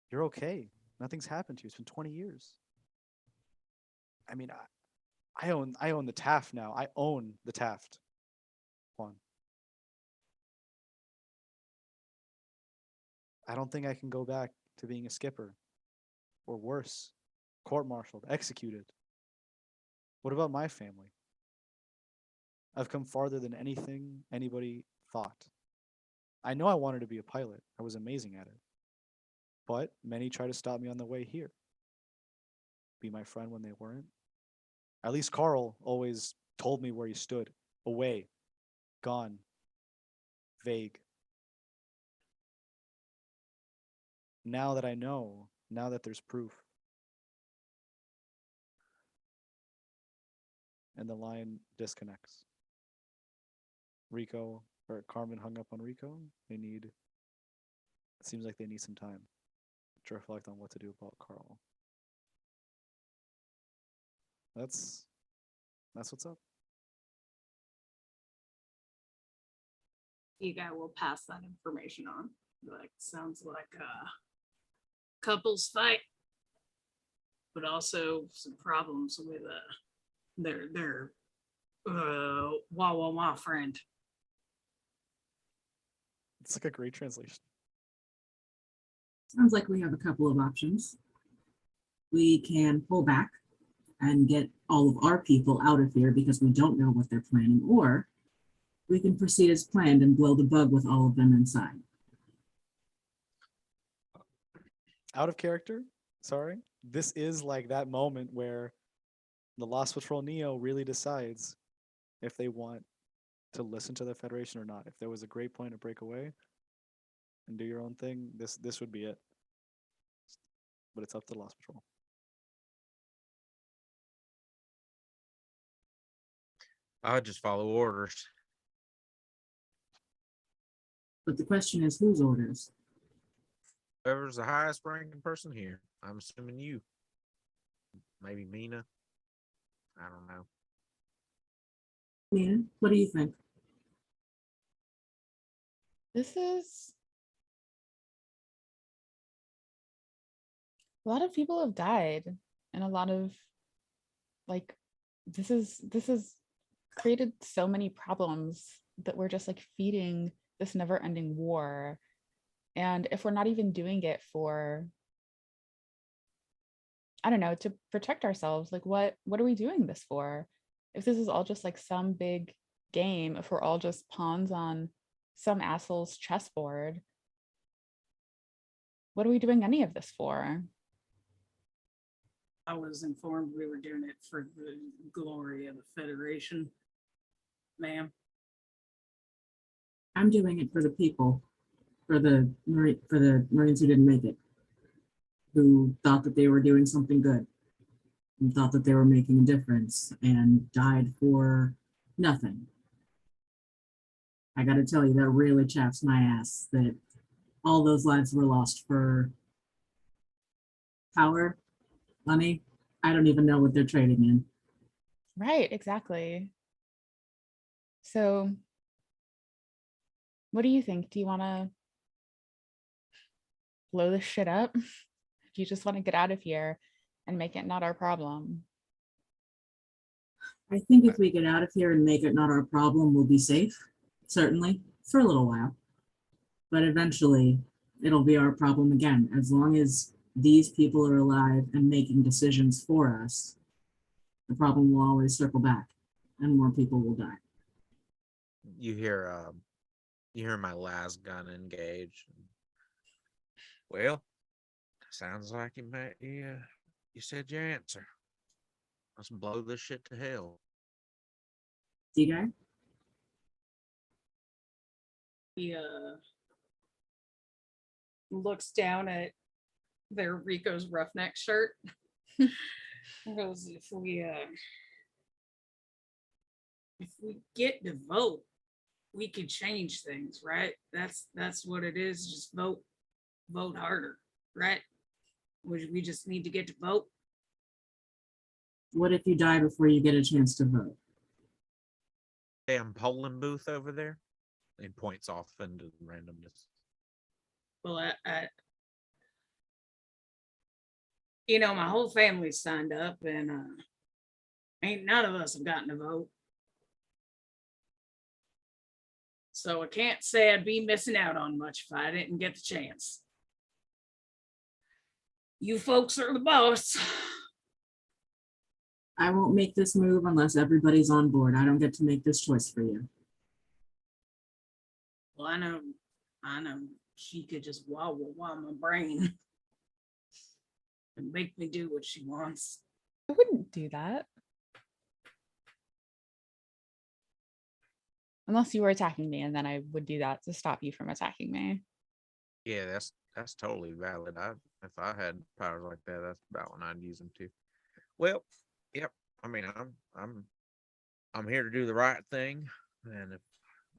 you're okay. Nothing's happened to you. It's been 20 years. I mean, I own the Taft now. I own the Taft, Juan. I don't think I can go back to being a skipper, or worse, court-martialed, executed. What about my family? I've come farther than anything anybody thought. I know I wanted to be a pilot. I was amazing at it. But many try to stop me on the way here. Be my friend when they weren't. At least Carl always told me where he stood. Away. Gone. Vague. Now that I know, now that there's proof. And the line disconnects. Carmen hung up on Rico. It seems like they need some time to reflect on what to do about Carl. That's what's up. You guy will pass that information on. Like, sounds like a couples fight, but also some problems with their wah friend. It's like a great translation. Sounds like we have a couple of options. We can pull back and get all of our people out of here because we don't know what they're planning, or we can proceed as planned and blow the bug with all of them inside. Out of character, sorry. This is like that moment where the Lost Patrol Neo really decides if they want to listen to the Federation or not. If there was a great point to break away and do your own thing, this would be it. But it's up to the Lost Patrol. I would just follow orders. But the question is, whose orders? Whoever's the highest ranking person here. I'm assuming you. Maybe Mina. I don't know. Yeah, what do you think? This is a lot of people have died, and a lot of this is created so many problems that we're just like feeding this never-ending war. And if we're not even doing it for, I don't know, to protect ourselves, like what are we doing this for? If this is all just like some big game, if we're all just pawns on some asshole's chessboard, what are we doing any of this for? I was informed we were doing it for the glory of the Federation, ma'am. I'm doing it for the people, for the Marines who didn't make it, who thought that they were doing something good, and thought that they were making a difference, and died for nothing. I got to tell you, that really chaps my ass that all those lives were lost for power Money, I don't even know what they're trading in. Right, exactly. So, what do you think? Do you want to blow this shit up? Do you just want to get out of here and make it not our problem? I think if we get out of here and make it not our problem, we'll be safe, certainly, for a little while. But eventually, it'll be our problem again. As long as these people are alive and making decisions for us, the problem will always circle back and more people will die. You hear my last gun engage. Well, sounds like you said your answer. Let's blow this shit to hell. D-Guy? He looks down at their Rico's roughneck shirt. Goes, if we get to vote, we can change things, right? That's what it is. Just vote harder, right? We just need to get to vote. What if you die before you get a chance to vote? Damn polling booth over there. And points off into the randomness. Well, I my whole family signed up, and ain't none of us have gotten a vote. So I can't say I'd be missing out on much if I didn't get the chance. You folks are the boss. I won't make this move unless everybody's on board. I don't get to make this choice for you. Well, I know she could just wobble my brain and make me do what she wants. I wouldn't do that. Unless you were attacking me, and then I would do that to stop you from attacking me. Yeah, that's totally valid. If I had powers like that, that's about when I'd use them too. Well, yep. I mean, I'm here to do the right thing, and if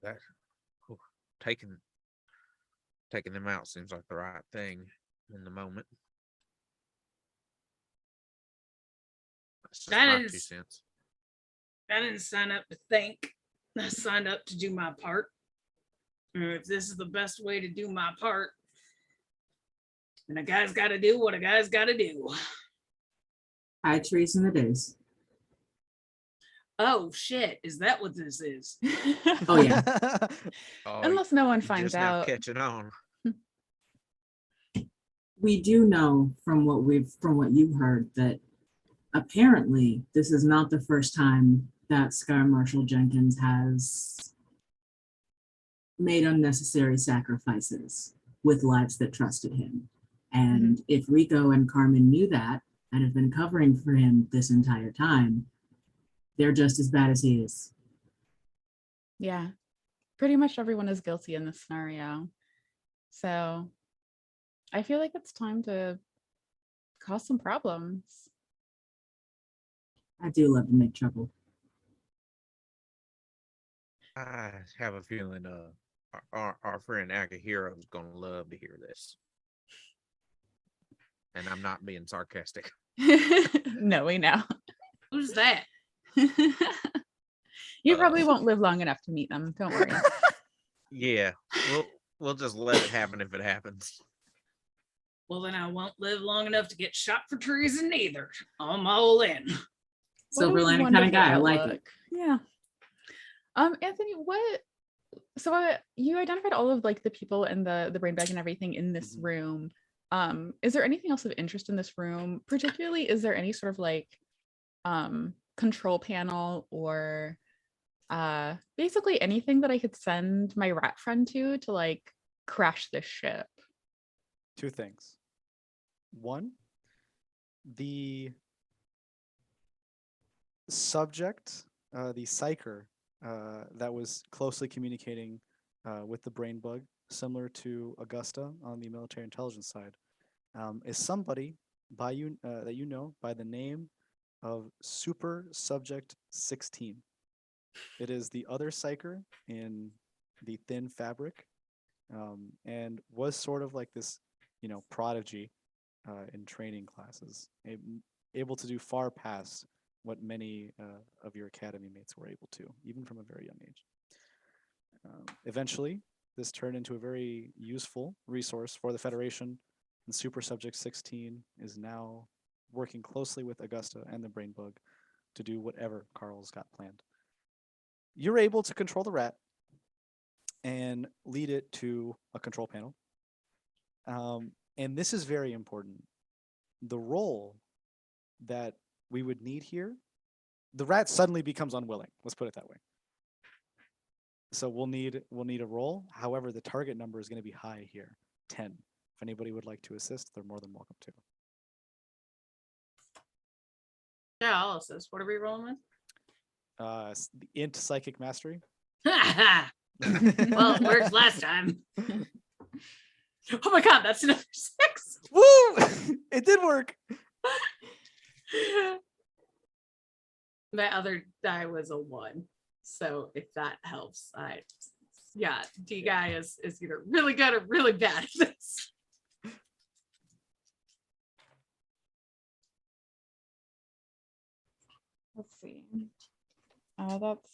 that taking them out seems like the right thing in the moment. That's just my 2 cents. I didn't sign up to think. I signed up to do my part. And if this is the best way to do my part, then a guy's got to do what a guy's got to do. High treason it is. Oh shit! Is that what this is? Oh yeah. Oh, Unless no one you're finds just now out. catching on. We do know from what you've heard that apparently this is not the first time that Sky Marshal Jenkins has made unnecessary sacrifices with lives that trusted him. And if Rico and Carmen knew that and have been covering for him this entire time, they're just as bad as he is. Yeah, pretty much everyone is guilty in this scenario. So I feel like it's time to cause some problems. I do love to make trouble. I have a feeling our friend Akihiro is gonna love to hear this. And I'm not being sarcastic. No, we know. Who's that? You probably won't live long enough to meet them. Don't worry. Yeah, we'll just let it happen if it happens. Well, then I won't live long enough to get shot for treason either. I'm all in. Silver lining kind of guy. I like it. Yeah. Anthony, you identified all of like the people and the brain bag and everything in this room. Is there anything else of interest in this room? Particularly, is there any sort of like control panel or basically anything that I could send my rat friend to like crash this ship? 2 things. 1, the subject, the psyker that was closely communicating with the brain bug, similar to Augusta on the military intelligence side, is somebody by that you know by the name of Super Subject 16. It is the other psyker in the thin fabric, and was sort of like this, prodigy in training classes. able to do far past what many of your academy mates were able to, even from a very young age. Eventually, this turned into a very useful resource for the Federation, and Super Subject 16 is now working closely with Augusta and the Brain Bug to do whatever Carl's got planned. You're able to control the rat and lead it to a control panel. And this is very important. The role that we would need here, the rat suddenly becomes unwilling. Let's put it that way. So we'll need a roll. However, the target number is going to be high here, 10. If anybody would like to assist, they're more than welcome to. Yeah, I'll assist. What are we rolling with? The int psychic mastery. Well, it worked last time. Oh my god, that's another 6. Woo! It did work. My other die was a 1. So if that helps, D guy is either really good or really bad at this. Let's see. That's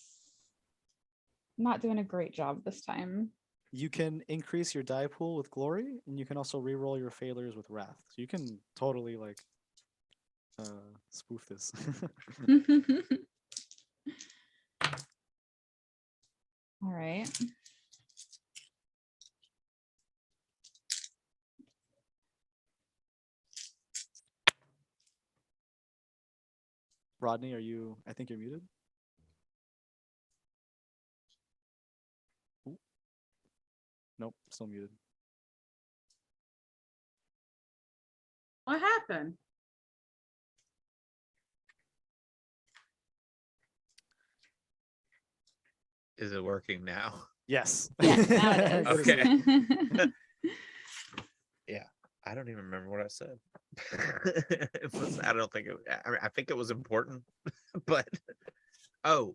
not doing a great job this time. You can increase your die pool with glory, and you can also re-roll your failures with wrath. So you can totally like spoof this. All right. Rodney, are you? I think you're muted. Ooh. Nope, still muted. What happened? Is it working now? Yes. Yes, now it is. Okay. Yeah, I don't even remember what I said. I don't think it. I think it was important, but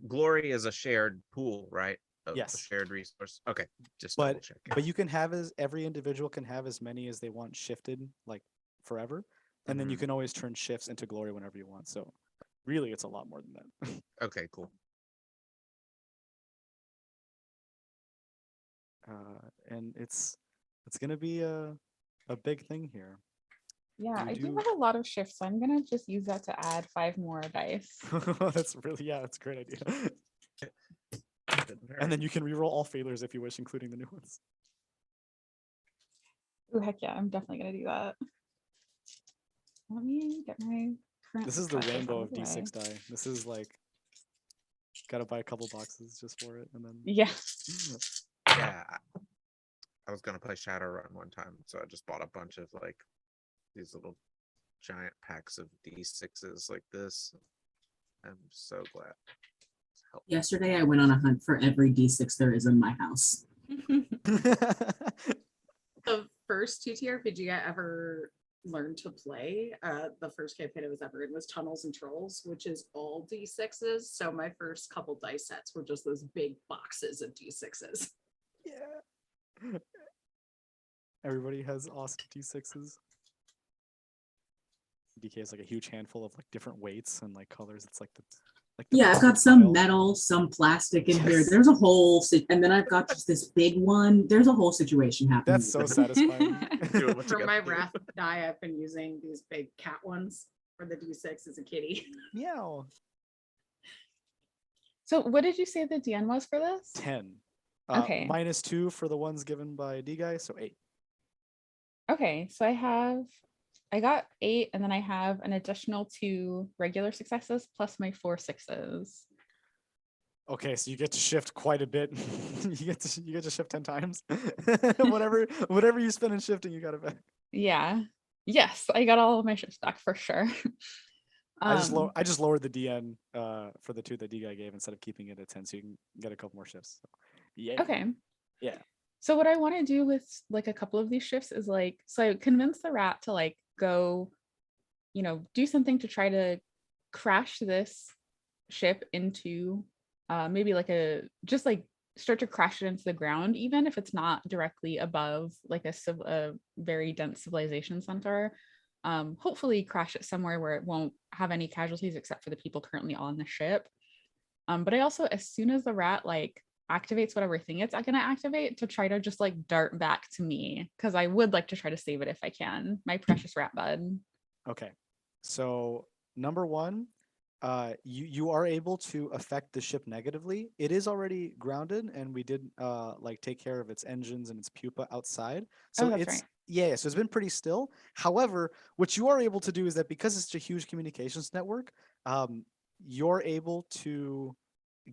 glory is a shared pool, right? A Yes. shared resource. Okay, just But- double check. But you can have every individual can have as many as they want shifted, like forever, and then you Mhm. can always turn shifts into glory whenever you want. So really, it's a lot more than that. Okay, cool. And it's gonna be a big thing here. Yeah, You I do do- have a lot of shifts, so I'm gonna just use that to add 5 more dice. That's a great idea. And then you can reroll all failures if you wish, including the new ones. Oh heck yeah, I'm definitely gonna do that. Let me get my current. This is the successes rainbow out of the way. D6 die. This is like gotta buy a couple boxes just for it, and then Yeah. Yeah, I was gonna play Shadowrun one time, so I just bought a bunch of like these little giant packs of D6s like this. I'm so glad. It's helped. Yesterday, I went on a hunt for every D6 there is in my house. The first TTRPG I ever learned to play, the first campaign I was ever in was Tunnels and Trolls, which is all D6s. So my first couple dice sets were just those big boxes of D6s. Yeah. Everybody has awesome D6s. DK has like a huge handful of like different weights and like colors. It's like the Yeah, I've got perfect some pile. metal, some plastic in here. Yes. There's a whole, and then I've got just this big one. There's a whole situation happening. That's so satisfying. Do it what you For my gotta do. wrath die, I've been using these big cat ones for the D6 as a kitty. Meow. So what did you say the DN was for this? 10. Okay. -2 for the ones given by D guy, so 8. Okay, so I got 8, and then I have an additional 2 regular successes plus my 4 6s. Okay, so you get to shift quite a bit. you get to shift 10 times. whatever you spend in shifting, you got it back. Yeah. Yes, I got all of my shifts back for sure. I just lowered the DN for the 2 that D guy gave instead of keeping it at 10, so you can get a couple more shifts. So, yeah. Okay. Yeah. So what I want to do with like a couple of these shifts is like, so I convinced the rat to like go, do something to try to crash this ship into maybe like just like start to crash it into the ground, even if it's not directly above like a very dense civilization center. hopefully crash it somewhere where it won't have any casualties except for the people currently on the ship. But I also, as soon as the rat like activates whatever thing it's gonna activate, to try to just like dart back to me, because I would like to try to save it if I can. My precious rat bud. Okay. So number one, you are able to affect the ship negatively. It is already grounded, and we did like take care of its engines and its pupa outside. So Oh, that's it's right. yeah, so it's been pretty still. However, what you are able to do is that because it's such a huge communications network, you're able to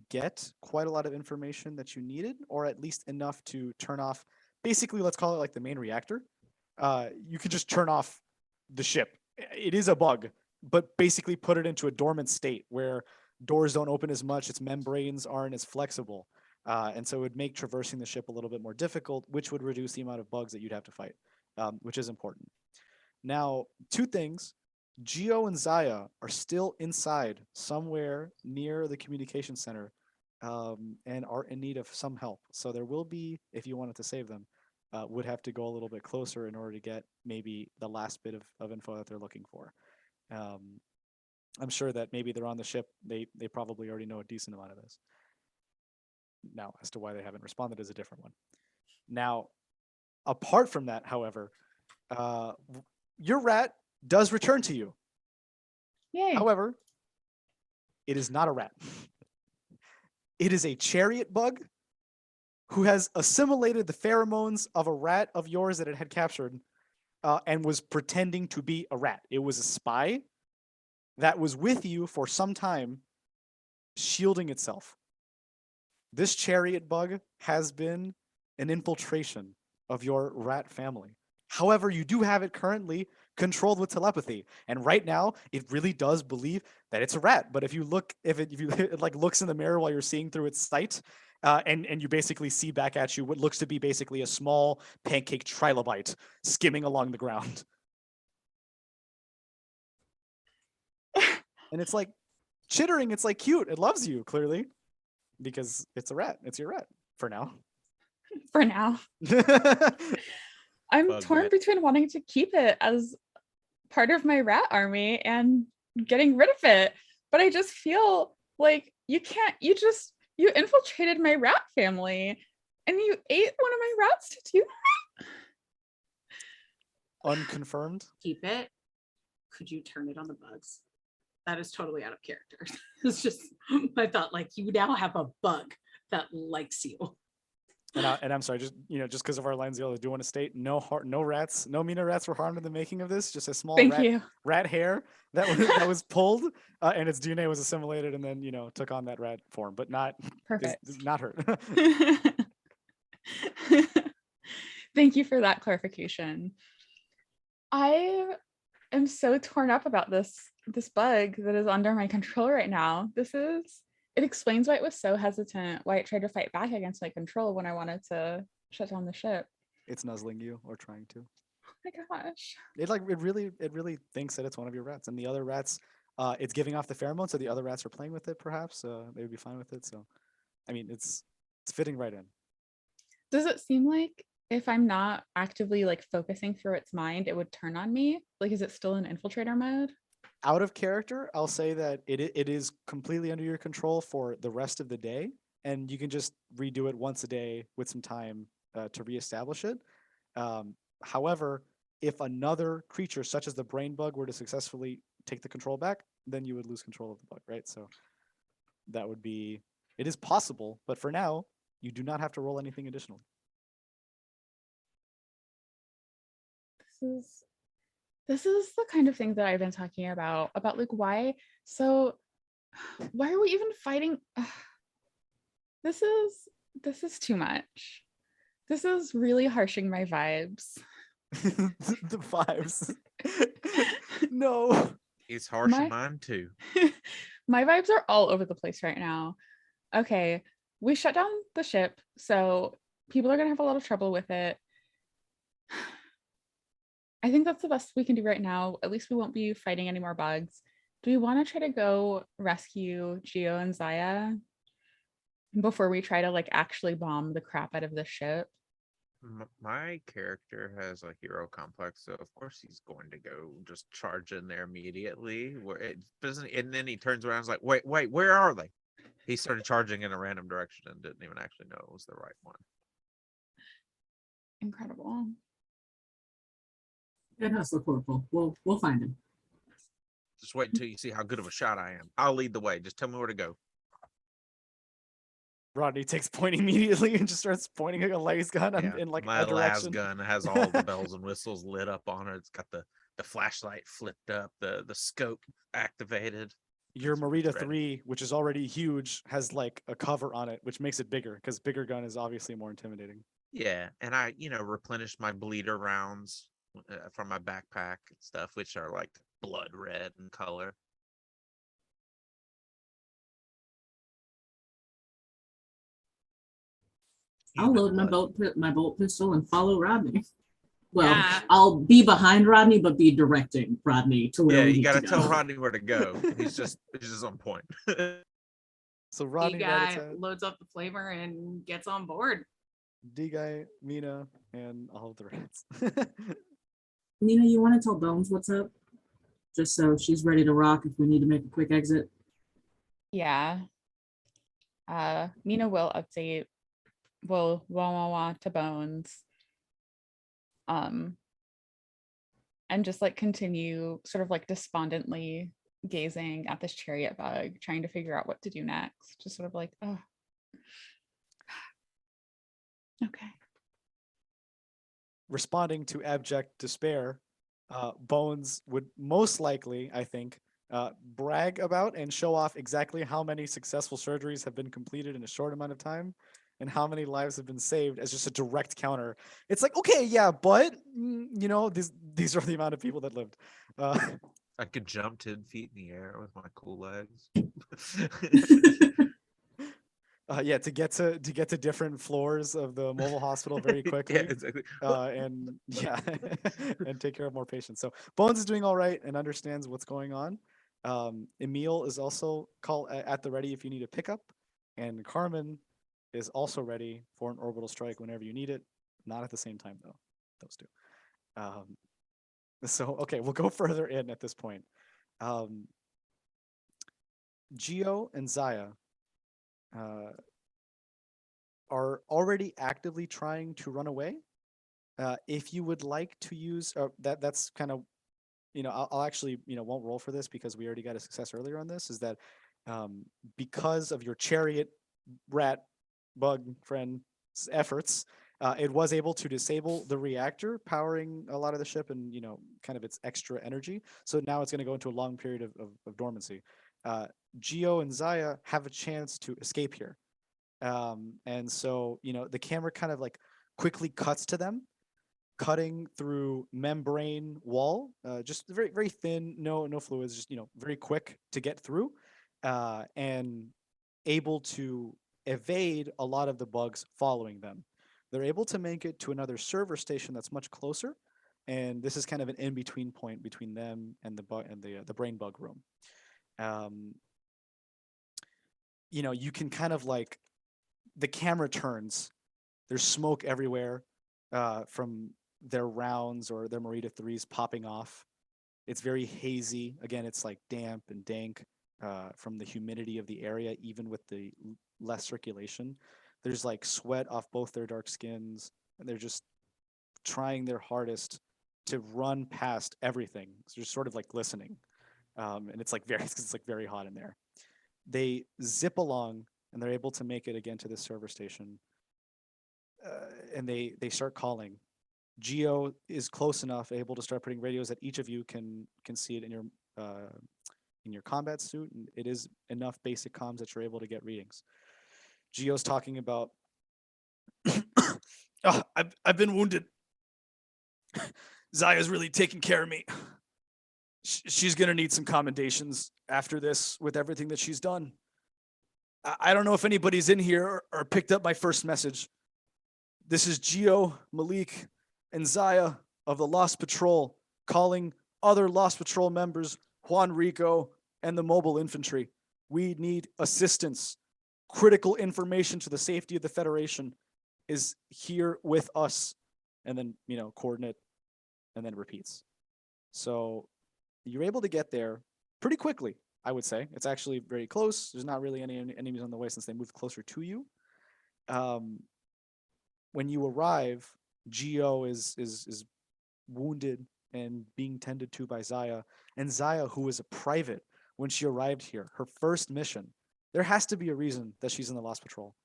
get quite a lot of information that you needed, or at least enough to turn off. Basically, let's call it like the main reactor. You could just turn off the ship. It is a bug, but basically put it into a dormant state where doors don't open as much, its membranes aren't as flexible. And so it would make traversing the ship a little bit more difficult, which would reduce the amount of bugs that you'd have to fight, which is important. Now, two things. Geo and Zaya are still inside somewhere near the communication center, and are in need of some help. So there will be, if you wanted to save them, would have to go a little bit closer in order to get maybe the last bit of info that they're looking for. Um, I'm sure that maybe they're on the ship. They probably already know a decent amount of this. Now, as to why they haven't responded is a different one. Now, apart from that, however, uh, your rat does return to you. Yay. However, it is not a rat. It is a chariot bug who has assimilated the pheromones of a rat of yours that it had captured, and was pretending to be a rat. It was a spy that was with you for some time, shielding itself. This chariot bug has been an infiltration of your rat family. However, you do have it currently controlled with telepathy, and right now it really does believe that it's a rat. But if you look, if you it like looks in the mirror while you're seeing through its sight, and you basically see back at you what looks to be basically a small pancake trilobite skimming along the ground, and it's like chittering. It's like cute. It loves you clearly because it's a rat. It's your rat for now. For now. I'm Bug torn rat. between wanting to keep it as part of my rat army and getting rid of it. But I just feel like you can't, you infiltrated my rat family and you ate one of my rats to do Unconfirmed. Keep it. Could you turn it on the bugs? That is totally out of character. It's just I thought like you now have a bug that likes you. And I'm sorry, just just because of our lines, I do want to state no rats, no Mina rats were harmed in the making of this. Just a small Thank you. rat hair that was pulled, and its DNA was assimilated, and then took on that rat form, but not Perfect. not her. Thank you for that clarification. I am so torn up about this bug that is under my control right now. It explains why it was so hesitant, why it tried to fight back against my control when I wanted to shut down the ship. It's nuzzling you or trying to. Oh my gosh. It really thinks that it's one of your rats, and the other rats, it's giving off the pheromones, so the other rats are playing with it. Perhaps they would be fine with it. So, I mean, it's fitting right in. Does it seem like if I'm not actively like focusing through its mind, it would turn on me? Like, is it still in infiltrator mode? Out of character, I'll say that it is completely under your control for the rest of the day, and you can just redo it once a day with some time to reestablish it. However, if another creature such as the brain bug were to successfully take the control back, then you would lose control of the bug, right? So that would be, it is possible, but for now, you do not have to roll anything additionally. This is the kind of thing that I've been talking about like why are we even fighting? This is too much. This is really harshing my vibes. The vibes. No. He's harsh in mine too. My vibes are all over the place right now. Okay, we shut down the ship, so people are gonna have a lot of trouble with it. I think that's the best we can do right now. At least we won't be fighting any more bugs. Do we want to try to go rescue Geo and Zaya before we try to like actually bomb the crap out of the ship? My character has a hero complex, so of course he's going to go just charge in there immediately. Where it doesn't, and then he turns around and is like, wait, where are they? He started charging in a random direction and didn't even actually know it was the right one. Incredible. Good hustle, Corporal. We'll find him. Just wait until you see how good of a shot I am. I'll lead the way. Just tell me where to go. Rodney takes point immediately and just starts pointing a laser gun in like my a direction. gun has all the bells and whistles lit up on it. It's got the flashlight flipped up, the scope activated. Your It's Merida ready. 3, which is already huge, has like a cover on it, which makes it bigger because bigger gun is obviously more intimidating. Yeah, and I, replenished my bleeder rounds from my backpack and stuff, which are like blood red in color. I'll Human load blood. my bolt pistol and follow Rodney. Well, Yeah. I'll be behind Rodney, but be directing Rodney to where Yeah, we you need got to to go. tell Rodney where to go. He's just on point. So D Rodney, guy Ratatat, loads up the flavor and gets on board. D guy, Mina, and all of the rats. Nina, you want to tell Bones what's up? Just so she's ready to rock if we need to make a quick exit. Yeah. Mina will update, will wah to Bones. And just like continue sort of like despondently gazing at this chariot bug, trying to figure out what to do next. Just sort of like, oh, okay. Responding to abject despair, Bones would most likely, I think, brag about and show off exactly how many successful surgeries have been completed in a short amount of time and how many lives have been saved as just a direct counter. It's like, okay, yeah, but these are the amount of people that lived. I could jump 10 feet in the air with my cool legs. Yeah, to get to different floors of the mobile hospital very quickly. Yeah, exactly. And yeah, and take care of more patients. So Bones is doing all right and understands what's going on. Emil is also at the ready if you need a pickup, and Carmen is also ready for an orbital strike whenever you need it. Not at the same time though, those two. So okay, we'll go further in at this point. Geo and Zaya are already actively trying to run away. If you would like to use that's kind of, I'll actually, won't roll for this because we already got a success earlier on this. Is that because of your chariot rat bug friend's efforts, it was able to disable the reactor powering a lot of the ship and kind of its extra energy. So now it's going to go into a long period of dormancy. Geo and Zaya have a chance to escape here. And so, the camera kind of like quickly cuts to them cutting through membrane wall, just very, very thin, no fluids, just, very quick to get through, and able to evade a lot of the bugs following them. They're able to make it to another server station that's much closer. And this is kind of an in-between point between them and the brain bug room. You can kind of like, the camera turns. There's smoke everywhere from their rounds or their Merida 3s popping off. It's very hazy. Again, it's like damp and dank from the humidity of the area, even with the less circulation. There's like sweat off both their dark skins, and they're just trying their hardest to run past everything. So they're sort of like glistening, and it's like it's like very hot in there. They zip along, and they're able to make it again to this server station. And they start calling. Geo is close enough, able to start putting radios that each of you can see it in your combat suit, and it is enough basic comms that you're able to get readings. Geo's talking about, I've been wounded. Zaya's really taking care of me. She's gonna need some commendations after this with everything that she's done. I don't know if anybody's in here or picked up my first message. This is Geo, Malik, and Zaya of the Lost Patrol calling other Lost Patrol members, Juan Rico and the Mobile Infantry. We need assistance, critical information to the safety of the Federation. is here with us, and then coordinate, and then repeats. So you're able to get there pretty quickly. I would say it's actually very close. There's not really any enemies on the way since they moved closer to you. Um, when you arrive, Geo is wounded and being tended to by Zaya. And Zaya, who is a private when she arrived here, her first mission, there has to be a reason that she's in the Lost Patrol.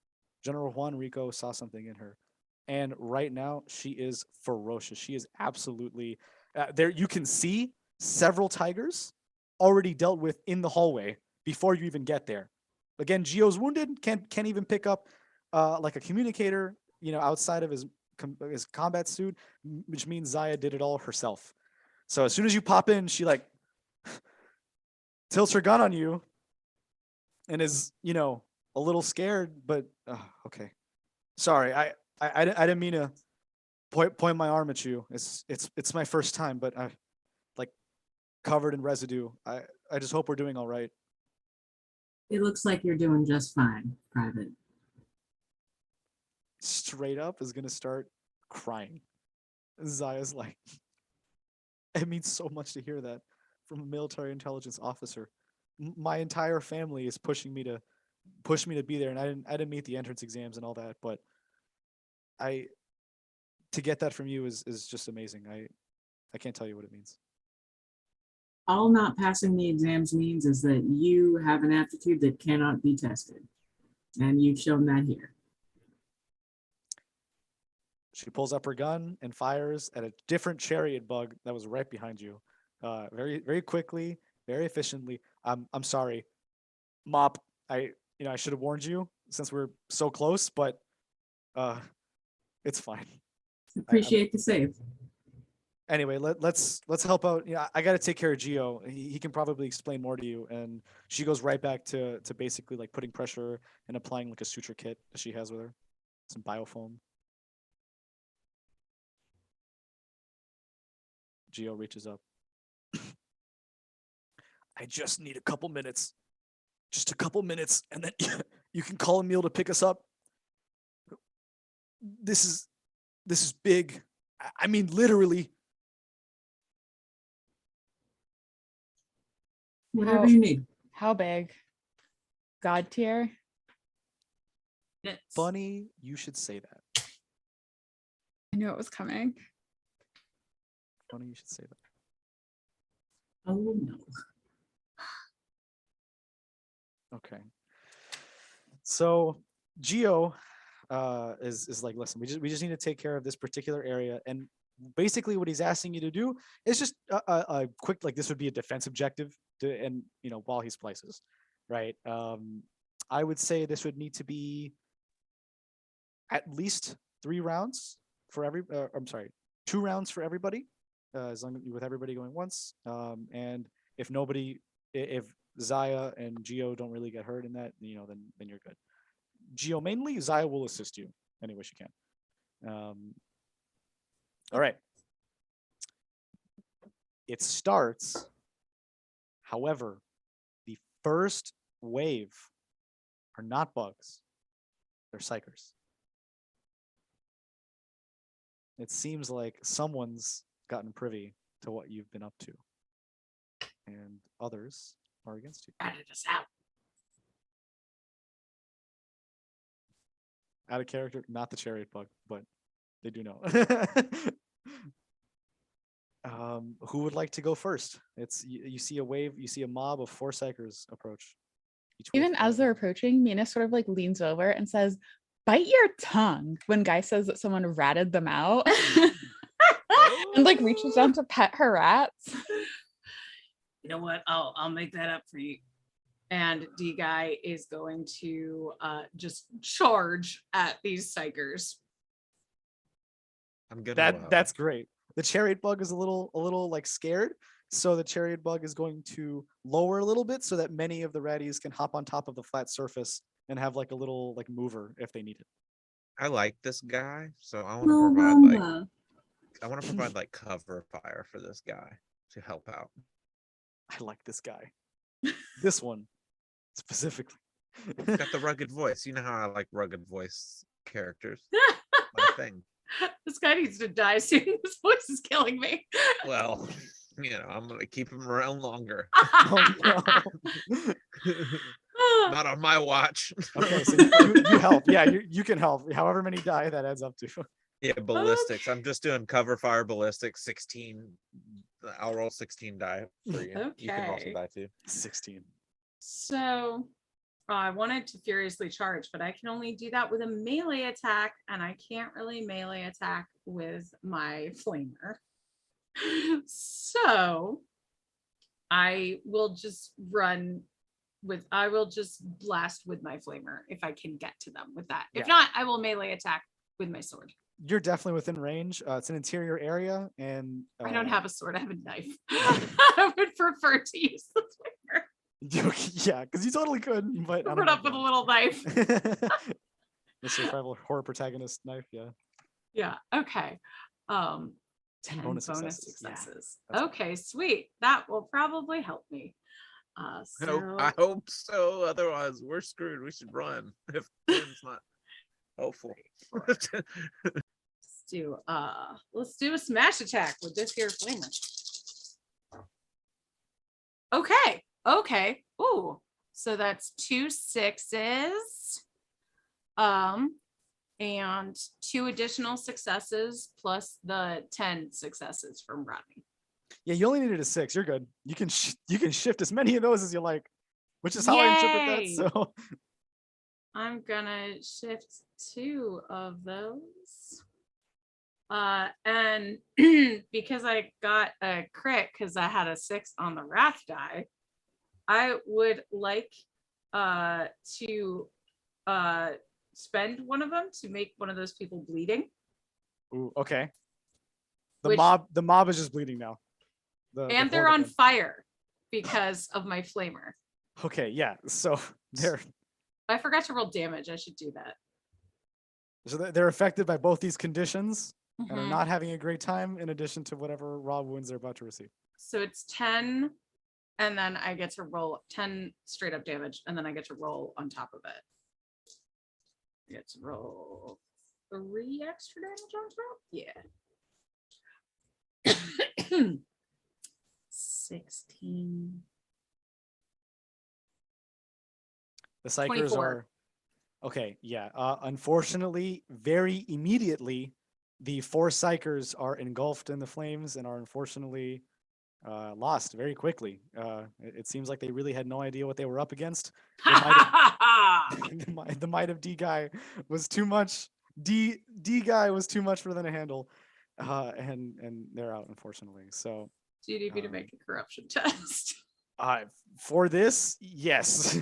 General Juan Rico saw something in her. And right now, she is ferocious. She is absolutely there. You can see several tigers already dealt with in the hallway before you even get there. Again, Geo's wounded, can't even pick up like a communicator, outside of his combat suit, which means Zaya did it all herself. So as soon as you pop in, she like tilts her gun on you and is, a little scared, but okay. Sorry, I didn't mean to point my arm at you. It's my first time, but I like covered in residue. I just hope we're doing all right. It looks like you're doing just fine, Private. Straight up is gonna start crying. Zaya's like, it means so much to hear that from a military intelligence officer. My entire family is pushing me to be there, and I didn't meet the entrance exams and all that, but to get that from you is just amazing. I can't tell you what it means. All not passing the exams means is that you have an aptitude that cannot be tested. And you've shown that here. She pulls up her gun and fires at a different chariot bug that was right behind you. Very, very quickly, very efficiently. I'm sorry, Mop. I should have warned you since we're so close, but it's fine. Appreciate the save. Anyway, let's help out. Yeah, I got to take care of Geo. He can probably explain more to you. And she goes right back to basically like putting pressure and applying like a suture kit that she has with her, some biofoam. Geo reaches up. I just need a couple minutes. Just a couple minutes, and then you can call Emil to pick us up. This is big. I mean, literally. Whatever you need. How big? God tier? Funny you should say that. I knew it was coming. Funny you should say that. Oh no. Okay. So Geo is like, listen, we just need to take care of this particular area, and basically what he's asking you to do is just a quick, like, this would be a defense objective and while he splices, right? I would say this would need to be at least 3 rounds for every. I'm sorry, 2 rounds for everybody, as long as with everybody going once. And if Zaya and Geo don't really get hurt in that, then you're good. Geo mainly, Zaya will assist you any way she can. All right. It starts. However, the first wave are not bugs. They're psychers. It seems like someone's gotten privy to what you've been up to. And others are against you. Ratted us out. Out of character, not the chariot bug, but they do know. Who would like to go first? It's you see a wave, you see a mob of 4 psychers approach. Even as they're approaching, Mina sort of like leans over and says, "Bite your tongue," when Guy says that someone ratted them out. And like reaches down to pet her rats. You know what? I'll make that up for you. And D Guy is going to just charge at these psychers. I'm good. That's great. The chariot bug is a little like scared, so the chariot bug is going to lower a little bit so that many of the ratties can hop on top of the flat surface and have like a little like mover if they need it. I like this guy, so I want to provide like cover fire for this guy to help out. I like this guy. This one specifically. He's got the rugged voice. You know how I like rugged voice characters. thing. This guy needs to die soon. His voice is killing me. Well, I'm gonna keep him around longer. Oh no. Not on my watch. Okay, so you help. Yeah, you can help. However many die that adds up to. Yeah, ballistics. I'm just doing cover fire ballistics. 16. I'll roll 16 die for you. You can also Okay. die too. 16. So I wanted to furiously charge, but I can only do that with a melee attack, and I can't really melee attack with my flamer. So I will just blast with my flamer if I can get to them with that. If Yeah. not, I will melee attack with my sword. You're definitely within range. It's an interior area, and I don't have a sword, I have a knife. I would prefer to use the flamer. Yeah, because you totally could, but I Run don't up with a little knife. The survival horror protagonist knife. Yeah. Yeah. Okay. 10 10 bonus bonus successes. successes. Yeah, that's Okay, sweet. That will probably help me. I hope so. Otherwise, we're screwed. We should run if it's not helpful. Let's do a smash attack with this here flamer. Okay. Ooh, so that's 2 6s. And 2 additional successes plus the 10 successes from Rodney. Yeah, you only needed a 6. You're good. You can shift as many of those as you like, which is how I interpret that. Yay! So I'm gonna shift 2 of those. And because I got a crit because I had a 6 on the wrath die, I would like to spend one of them to make one of those people bleeding. ooh, okay. The Which- mob is just bleeding now. And they're horde on of them. fire because of my flamer. Okay, yeah. So I forgot to roll damage. I should do that. they're affected by both these conditions and are Mhm. not having a great time, in addition to whatever raw wounds they're about to receive. So it's 10, and then I get to roll 10 straight up damage, and then I get to roll on top of it. I get to roll 3 extra damage on top? Yeah. 16. The psychers 24. are okay. Yeah. Unfortunately, very immediately, the 4 psychers are engulfed in the flames and are unfortunately lost very quickly. It seems like they really had no idea what they were up against. The might of D guy was too much. D guy was too much for them to handle, and they're out, unfortunately. So Do you need me to make a corruption test? for this, yes.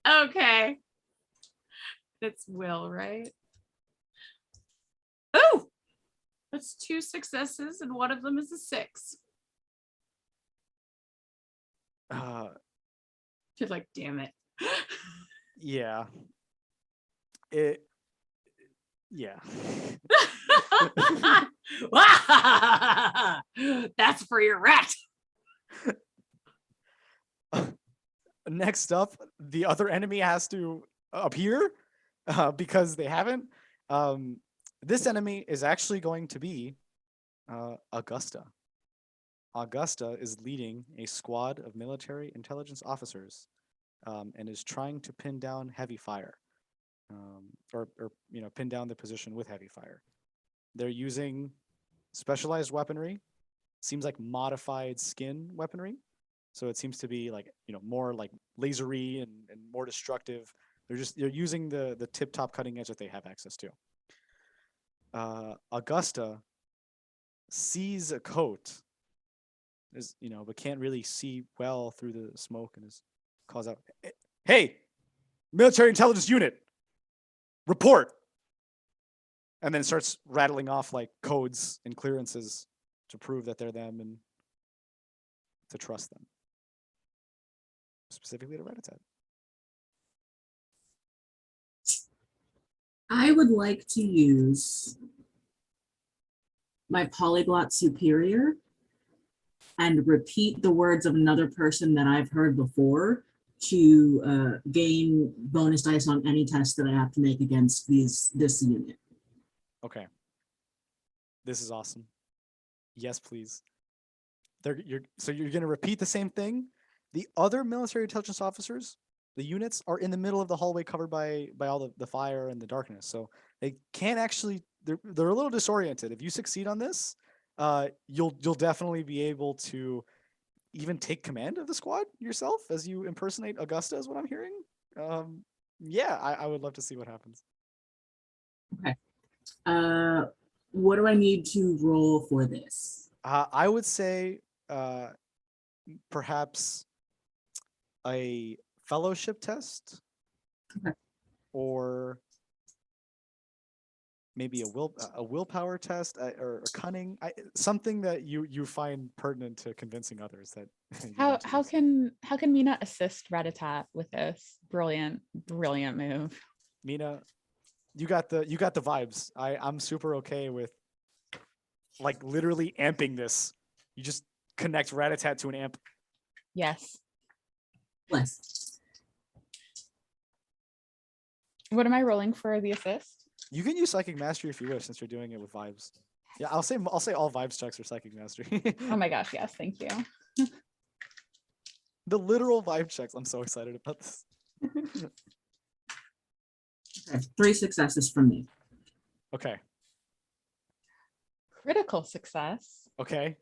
Okay. It's will, right? Oh, that's 2 successes, and one of them is a 6. You're like, damn it. Yeah. Yeah. That's for your rat. Next up, the other enemy has to appear because they haven't. This enemy is actually going to be Augusta. Augusta is leading a squad of military intelligence officers and is trying to pin down heavy fire, or pin down the position with heavy fire. They're using specialized weaponry. Seems like modified skin weaponry. So it seems to be like, more like lasery and more destructive. They're using the tip-top cutting edge that they have access to. Augusta sees a coat, but can't really see well through the smoke, and calls out, "Hey, military intelligence unit, report!" And then starts rattling off like codes and clearances to prove that they're them and to trust them. Specifically to Rat-a-tat. I would like to use my polyglot superior and repeat the words of another person that I've heard before to gain bonus dice on any test that I have to make against this unit. Okay. This is awesome. Yes, please. So you're going to repeat the same thing. The other military intelligence officers, the units, are in the middle of the hallway covered by all the fire and the darkness. So they can't actually. They're a little disoriented. If you succeed on this, you'll definitely be able to even take command of the squad yourself as you impersonate Augusta, is what I'm hearing. Um, yeah, I would love to see what happens. Okay. What do I need to roll for this? I would say perhaps a fellowship test, Okay. or maybe a willpower test, or a cunning, something that you find pertinent to convincing others that you How want to how use. can how can Mina assist Ratatat with this brilliant move? Mina, you got the vibes. I'm super okay with like literally amping this. You just connect Ratatat to an amp. Yes. Bless. What am I rolling for the assist? You can use psychic mastery if you wish, since you're doing it with vibes. Yeah, I'll say all vibes checks are psychic mastery. Oh my gosh, yes, thank you. The literal vibe checks. I'm so excited about this. Okay. 3 successes from me. Okay. Critical success, Okay.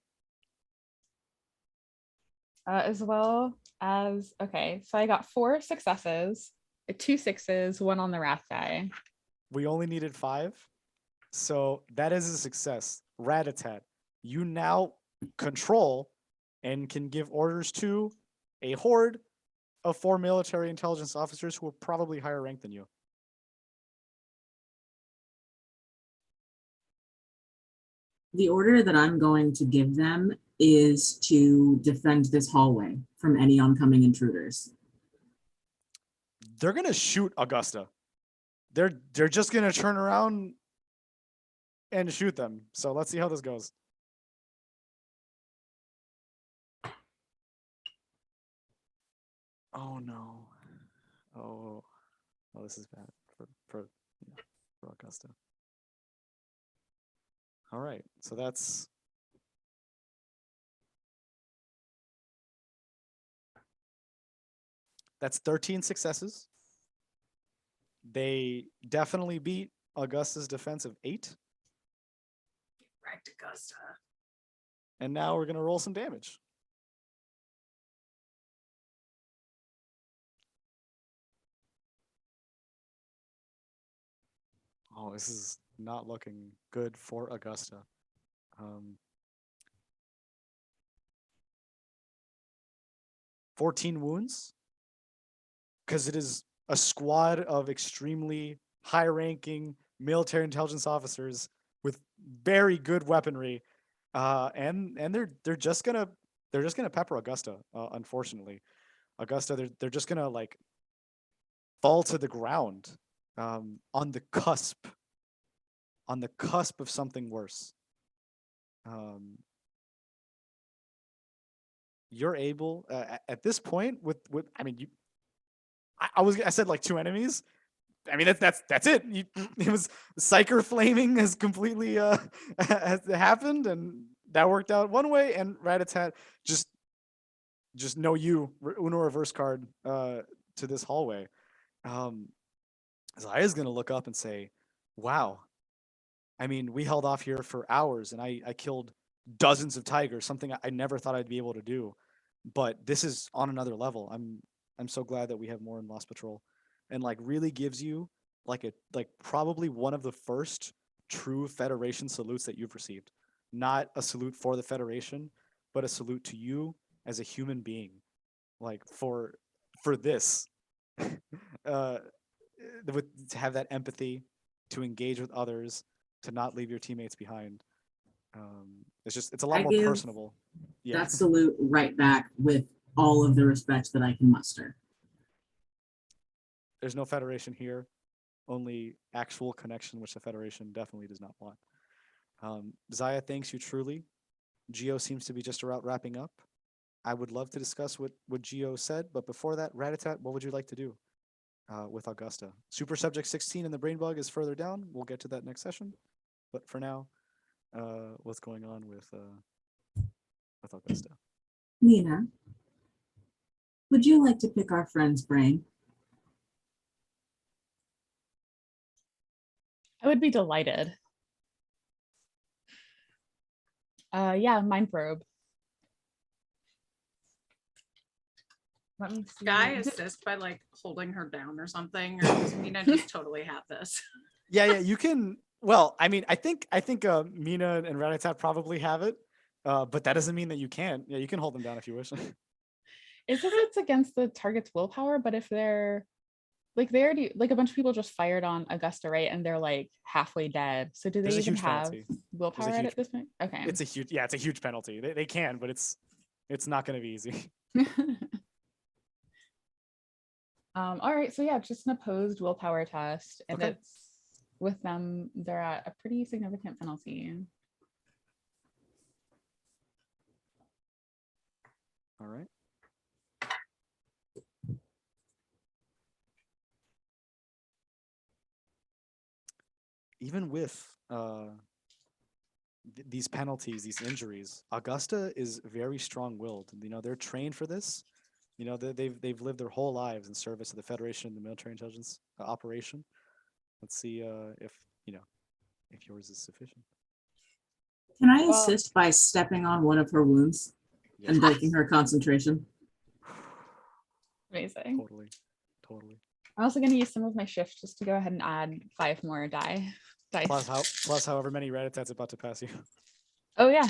as well as, okay, so I got 4 successes, 2 6s, 1 on the wrath die. We only needed 5. So that is a success. Ratatat, you now control and can give orders to a horde of 4 military intelligence officers who are probably higher ranked than you. The order that I'm going to give them is to defend this hallway from any oncoming intruders. They're gonna shoot Augusta. They're just gonna turn around and shoot them. So let's see how this goes. Oh no. Oh, this is bad for Augusta. All right, so that's 13 successes. They definitely beat Augusta's defense of 8. Right, Augusta. And now we're gonna roll some damage. Oh, this is not looking good for Augusta. 14 wounds, because it is a squad of extremely high-ranking military intelligence officers with very good weaponry, and they're just gonna pepper Augusta. Unfortunately, Augusta, they're just gonna like fall to the ground, on the cusp of something worse. You're able, at this point, with I mean, I said like 2 enemies. I mean, that's it. It was Psyker flaming has completely has happened, and that worked out one way. And Ratatat just know you Uno reverse card to this hallway. Zaya's gonna look up and say, "Wow, I mean, we held off here for hours, and I killed dozens of tigers, something I never thought I'd be able to do. But this is on another level. I'm so glad that we have more in Lost Patrol, and like really gives you like probably one of the first true Federation salutes that you've received. Not a salute for the Federation, but a salute to you as a human being. Like for this, uh, to have that empathy, to engage with others, to not leave your teammates behind. It's a lot I more give personable. Yeah. that salute right back with all of the respect that I can muster. There's no Federation here, only actual connection, which the Federation definitely does not want. Zaya thanks you truly. Geo seems to be just about wrapping up. I would love to discuss what Geo said, but before that, Ratatat, what would you like to do with Augusta? Super Subject 16 and the Brain Bug is further down. We'll get to that next session. But for now, what's going on with Augusta? Mina, would you like to pick our friend's brain? I would be delighted. Yeah, mind probe. Let me see. Guy assist by like holding her down or something, or does Mina just totally have this? Yeah, you can. Well, I mean, I think Mina and Ratatat probably have it, but that doesn't mean that you can't. Yeah, you can hold them down if you wish. It says it's against the target's willpower, but if they're like they already like a bunch of people just fired on Augusta, right? And they're like halfway dead. So do they There's a even huge have penalty. willpower huge- at this point? Okay. It's a huge penalty. They can, but it's not going to be easy. All right, so yeah, it's just an opposed willpower test, and Okay. it's with them, they're at a pretty significant penalty. All right. Even with these penalties, these injuries, Augusta is very strong-willed. You know, they're trained for this. You know, they've lived their whole lives in service of the Federation and the military intelligence operation. Let's see if if yours is sufficient. Can I Well- assist by stepping on one of her wounds Yes. and breaking her concentration? Amazing. Totally. I'm also going to use some of my shift just to go ahead and add 5 more dice. Plus however many Ratatats about to pass you. Oh yeah.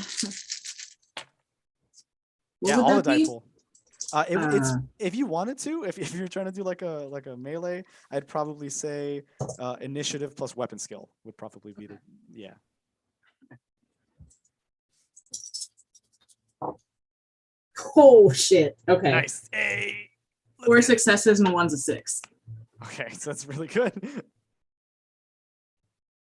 What Yeah, would all that the die be? pool. It's if you wanted to, if you're trying to do like a melee, I'd probably say initiative plus weapon skill would probably be the yeah. Oh shit. Okay. Nice. Hey. 4 successes and one's a 6. Okay, so that's really good.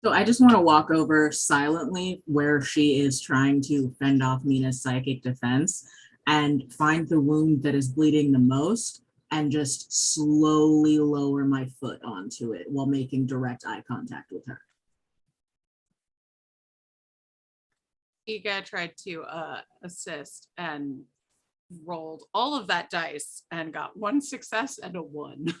So I just want to walk over silently where she is trying to fend off Mina's psychic defense and find the wound that is bleeding the most and just slowly lower my foot onto it while making direct eye contact with her. Iga tried to assist and rolled all of that dice and got 1 success and a 1.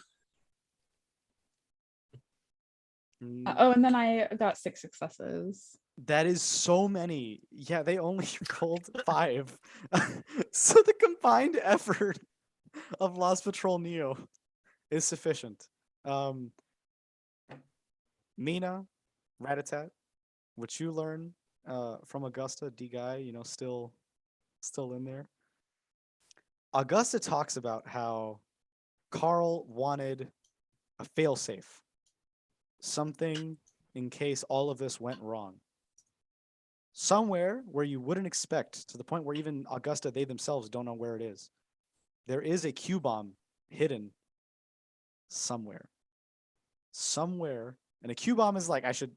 Oh, and then I got 6 successes. That is so many. Yeah, they only rolled 5. So the combined effort of Lost Patrol Neo is sufficient. Mina, Ratatat, what you learn from Augusta, D-Guy, you know, still in there. Augusta talks about how Carl wanted a failsafe, something in case all of this went wrong. Somewhere where you wouldn't expect, to the point where even Augusta, they themselves don't know where it is. There is a Q bomb hidden somewhere. And a Q bomb is like I should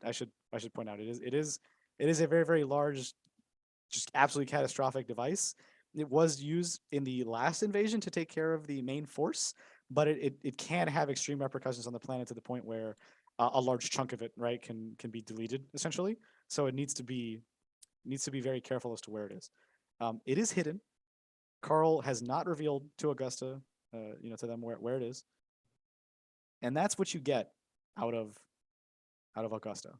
point out it is a very, very large, just absolutely catastrophic device. It was used in the last invasion to take care of the main force, but it can have extreme repercussions on the planet to the point where a large chunk of it, right, can be deleted essentially. So it needs to be very careful as to where it is. It is hidden. Carl has not revealed to Augusta, to them where it is, and that's what you get out of Augusta.